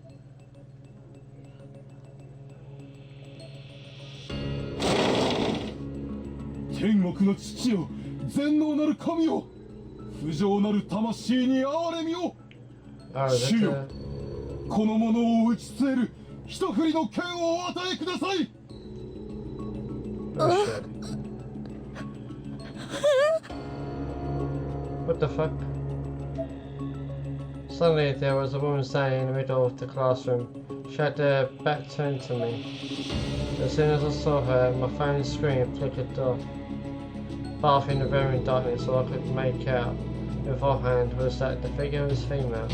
Oh, is it the... この者を打ち据える一振りの剣をお与えください。 Oh shit. What the fuck? Suddenly there was a woman standing in the middle of the classroom. She had her back turned to me. As soon as I saw her, my phone screen flickered off. Bathing the room in darkness, all I could make out beforehand was that the figure was female.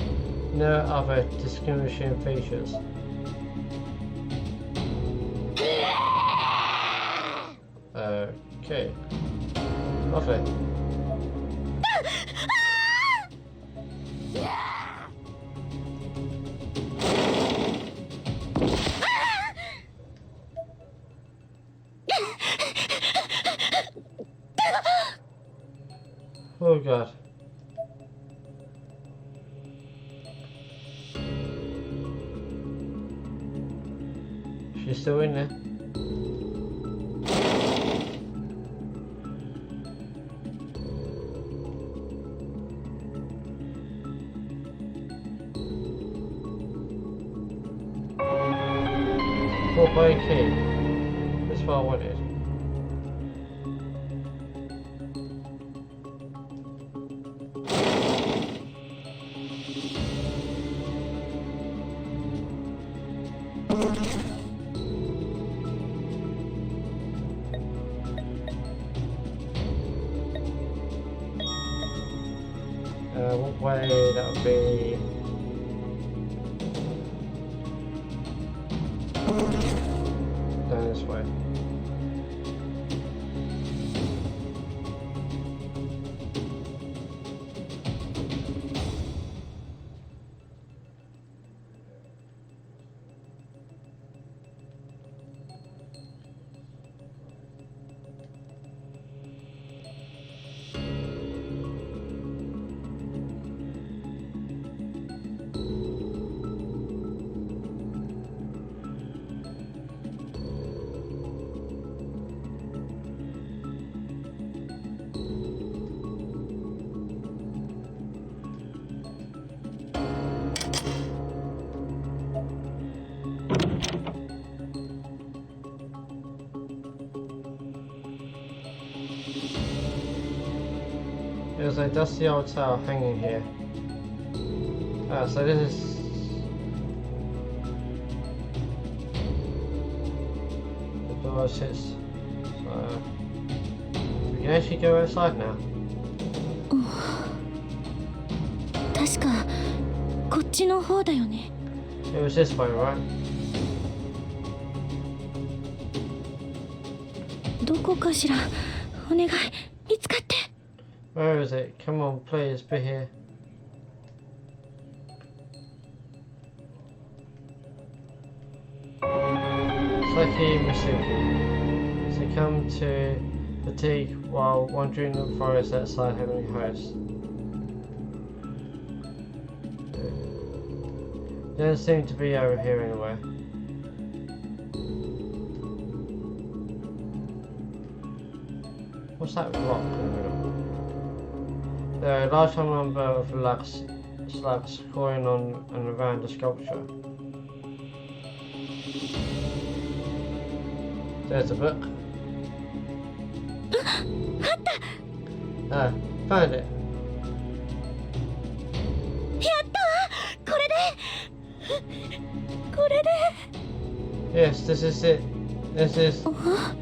No other distinguishing features. Okay. Lovely. Oh god. She's still in there. Four by key. That's what I wanted. What way that would be? Down this way. There's a dusty old towel hanging here. So this is... the door sits. So... we can actually go outside now. 確かこっちの方だよね。 It was this way, right? どこかしら。お願い、見つかって。 Where is it? Come on, please, be here. Saki Masuki. Succumb to fatigue while wandering the forest outside Heavenly House. They don't seem to be over here anywhere. What's that rock in the middle? There are a large number of slabs coiling on and around the sculpture. There's a book. Ah, found it. やったわこれで Yes, this is it. This is. Huh?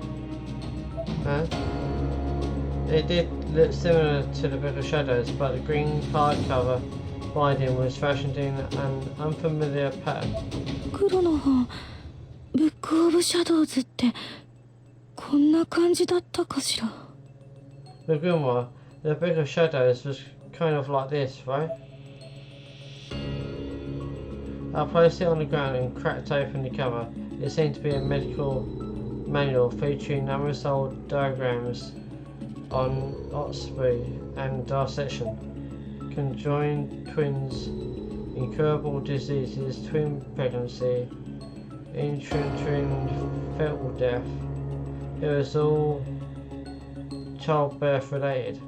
It did look similar to the Book of Shadows, but the green hardcover binding was fashioned in an unfamiliar pattern. 黒の本ブックオブシャドウズってこんな感じだったかしら The grimoire, the Book of Shadows was kind of like this, right? I placed it on the ground and cracked open the cover. It seemed to be a medical manual featuring numerous old diagrams on osprey and dissection, conjoined twins, incurable diseases, twin pregnancy, intrauterine fetal death. It was all childbirth related.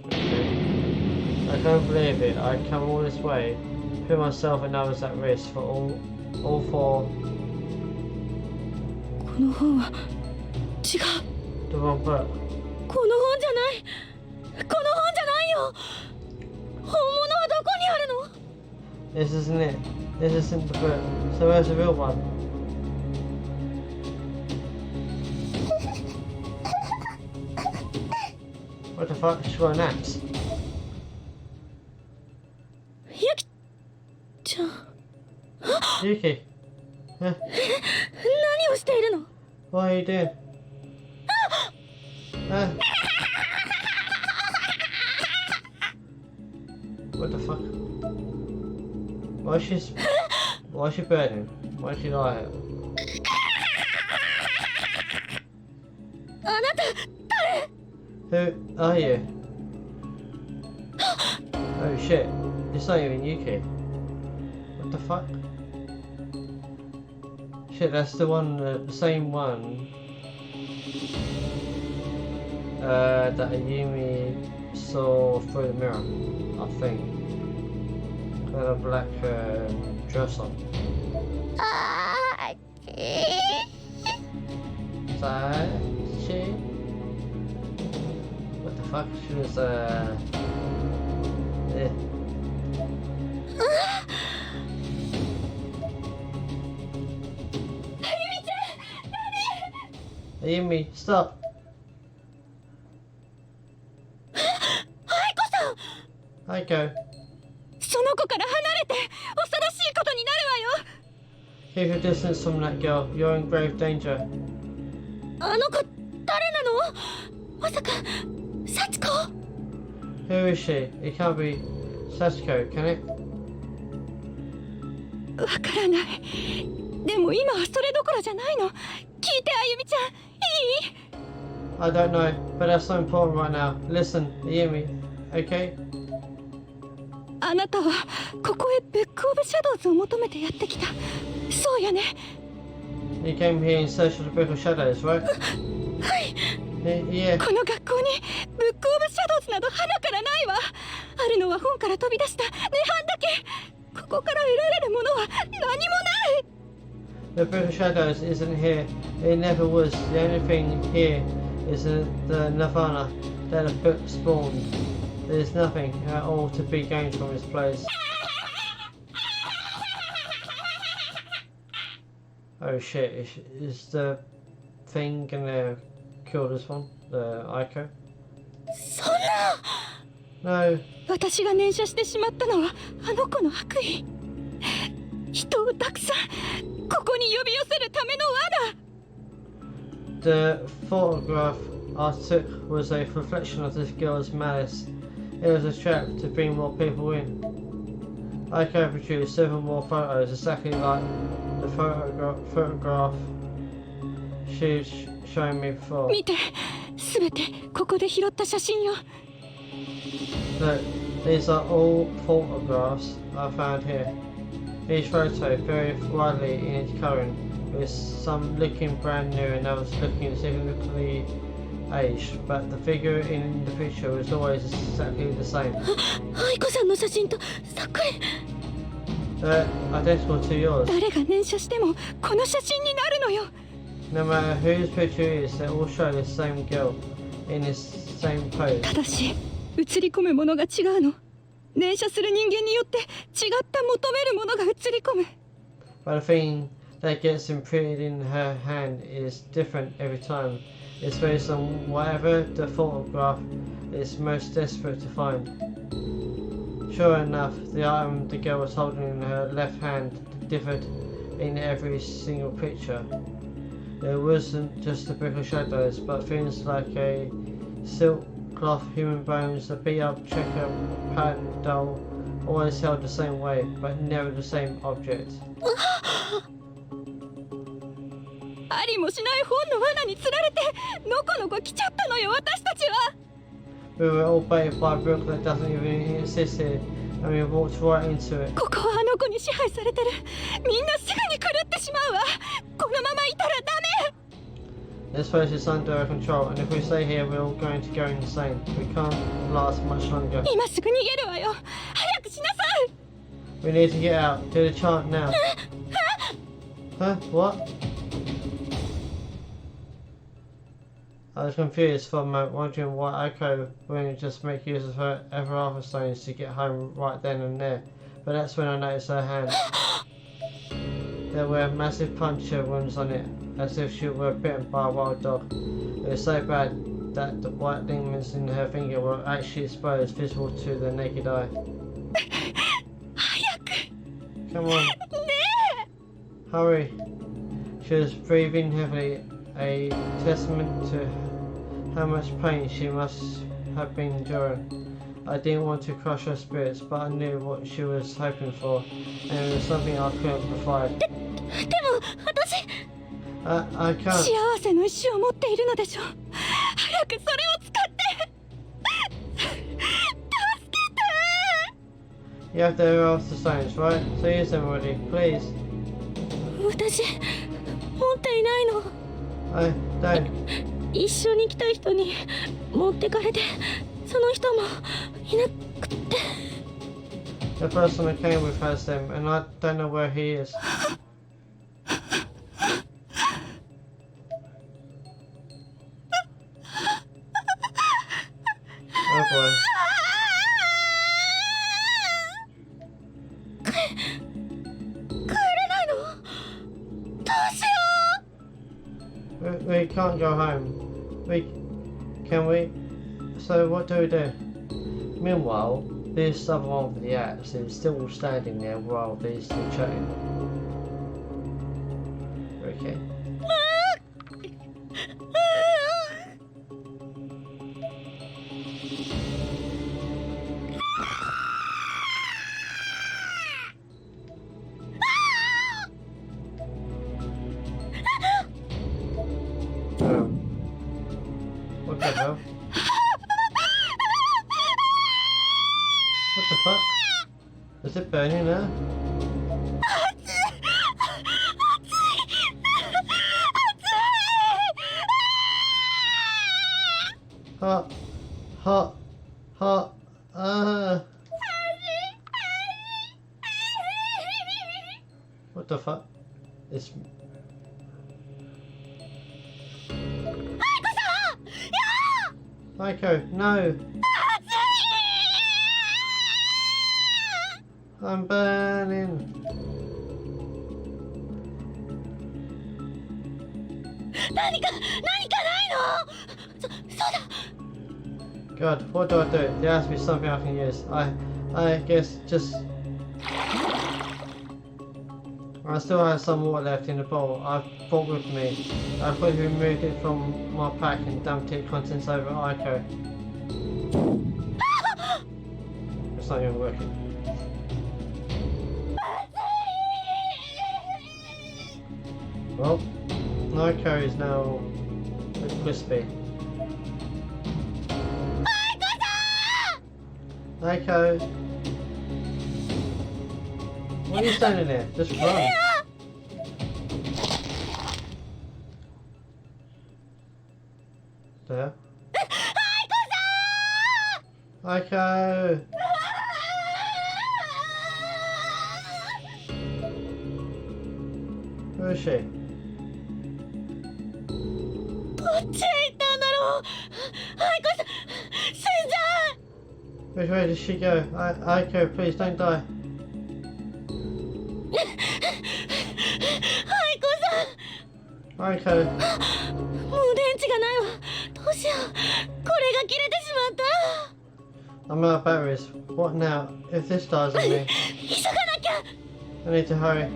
Okay. I can't believe it. I'd come all this way, put myself and others at risk for all for この本は違う the wrong book. この本じゃないこの本じゃないよ本物はどこにあるの This isn't it. This isn't the book. So where's the real one? What the fuck? She's got an axe. ゆきちゃん Yuki. Huh? 何をしているの What are you doing? What the fuck? Why is she burning? Why is she like it? あなた Who are you? Oh shit. It's not even Yuki. What the fuck? Shit, that's the one, the same one that Ayumi saw through the mirror, I think. With a black dress on. So, she? What the fuck? She was, yeah. Ayumi, stop! 愛子さん Aiko, その子から離れて恐ろしいことになるわよ keep your distance from that girl. You're in grave danger. あの子誰なのまさか幸子 Who is she? It can't be Sachiko, can it? わからないでも今はそれどころじゃないの聞いてあゆみちゃんいい I don't know, but that's not important right now. Listen, Ayumi, okay? あなたはここへブックオブシャドウズを求めてやってきたそうやね You came here in search of the Book of Shadows, right? はい Yeah. この学校にブックオブシャドウズなど花からないわあるのは本から飛び出した涅槃だけここから得られるものは何もない The Book of Shadows isn't here. It never was. The only thing here is the Nirvana that the book spawned. There's nothing at all to be gained from this place. Oh shit, is the thing gonna kill this one? The Aiko? そんな No. 私が念写してしまったのはあの子の悪意人をたくさんここに呼び寄せるための罠 The photograph I took was a reflection of this girl's malice. It was a trap to bring more people in. Aiko produced several more photos exactly like the photograph showing me before. 見て、すべてここで拾った写真よ。 Look, these are all photographs I found here. Each photo very widely in its colouring, with some looking brand new and others looking significantly aged, but the figure in the picture was always exactly the same. 愛子さんの写真とそっくり。 They're identical to yours. 誰が念写してもこの写真になるのよ。 No matter whose picture it is, they all show the same girl in this same pose. ただし映り込むものが違うの。念写する人間によって違った求めるものが映り込む。 But the thing that gets imprinted in her hand is different every time. It's based on whatever the photograph is most desperate to find. Sure enough, the item the girl was holding in her left hand differed in every single picture. It wasn't just the brick of shadows, but things like a silk cloth, human bones, a beat up checker pattern doll, always held the same way, but never the same object. ありもしない本の罠に釣られてのこのこ来ちゃったのよ、私たちは。 We were all baited by a brook that doesn't even exist here, and we walked right into it. ここはあの子に支配されてる。みんなすぐに狂ってしまうわ。このままいたらダメ。 This place is under our control, and if we stay here, we're all going to go insane. We can't last much longer. 今すぐ逃げるわよ。早くしなさい。 We need to get out. Do the chant now. Huh? What? I was confused for a moment, wondering why Aiko wouldn't just make use of her Everartha stones to get home right then and there. But that's when I noticed her hand. There were massive puncture wounds on it, as if she were bitten by a wild dog. It was so bad that the white ligaments in her finger were actually exposed, visible to the naked eye. 早く。 Come on, ね hurry. She was breathing heavily, a testament to how much pain she must have been enduring. I didn't want to crush her spirits, but I knew what she was hoping for, and it was something I couldn't provide. でも私 I can't. 幸せの石を持っているのでしょ。早くそれを使って助けて。 You have to erase the stones, right? So use them already, please. 私持っていないの。 I don't. 一緒に来た人に持ってかれて、その人もいなくって。 The person that came with has them, and I don't know where he is. Oh boy. 帰れないの？どうしよう。 We can't go home. Can we? So what do we do? Meanwhile, this other one with the axe is still standing there while these two chatting. Okay. What the hell? What the fuck? Is it burning now? Hot, hot, hot, What the fuck? It's... Aiko, no! I'm burning! 何かないの？そうだ。 God, what do I do? There has to be something I can use. I guess just... I still have some water left in the bowl I brought with me. I quickly removed it from my pack and dumped its contents over at Aiko. It's not even working. Well, Aiko is now Look crispy. Aiko! What are you standing there? Just run. There. Aiko! Where is she? どっちへ行ったんだろう。アイコさん、死んじゃう。 Which way did she go? Aiko, please don't die. アイコさん、 Aiko! もう電池がないわ。どうしよう。これが切れてしまった。 I'm out of batteries. What now? If this dies on me, 急がなきゃ。 I need to hurry.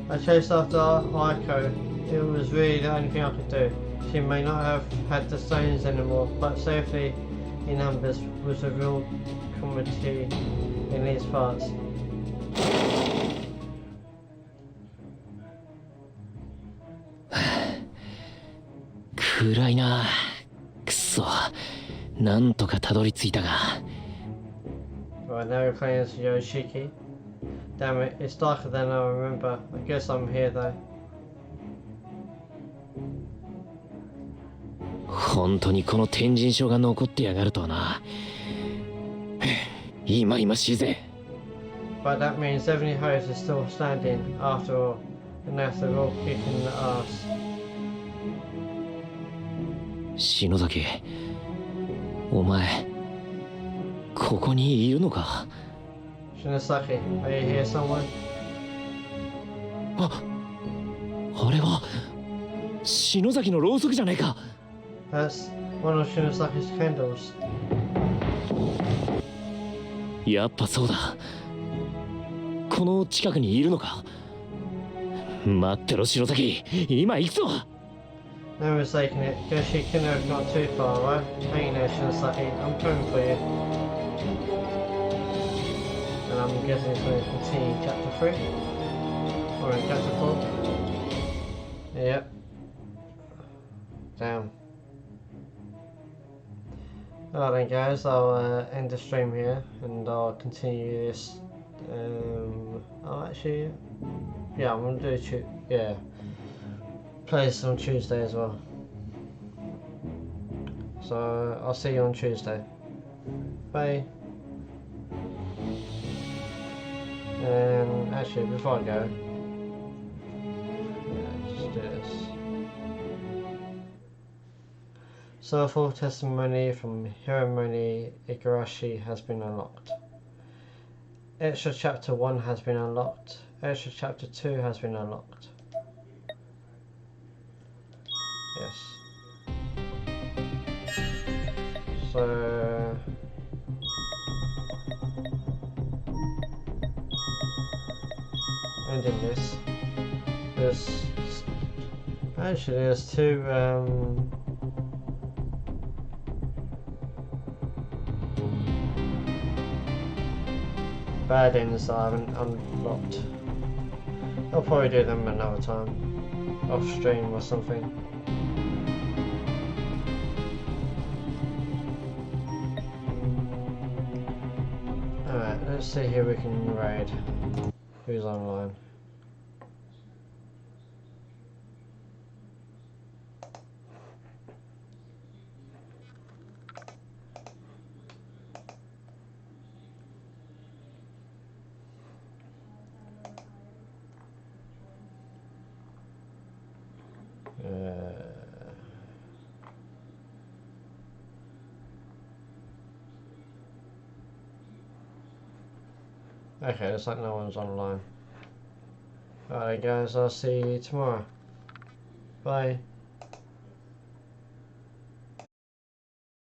I chased after Aiko. It was really the only thing I could do. She may not have had the stones anymore, but safety in numbers was a real commodity in these parts. 暗いな。くそ。なんとかたどり着いたが。 Right, now we're playing as Yoshiki. Damn it, it's darker than I remember. I guess I'm here though. 本当にこの天神書が残ってやがるとはな。今しいぜ。 But that means Ebony Hose is still standing after all, and after all kicking the ass. 篠崎、お前ここにいるのか。 Shinosaki, are you here somewhere? あれは篠崎のろうそくじゃねえか。 That's one of Shinosaki's candles. やっぱそうだ。この近くにいるのか。待ってろ篠崎、今行くぞ。 No mistaking it. Guess you couldn't have got too far, right? Hang in there, Shinosaki. I'm coming for you. And I'm guessing it's going to continue chapter 3. Or in chapter 4. Yep. Damn. Alright then guys, I'll end the stream here and I'll continue this. I'll actually, yeah, I'm gonna do play this on Tuesday as well. So I'll see you on Tuesday. Bye. And actually, before I go, let's do this. So, a full testimony from Hiromoni Igarashi has been unlocked. Extra chapter 1 has been unlocked. Extra chapter 2 has been unlocked. Yes. So... ending this. There's two, bad ends that I haven't unlocked. I'll probably do them another time, off stream or something. Alright, let's see who we can raid. Who's online? Okay, looks like no one's online. Alright guys, I'll see you tomorrow. Bye.